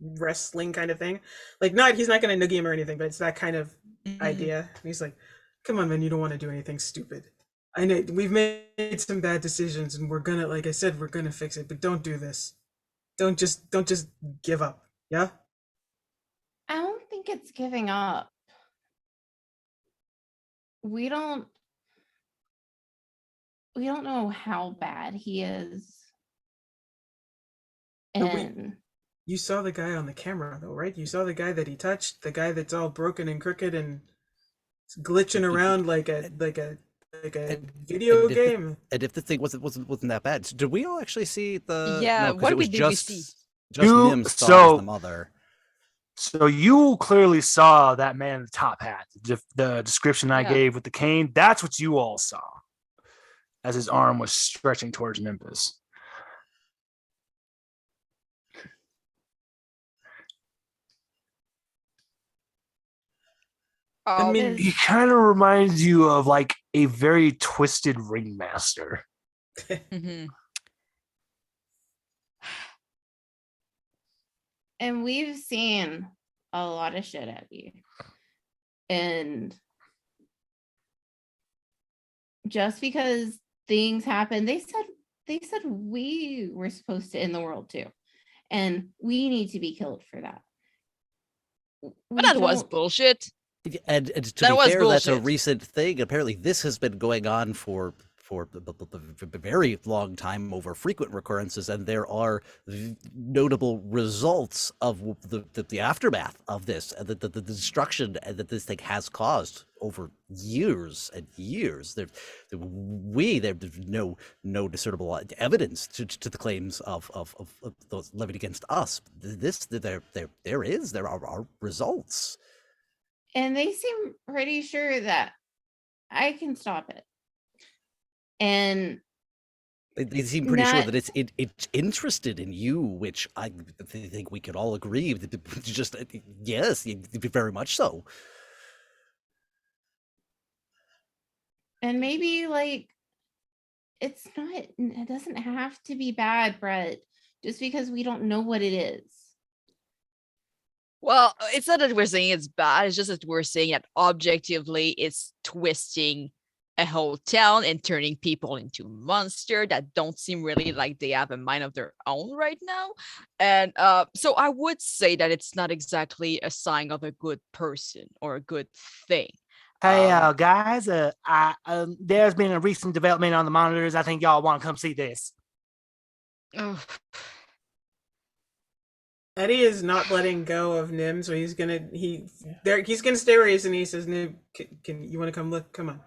wrestling kind of thing. Like, he's not gonna noogie him or anything, but it's that kind of idea. And he's like, "Come on, man, you don't want to do anything stupid. I know we've made some bad decisions and we're gonna, like I said, we're gonna fix it, but don't do this. Don't just give up. Yeah?" I don't think it's giving up. We don't know how bad he is. And You saw the guy on the camera though, right? You saw the guy that he touched, the guy that's all broken and crooked and glitching around like a video game. And if the thing wasn't that bad, did we all actually see the? Yeah, no, 'cause what it was did we just see? Nim saw as the mother. So you clearly saw that man in the top hat. The description I gave with the cane, that's what you all saw as his arm was stretching towards Nimbus. I mean, He kind of reminds you of like a very twisted ringmaster. Mhm. And we've seen a lot of shit at you. And just because things happen, they said we were supposed to end the world too. And we need to be killed for that. But that was bullshit. And to That be was fair, that's a bullshit. recent thing. Apparently, this has been going on for a very long time, over frequent recurrences, and there are notable results of the aftermath of this, and the destruction that this thing has caused over years and years. There's no discernible evidence to the claims of those levied against us. There are results. And they seem pretty sure that I can stop it. And they seem pretty sure not- that it's interested in you, which I think we could all agree. Just yes, very much so. and maybe like it doesn't have to be bad, Brett, just because we don't know what it is. Well, it's not that we're saying it's bad. It's just that we're saying that objectively it's twisting a whole town and turning people into monsters that don't seem really like they have a mind of their own right now. And so I would say that it's not exactly a sign of a good person or a good thing. Hey, guys, there's been a recent development on the monitors. I think y'all want to come see this. Ugh. Eddie is not letting go of Nim, so he's gonna stay where he is, and he says, "Nim, can you want to come look? Come on,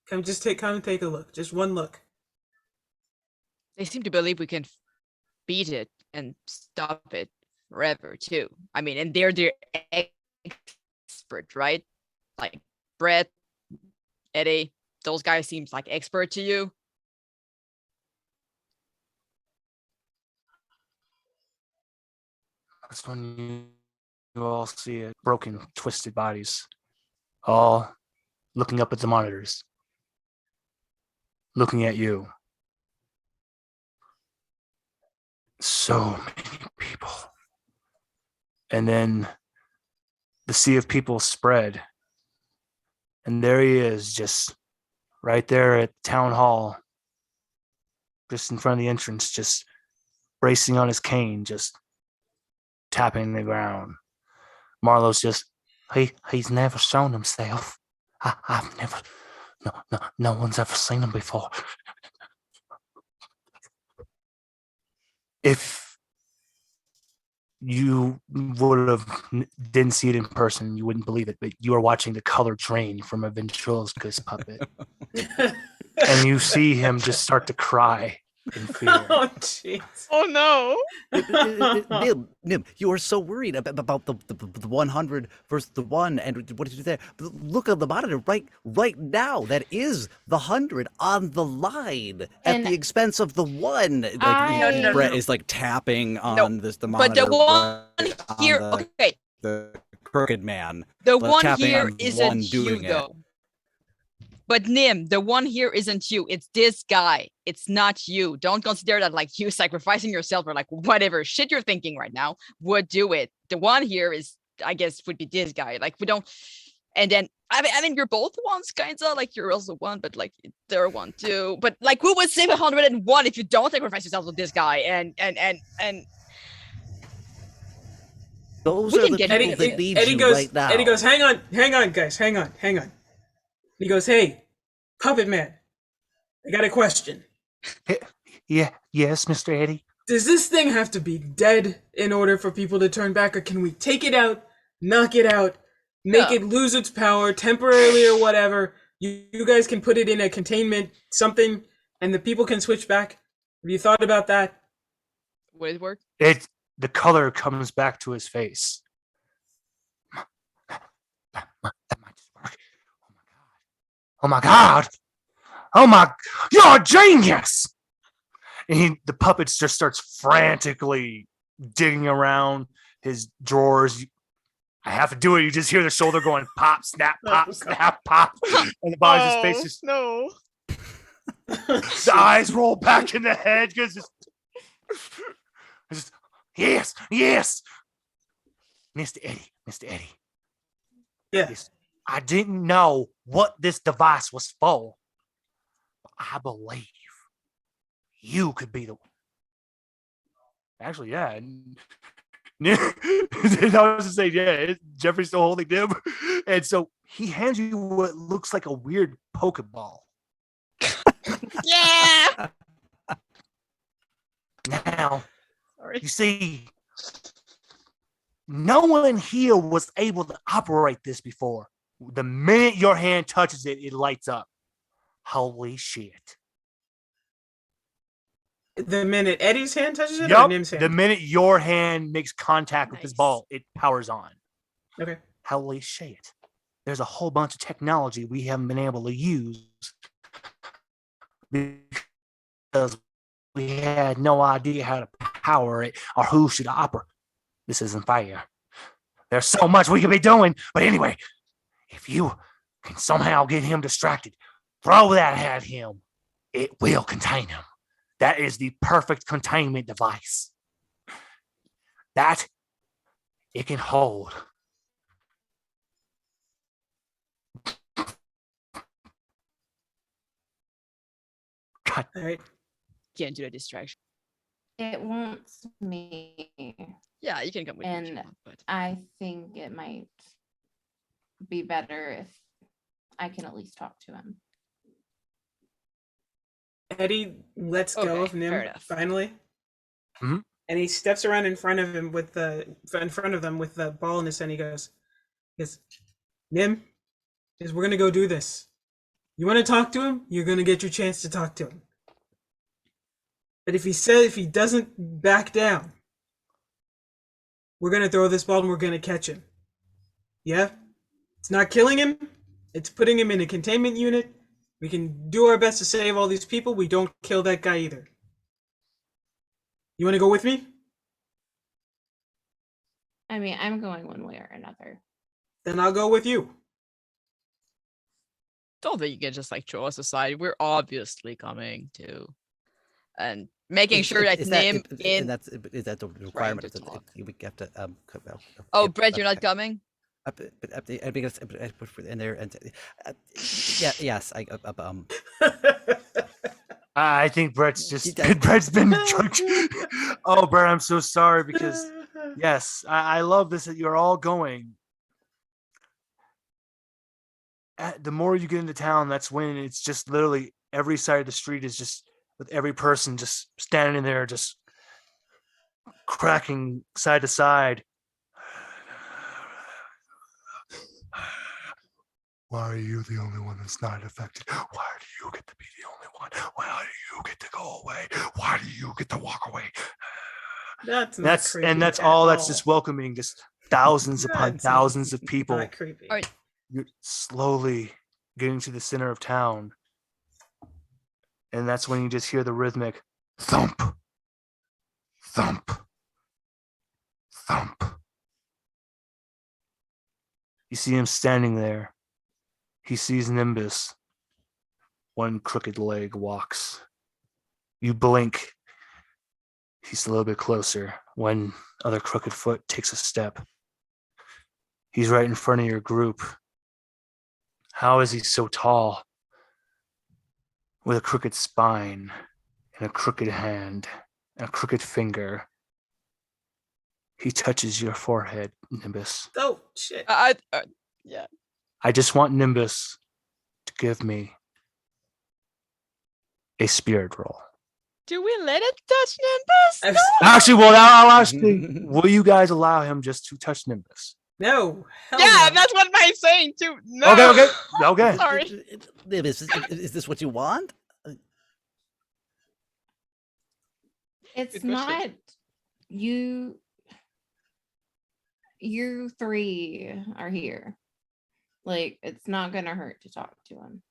come and take a look, just one look." They seem to believe we can beat it and stop it forever too. I mean, and they're expert, right? Like Brett, Eddie, those guys seems like expert to you. That's when you all see it, broken, twisted bodies, all looking up at the monitors, looking at you. So many people. And then the sea of people spread. And there he is, just right there at town hall, just in front of the entrance, just bracing on his cane, just tapping the ground. Marlowe's just, he's never shown himself. I've never, no one's ever seen him before. If you didn't see it in person, you wouldn't believe it, but you are watching the color drain from a ventriloquist puppet. And you see him just start to cry in fear. Oh, jeez. Oh no. Nim, you are so worried about the 100 versus the 1, and what did you do there? But look at the monitor right now. That is the 100 on the line at And the expense of the 1. Like No. Brett is like tapping on the But monitor. the one right on here, the, okay, the crooked man. the but one tapping here on the isn't one you doing it. though. But Nim, the one here isn't you. It's this guy. It's not you. Don't consider that like you sacrificing yourself or like whatever shit you're thinking right now would do it. The one here is, I guess, would be this guy. Like we don't. And then I mean, you're both ones, kinda like you're also one, but like they're one too. But like, who would save 101 if you don't sacrifice yourself with this guy? And Those We are can the get people into that this. need Eddie you goes, right now. Eddie goes, hang on, guys, hang on. He goes, hey, Puppet Man, I got a question. Yeah, yes, Mr. Eddie. Does this thing have to be dead in order for people to turn back, or can we take it out, knock it out, make it lose its power temporarily or whatever? You guys can put it in a containment, something, and the people can switch back. Have you thought about that? would it work? The color comes back to his face. That might just work. Oh my god! Oh my! You're a genius! And the puppet just starts frantically digging around his drawers. I have to do it. You just hear the shoulder going pop, snap, Oh, pop, God. snap, pop. And the body's face just no. the eyes roll back in the head because it's just yes, yes. Mr. Eddie. Yeah. Yes, I didn't know what this device was for. But I believe you could be the one. Actually, yeah. I was just saying, yeah, Jeffrey's still holding him. And so he hands you what looks like a weird Pokeball. Yeah. Now, Sorry. you see, no one here was able to operate this before. The minute your hand touches it, it lights up. Holy shit. The minute Eddie's hand touches it, or Yup. Nim's hand? The minute your hand makes contact with this Nice. ball, it powers on. Okay. Holy shit. There's a whole bunch of technology we haven't been able to use because we had no idea how to power it or who should operate. This isn't fair. There's so much we could be doing. But anyway, if you can somehow get him distracted, throw that at him. It will contain him. That is the perfect containment device. That it can hold. God, All right. Can't do the distraction. It wants me. Yeah, you can come with me if you And want, but I think it might be better if I can at least talk to him. Eddie lets go Okay, of Nim fair enough. finally. Mhm. And he steps around in front of him with the ball in his hand. He goes, Nim, we're gonna go do this. You want to talk to him? You're gonna get your chance to talk to him. But if he doesn't back down, we're gonna throw this ball and we're gonna catch him. Yeah? It's not killing him. It's putting him in a containment unit. We can do our best to save all these people. We don't kill that guy either. You want to go with me? I mean, I'm going one way or another. Then I'll go with you. don't think you can just like throw us aside. We're obviously coming to, and making sure that Nim in. And is that the requirement? to talk. We have to. Oh, Brett, you're not coming. Because in there and yeah, yes, I think Brett's just Brett's been drunk. Oh, Brett, I'm so sorry because yes, I love this that you're all going. The more you get into town, that's when it's just literally every side of the street is just with every person just standing there, just cracking side to side. Why are you the only one that's not affected? Why do you get to be the only one? Why do you get to go away? Why do you get to walk away? That's all that's just welcoming, just thousands upon thousands of people. Not creepy. All right. You're slowly getting to the center of town. And that's when you just hear the rhythmic Thump. Thump. Thump. You see him standing there. He sees Nimbus. One crooked leg walks. You blink. He's a little bit closer. One other crooked foot takes a step. He's right in front of your group. How is he so tall? With a crooked spine and a crooked hand and a crooked finger. He touches your forehead, Nimbus. Oh, shit. Yeah. I just want Nimbus to give me a spirit roll. Do we let it touch Nimbus? Actually, well, I'll ask you, will you guys allow him just to touch Nimbus? No. Hell Yeah, no. that's what I'm saying too. No. Okay. Sorry. Is this what you want? It's Good question. not you. You three are here. Like, it's not gonna hurt to talk to him.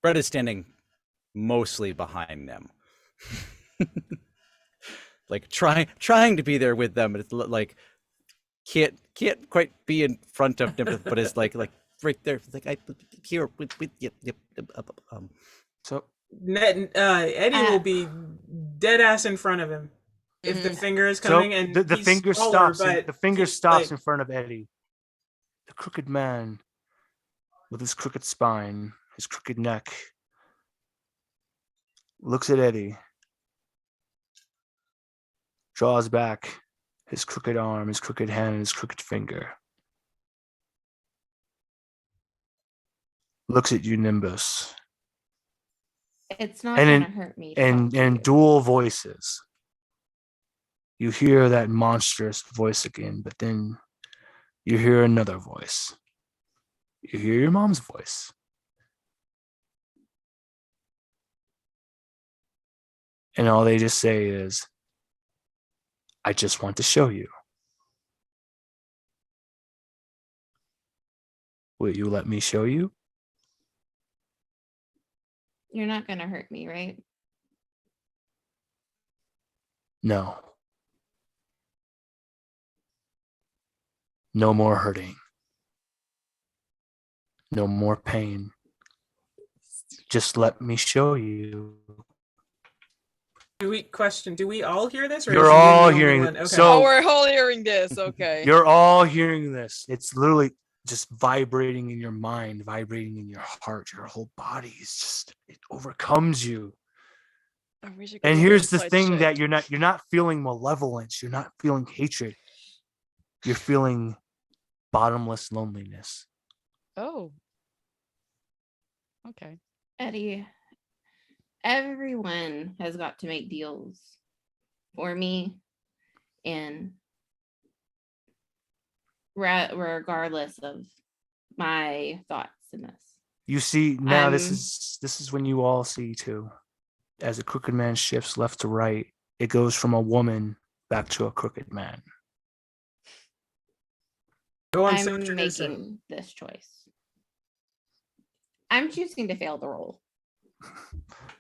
Brett is standing mostly behind them, like trying to be there with them, but it's like can't quite be in front of him, but is like right there, like I here with yep, So Eddie will be dead ass in front of him if the Mhm. finger is so coming, and the he's finger smaller, stops and but the finger he's stops like, in front of Eddie. The crooked man with his crooked spine, his crooked neck, looks at Eddie, draws back his crooked arm, his crooked hand, and his crooked finger. Looks at you, Nimbus. It's not And gonna in hurt me to talk to and you. dual voices. You hear that monstrous voice again, but then you hear another voice. You hear your mom's voice. And all they just say is, I just want to show you. Will you let me show you? You're not gonna hurt me, right? No. No more hurting. No more pain. Just let me show you. do we all hear this, or You're is Yun all the only hearing one? it. Okay. So- Oh, we're all hearing this. Okay. You're all hearing this. It's literally just vibrating in your mind, vibrating in your heart. Your whole body is just, it overcomes you. I wish I could And have here's the inside thing check. that you're not feeling malevolence. You're not feeling hatred. You're feeling bottomless loneliness. Oh. Okay. Eddie, everyone has got to make deals for me, and regardless of my thoughts in this. You see now this I'm- is when you all see too. As a crooked man shifts left to right, it goes from a woman back to a crooked man. Go on, I'm say what you're gonna say. making this choice. I'm choosing to fail the roll.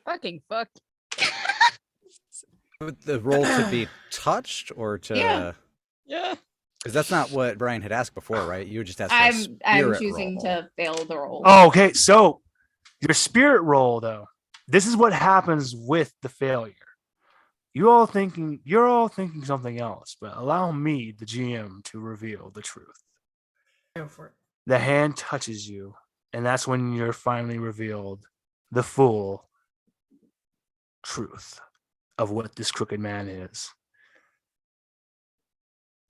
Fucking fuck. the roll to be touched or to Yeah. Yeah. because that's not what Brian had asked before, right? You just asked I'm spirit choosing roll. to fail the roll. Oh, okay. So your spirit roll, though, this is what happens with the failure. You're all thinking something else, but allow me, the GM, to reveal the truth. Go for it. The hand touches you, and that's when you're finally revealed the full truth of what this crooked man is.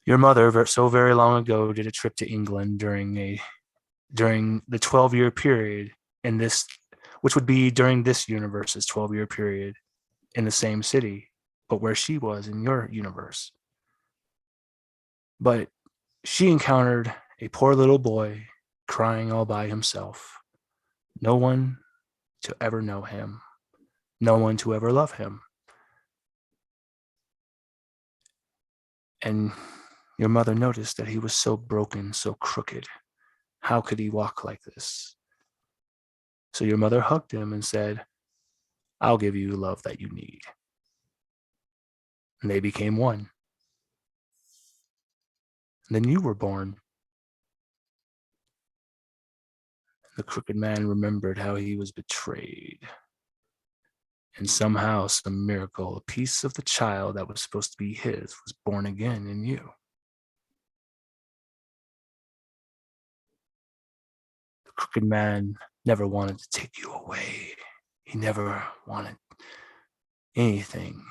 Your mother, so very long ago, did a trip to England during the 12-year period in this, which would be during this universe's 12-year period in the same city, but where she was in your universe. But she encountered a poor little boy crying all by himself. No one to ever know him. No one to ever love him. And your mother noticed that he was so broken, so crooked. How could he walk like this? So your mother hugged him and said, I'll give you the love that you need. And they became one. And then you were born. The crooked man remembered how he was betrayed. And somehow, some miracle, a piece of the child that was supposed to be his was born again in you. The crooked man never wanted to take you away. He never wanted anything.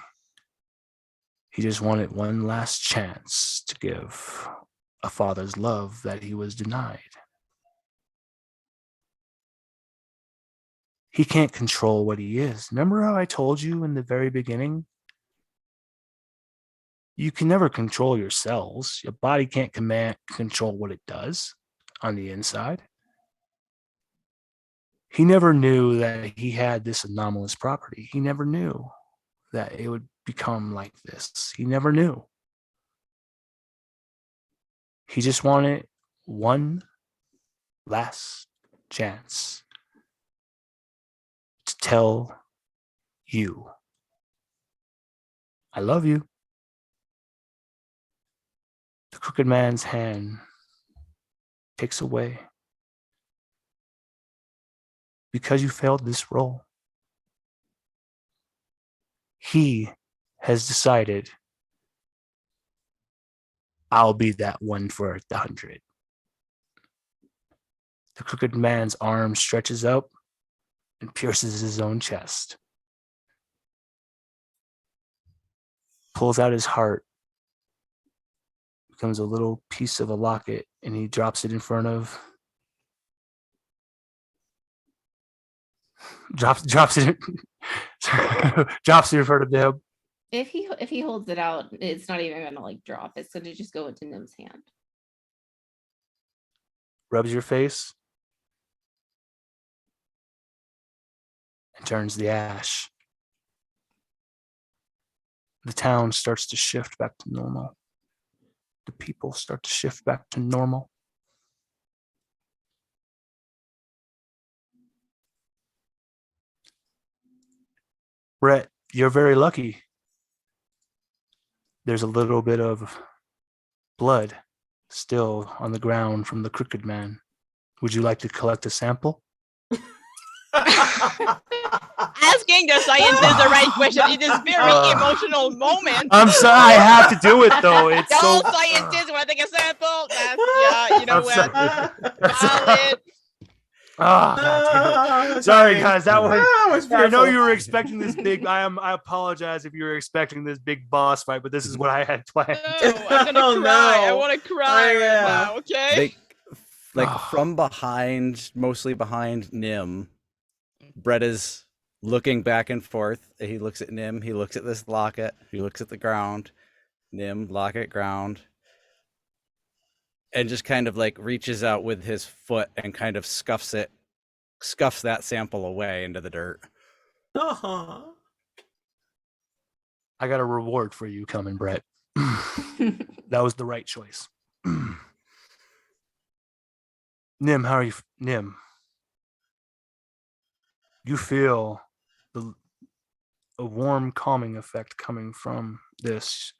He just wanted one last chance to give a father's love that he was denied. He can't control what he is. Remember how I told you in the very beginning? You can never control your cells. Your body can't control what it does on the inside. He never knew that he had this anomalous property. He never knew that it would become like this. He never knew. He just wanted one last chance to tell you, I love you. The crooked man's hand takes away. Because you failed this roll, he has decided I'll be that one for the 100. The crooked man's arm stretches up and pierces his own chest. Pulls out his heart, becomes a little piece of a locket, and he drops it in front of. Drops it. Drops it in front of him. If he holds it out, it's not even gonna like drop. It's gonna just go into Nim's hand. Rubs your face. And turns the ash. The town starts to shift back to normal. The people start to shift back to normal. Brett, you're very lucky. There's a little bit of blood still on the ground from the crooked man. Would you like to collect a sample? Asking the scientist the right question in this very emotional moment. I'm sorry, I have to do it though. It's No so. scientists want to take a sample. Yeah, you know I'm what? sorry. Valid. God damn it. Sorry, guys. That was. I know beautiful. you were expecting this big. I apologize if you were expecting this big boss fight, but this is what I had planned. No, I'm gonna Oh, cry. I no. want to cry Oh, right yeah. now. Okay. From behind, mostly behind Nim, Brett is looking back and forth. He looks at Nim. He looks at this locket. He looks at the ground. Nim, locket, ground. And just kind of like reaches out with his foot and kind of scuffs that sample away into the dirt. Aw. I got a reward for you coming, Brett. That was the right choice. Nim, how are you? Nim, you feel a warm, calming effect coming from this.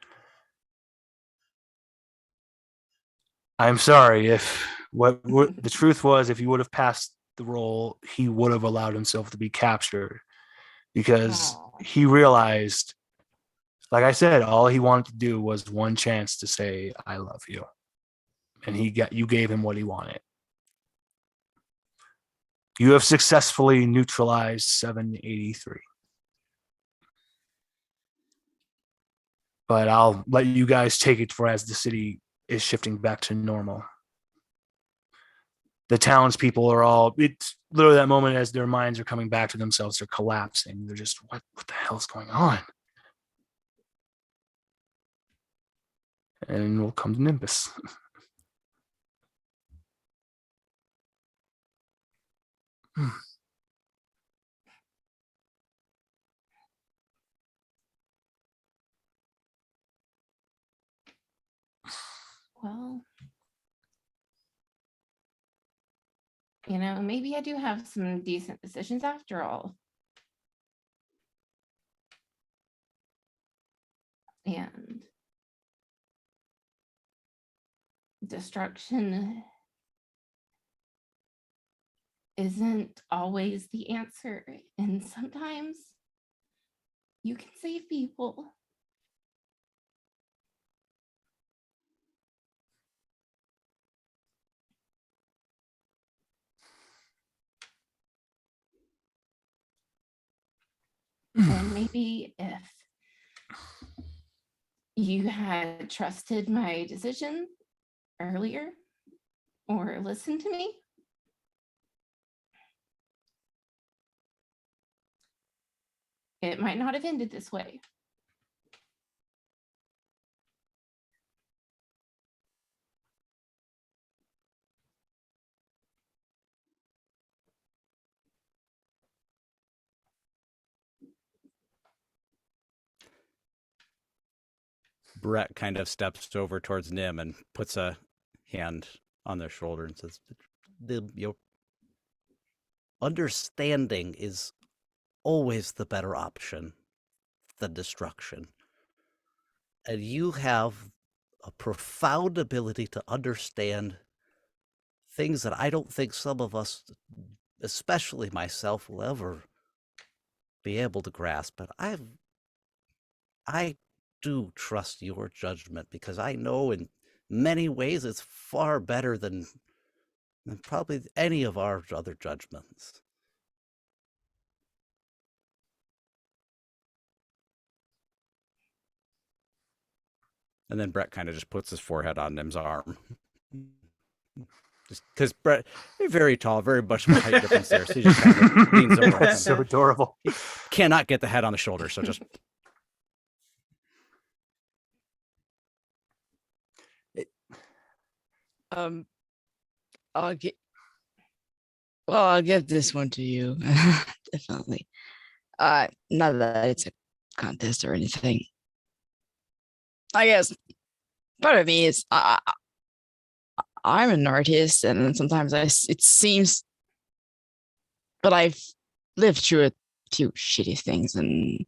I'm sorry if what the truth was, if you would have passed the roll, he would have allowed himself to be captured because Aw. he realized, like I said, all he wanted to do was one chance to say, I love you. And you gave him what he wanted. You have successfully neutralized 783. But I'll let you guys take it for as the city is shifting back to normal. The townspeople are all, it's literally that moment as their minds are coming back to themselves, they're collapsing. They're just, what the hell is going on? And we'll come to Nimbus. Well, maybe I do have some decent decisions after all. And destruction isn't always the answer. And sometimes you can save people. And maybe if you had trusted my decision earlier or listened to me, it might not have ended this way. Brett kind of steps over towards Nim and puts a hand on their shoulder and says, your understanding is always the better option than destruction. And you have a profound ability to understand things that I don't think some of us, especially myself, will ever be able to grasp. But I do trust your judgment because I know in many ways it's far better than probably any of our other judgments. And then Brett kind of just puts his forehead on Nim's arm. Just because Brett, very tall, very much of a height difference there. So he just kind of leans over with him. So adorable. Cannot get the head on the shoulder, so just I'll get. Well, I'll give this one to you. Definitely. Not that it's a contest or anything. I guess part of me is I'm an artist, and sometimes it seems, but I've lived through a few shitty things, and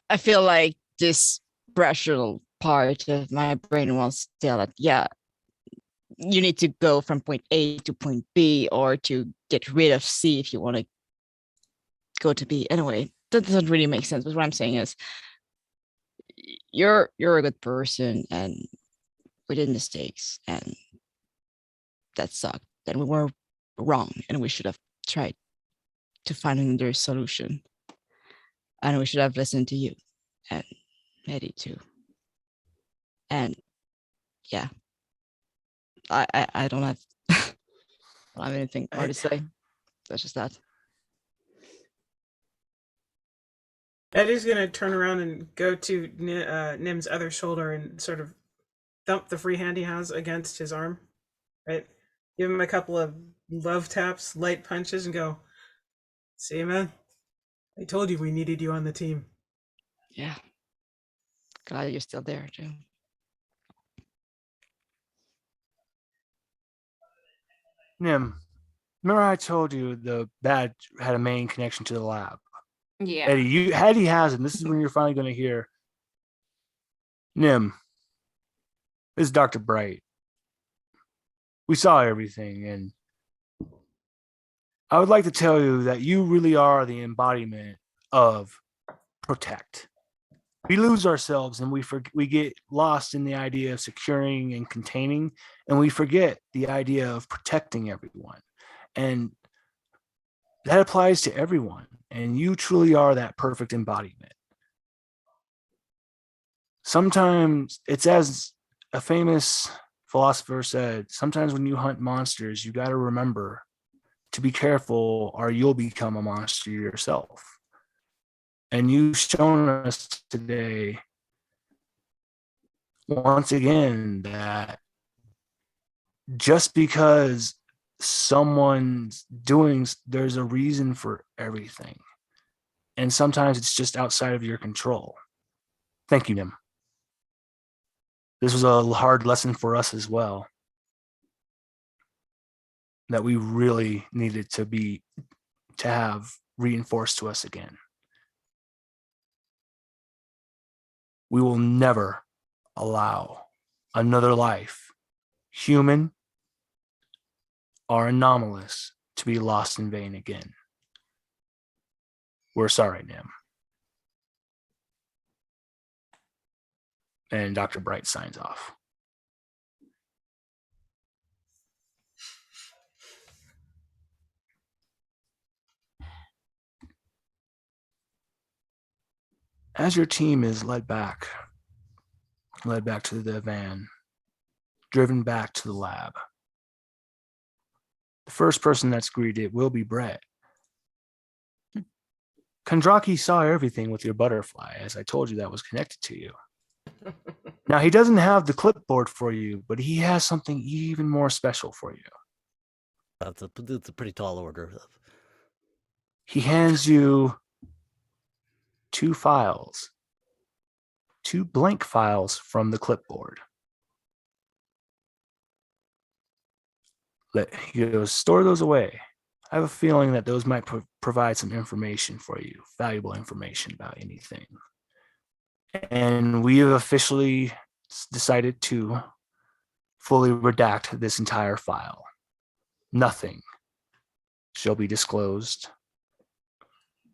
I feel like this rational part of my brain wants to tell that, yeah, you need to go from point A to point B, or to get rid of C if you want to go to B. Anyway, that doesn't really make sense. But what I'm saying is, you're a good person, and we did mistakes, and that sucked. And we were wrong, and we should have tried to find another solution. And we should have listened to you and Eddie too. And yeah, I don't have I don't have anything more to say. That's just that. Eddie's gonna turn around and go to Nim's other shoulder and sort of thump the free hand he has against his arm, right? Give him a couple of love taps, light punches, and go, "See, man, I told you we needed you on the team." Yeah. Glad you're still there too. Nim, remember I told you the badge had a main connection to the lab? Yeah. Eddie, Eddie has it. And this is when you're finally going to hear, Nim, this is Dr. Bright. We saw everything, and I would like to tell you that you really are the embodiment of protect. We lose ourselves, and we get lost in the idea of securing and containing, and we forget the idea of protecting everyone. And that applies to everyone, and you truly are that perfect embodiment. Sometimes it's as a famous philosopher said, sometimes when you hunt monsters, you got to remember to be careful or you'll become a monster yourself. And you've shown us today, once again, that just because someone's doing, there's a reason for everything. And sometimes it's just outside of your control. Thank you, Nim. This was a hard lesson for us as well, that we really needed to have reinforced to us again. We will never allow another life, human or anomalous, to be lost in vain again. We're sorry, Nim. And Dr. Bright signs off. As your team is led back to the van, driven back to the lab, the first person that's greeted will be Brett. Kondraki saw everything with your butterfly, as I told you that was connected to you. Now, he doesn't have the clipboard for you, but he has something even more special for you. It's a pretty tall order. He hands you two blank files from the clipboard. He goes, store those away. I have a feeling that those might provide some information for you, valuable information about anything. And we have officially decided to fully redact this entire file. Nothing shall be disclosed.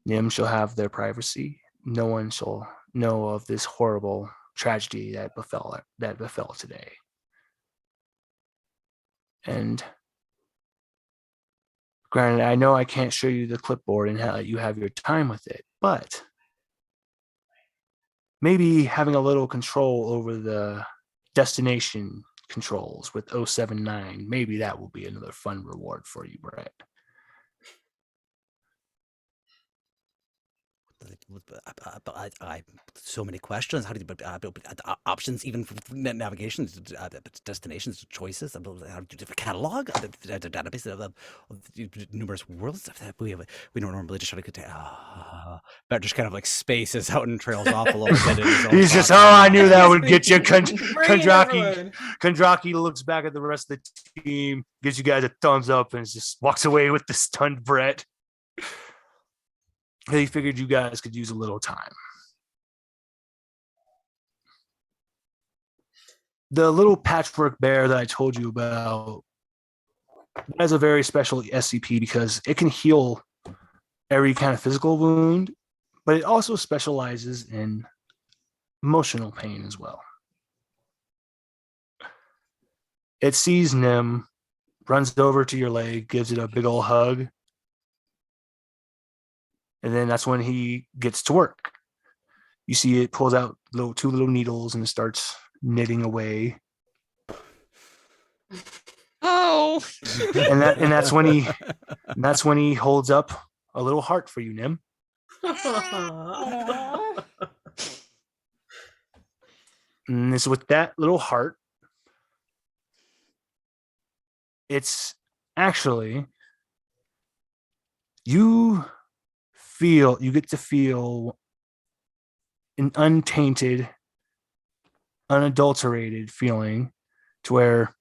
Nim shall have their privacy. No one shall know of this horrible tragedy that befell today. And granted, I know I can't show you the clipboard and let you have your time with it, but maybe having a little control over the destination controls with 079, maybe that will be another fun reward for you, Brett. I so many questions. How do you options, even for navigation, destinations, choices, different catalog, database of numerous worlds we don't normally just try to get. That just kind of like spaces out and trails off a little bit. He's just, I knew that would get you. Brain Kondraki overload. Kondraki looks back at the rest of the team, gives you guys a thumbs up, and just walks away with the stunned Brett. He figured you guys could use a little time. The little patchwork bear that I told you about has a very special SCP because it can heal every kind of physical wound, but it also specializes in emotional pain as well. It sees Nim, runs over to your leg, gives it a big old hug, and then that's when he gets to work. You see it pulls out two little needles and it starts knitting away. Oh. And that's when he holds up a little heart for you, Nim. And it's with that little heart. It's actually you get to feel an untainted, unadulterated feeling to where,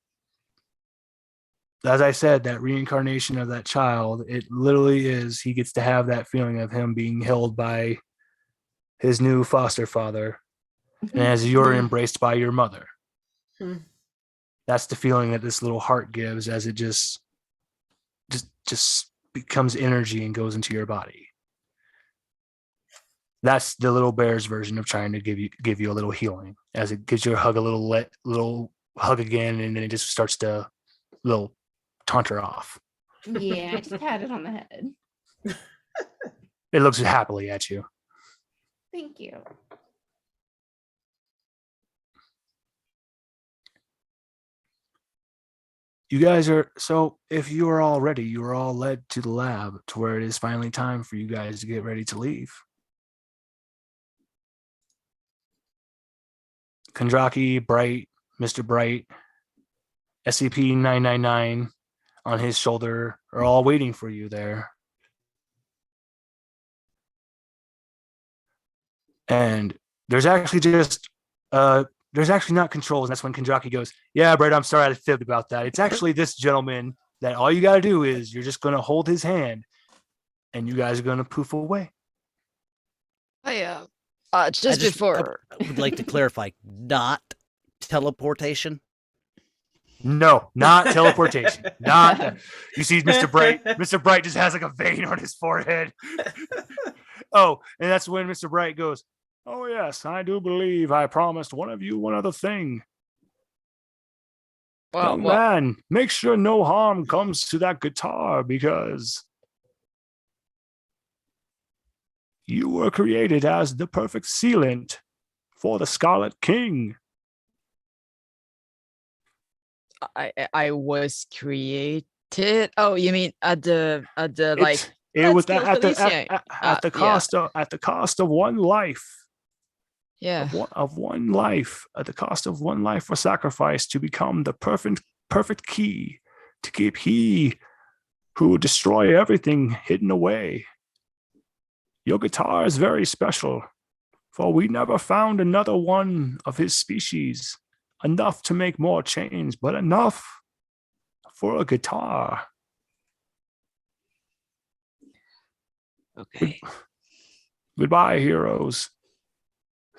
as I said, that reincarnation of that child, it literally is, he gets to have that feeling of him being held by his new foster father, and as you're embraced by your mother. That's the feeling that this little heart gives as it just becomes energy and goes into your body. That's the little bear's version of trying to give you a little healing, as it gives you a hug, a little hug again, and then it just starts to little taunter off. Yeah, I just pat it on the head. It looks happily at you. Thank you. You guys are, so if you are all ready, you are all led to the lab to where it is finally time for you guys to get ready to leave. Kondraki, Bright, Mr. Bright, SCP-999 on his shoulder are all waiting for you there. And there's actually not controls. And that's when Kondraki goes, yeah, Bright, I'm sorry I fibbed about that. It's actually this gentleman that all you got to do is you're just going to hold his hand and you guys are going to poof away. Before. I would like to clarify, not teleportation. No, not teleportation. Not that. You see Mr. Bright. Mr. Bright just has like a vein on his forehead. Oh, and that's when Mr. Bright goes, oh, yes, I do believe I promised one of you one other thing. Young man, make sure no harm comes to that guitar because you were created as the perfect sealant for the Scarlet King. I was created. Oh, you mean at the like? It was kill at the cost of one life. Yeah. Of one life. At the cost of one life was sacrificed to become the perfect key to keep he who would destroy everything hidden away. Your guitar is very special, for we never found another one of his species, enough to make more chains, but enough for a guitar. Okay. Goodbye, heroes.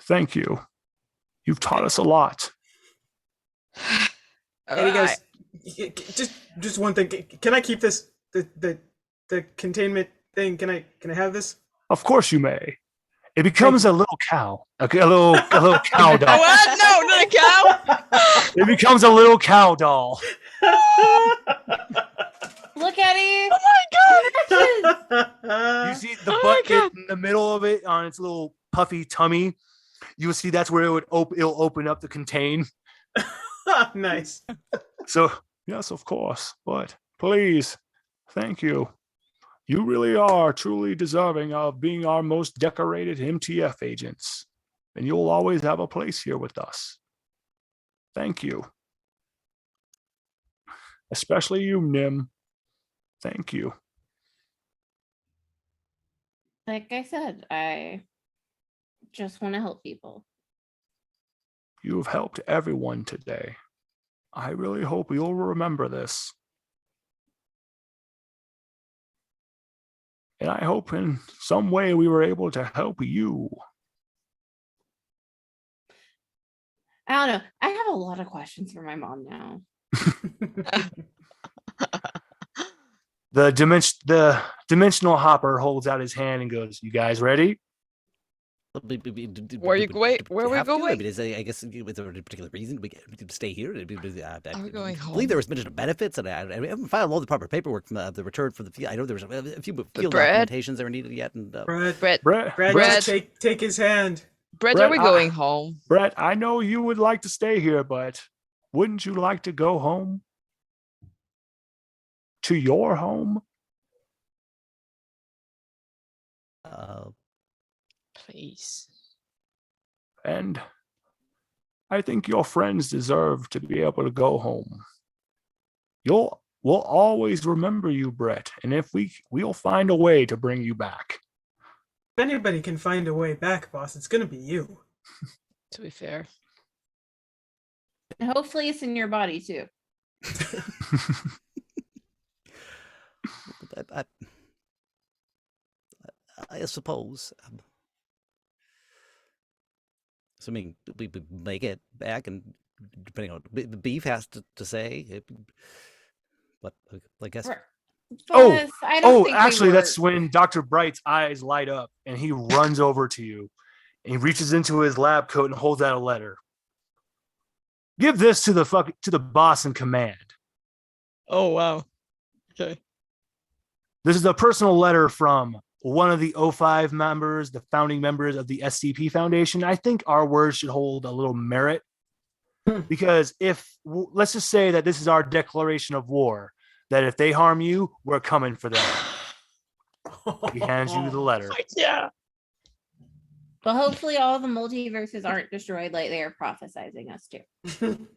Thank you. You've taught us a lot. And he goes, just one thing. Can I keep this? The containment thing. Can I have this? Of course you may. It becomes a little cow. Okay, a little cow doll. What? No, not a cow. It becomes a little cow doll. Look at it. Oh my You see the Oh my butt God. in the middle of it on its little puffy tummy. You will see that's where it'll open up to contain. Nice. So yes, of course, but please, thank you. You really are truly deserving of being our most decorated MTF agents, and you'll always have a place here with us. Thank you. Especially you, Nim. Thank you. Like I said, I just want to help people. You've helped everyone today. I really hope you'll remember this. And I hope in some way we were able to help you. I don't know. I have a lot of questions for my mom now. The dimensional hopper holds out his hand and goes, "You guys ready?" Where are we going? I mean, I guess with a particular reason we can stay here. Are we going I home? believe there was mention of benefits, and I haven't filed all the proper paperwork from the return for the field. I know there was a few field bread? documentations that were needed yet. And Brett, Brett, Brad, take his hand. Brett, Brett, are we going home? Brett, I know you would like to stay here, but wouldn't you like to go home? To your home? Please. And I think your friends deserve to be able to go home. We'll always remember you, Brett, and if we'll find a way to bring you back. If anybody can find a way back, boss, it's gonna be you. To be fair. And hopefully it's in your body too. I suppose. Assuming we make it back, and depending on what the beef has to say, but I guess. Oh, But I don't think we actually, were- that's when Dr. Bright's eyes light up and he runs over to you and he reaches into his lab coat and holds out a letter. Give this to the boss in command. Oh wow. Okay. This is a personal letter from one of the O5 members, the founding members of the SCP Foundation. I think our words should hold a little merit because let's just say that this is our declaration of war, that if they harm you, we're coming for them. He hands you the letter. Yeah. But hopefully all the multiverses aren't destroyed like they are prophesizing us to.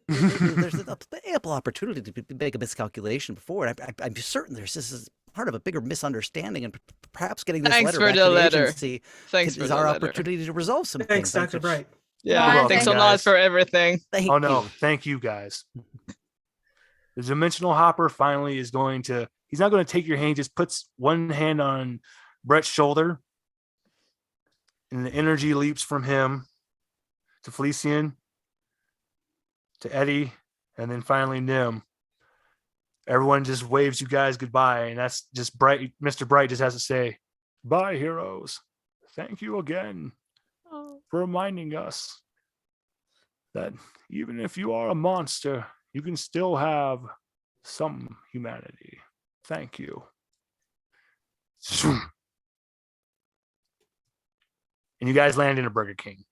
There's an ample opportunity to make a miscalculation before. I'm certain this is part of a bigger misunderstanding, and perhaps getting this Thanks letter for back the to the letter. agency Thanks is for our the letter. opportunity to resolve some Thanks, things. Dr. Bright. Yeah. Well, Thanks a thank lot guys. for everything. Thank Oh no, you. thank you guys. The dimensional hopper finally is going to, he's not going to take your hand, just puts one hand on Brett's shoulder, and the energy leaps from him to Felician, to Eddie, and then finally Nim. Everyone just waves you guys goodbye, and that's just Bright. Mr. Bright just has to say, "Bye, heroes. Thank you again for reminding us that even if you are a monster, you can still have some humanity. Thank you." And you guys land in a Burger King.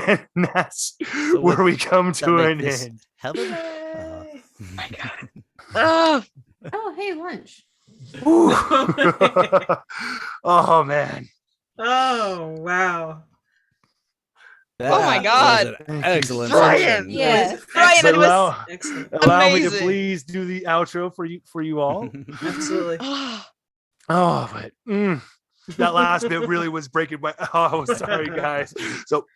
And that's So where would we come that to make an this end. Heaven? My God. Oh, Oh, hey, lunch. Ooh. Oh man. Oh wow. Oh my That God. was an Thank you excellent so much. session. Yes. Brian, But it was allow me to amazing. please do the outro for you all. Absolutely. Oh, but that last bit really was breaking my. Oh, sorry guys. So,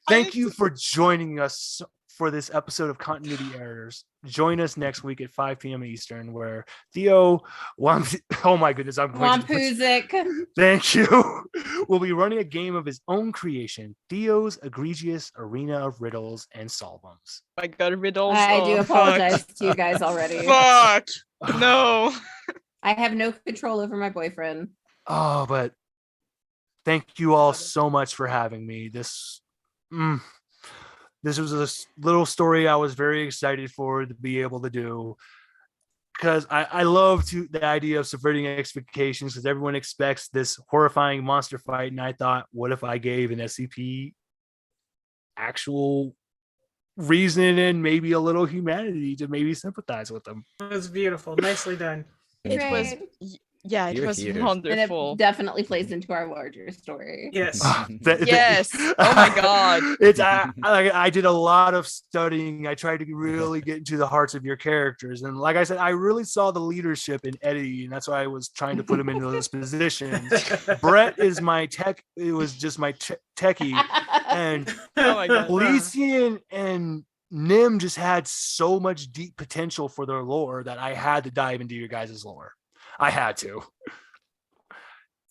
thank you for joining us for this episode of Continuity Errors. Join us next week at 5 p.m. Eastern, where Theo oh my goodness, I'm going to Wampuzik. thank you. We'll be running a game of his own creation, Theo's egregious arena of riddles and solvums. I got riddles. I do Oh, apologize to you guys already. Fuck. No. I have no control over my boyfriend. Oh, but thank you all so much for having me. This was a little story I was very excited for to be able to do, because I love the idea of subverting expectations, because everyone expects this horrifying monster fight, and I thought, what if I gave an SCP actual reason and maybe a little humanity to maybe sympathize with them? It was beautiful. Nicely done. It was, Right. yeah, it Here, was here. And wonderful. it definitely plays into our larger story. Yes. Yes. Oh my God. I did a lot of studying. I tried to really get into the hearts of your characters, and like I said, I really saw the leadership in Eddie, and that's why I was trying to put him into those positions. Brett is my tech. It was just my techie, and Oh my God. Elysian and Nim just had so much deep potential for their lore that I had to dive into your guys' lore. I had to.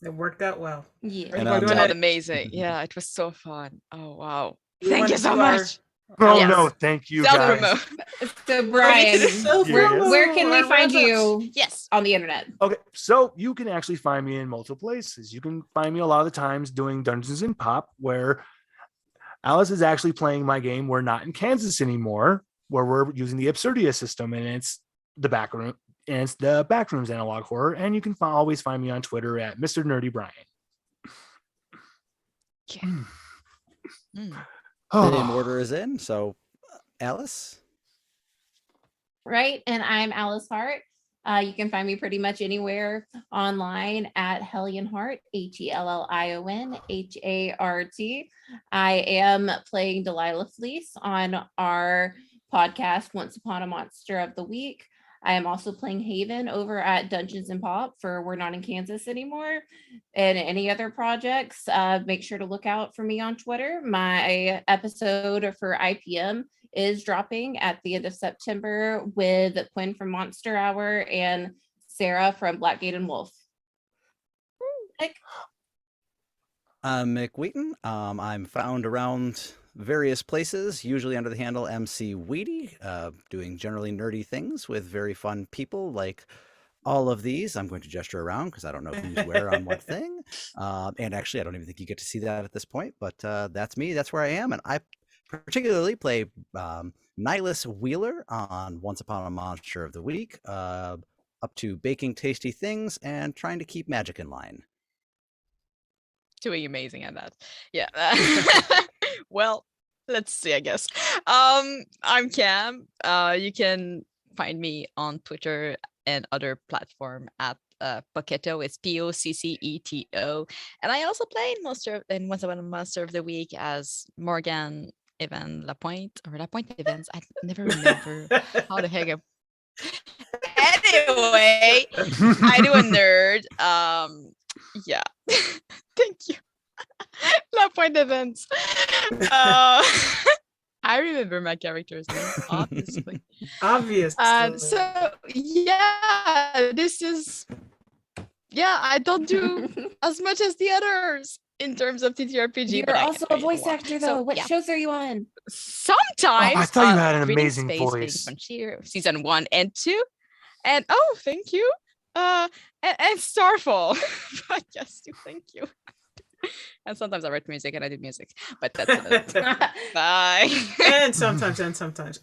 It worked out well. Yeah. And, We're um, doing Felt it. amazing. Yeah, it was so fun. Oh wow. We Thank wanna you so do our- much. Oh Yes. no, thank you Self guys. promote. So Brian, Self-promo. where can we Our find wrap-ups. you Yes. on the internet? Okay, so you can actually find me in multiple places. You can find me a lot of the times doing Dungeons and Pop, where Alice is actually playing my game. We're not in Kansas anymore, where we're using the Absurdia system, and it's the back room, and it's the Backrooms analog horror. And you can always find me on Twitter at Mr. Nerdy Brian. Yeah. Mm. The name order is in. So, Alice. Right. And I'm Alice Hart. You can find me pretty much anywhere online at Hellion Hart, HELLION HART. I am playing Delilah Fleece on our podcast, Once Upon a Monster of the Week. I am also playing Haven over at Dungeons and Pop for We're Not in Kansas Anymore. And any other projects, make sure to look out for me on Twitter. My episode for IPM is dropping at the end of September with Quinn from Monster Hour and Sarah from Blackgate and Wolf. I'm Mick Wheaton. I'm found around various places, usually under the handle MC Wheaty, doing generally nerdy things with very fun people like all of these. I'm going to gesture around because I don't know who's where on what thing. And actually, I don't even think you get to see that at this point, but that's me. That's where I am. And I particularly play Nihilus Wheeler on Once Upon a Monster of the Week, up to baking tasty things and trying to keep magic in line. Doing amazing at that. Yeah. Well, let's see, I guess. I'm Cam. You can find me on Twitter and other platform at Pocketto. It's POCCETO. And I also play in Once Upon a Monster of the Week as Morgan Evan Lapointe or Lapointe Evans. I never remember how the heck Anyway, I do a nerd. Yeah. Thank you. Lapointe Evans. I remember my character's name, obviously. Obviously. So yeah, this is I don't do as much as the others in terms of TTRPG. You're but I also get a paid voice lot. actor, though. So, What yeah. shows are you on? Sometimes I thought you had an Reading amazing Space, Reading voice. Frontier, season 1 and 2, and thank you, and Starfall podcast too. Thank you. And sometimes I write music and I do music, but that's it. Bye. and sometimes.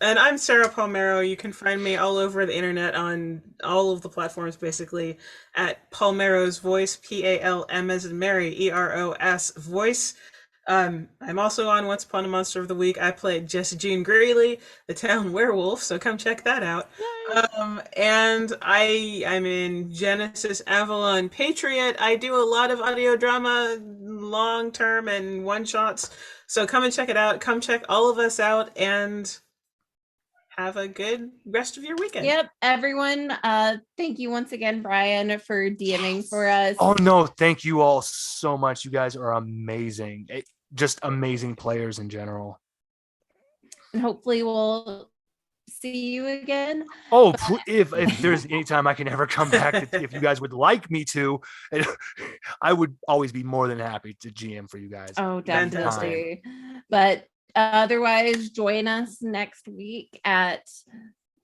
And I'm Sarah Palmero. You can find me all over the internet on all of the platforms, basically, at Palmero's Voice, PALM as in Mary, EROS Voice. I'm also on Once Upon a Monster of the Week. I played Jesse Jean Greeley, the town werewolf, so come check that out. And I'm in Genesis Avalon Patriot. I do a lot of audio drama, long term and one shots. So come and check it out. Come check all of us out and have a good rest of your weekend. Yep, everyone. Thank you once again, Brian, for DMing for us. Oh no, thank you all so much. You guys are amazing. Just amazing players in general. and hopefully we'll see you again. Oh, if there's any time I can ever come back, if you guys would like me to, I would always be more than happy to GM for you guys. Oh, anytime. definitely. But otherwise, join us next week at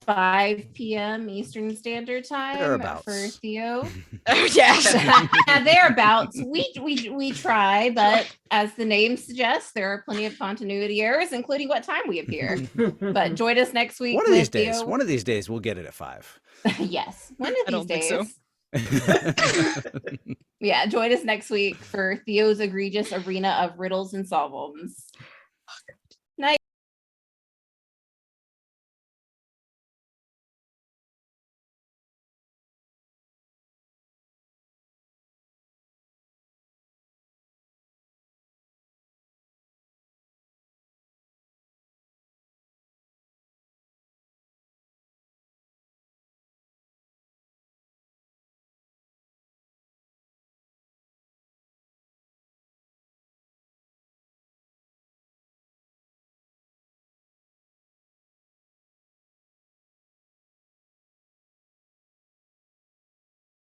5 p.m. Eastern Standard Time Thereabouts. for Theo. Oh, yes. Thereabouts. We try, but as the name suggests, there are plenty of continuity errors, including what time we appear. But join us next week. One of these with days, Theo. one of these days, we'll get it at 5. Yes, one of I don't these think days. so. Yeah, join us next week for Theo's egregious arena of riddles and solvums.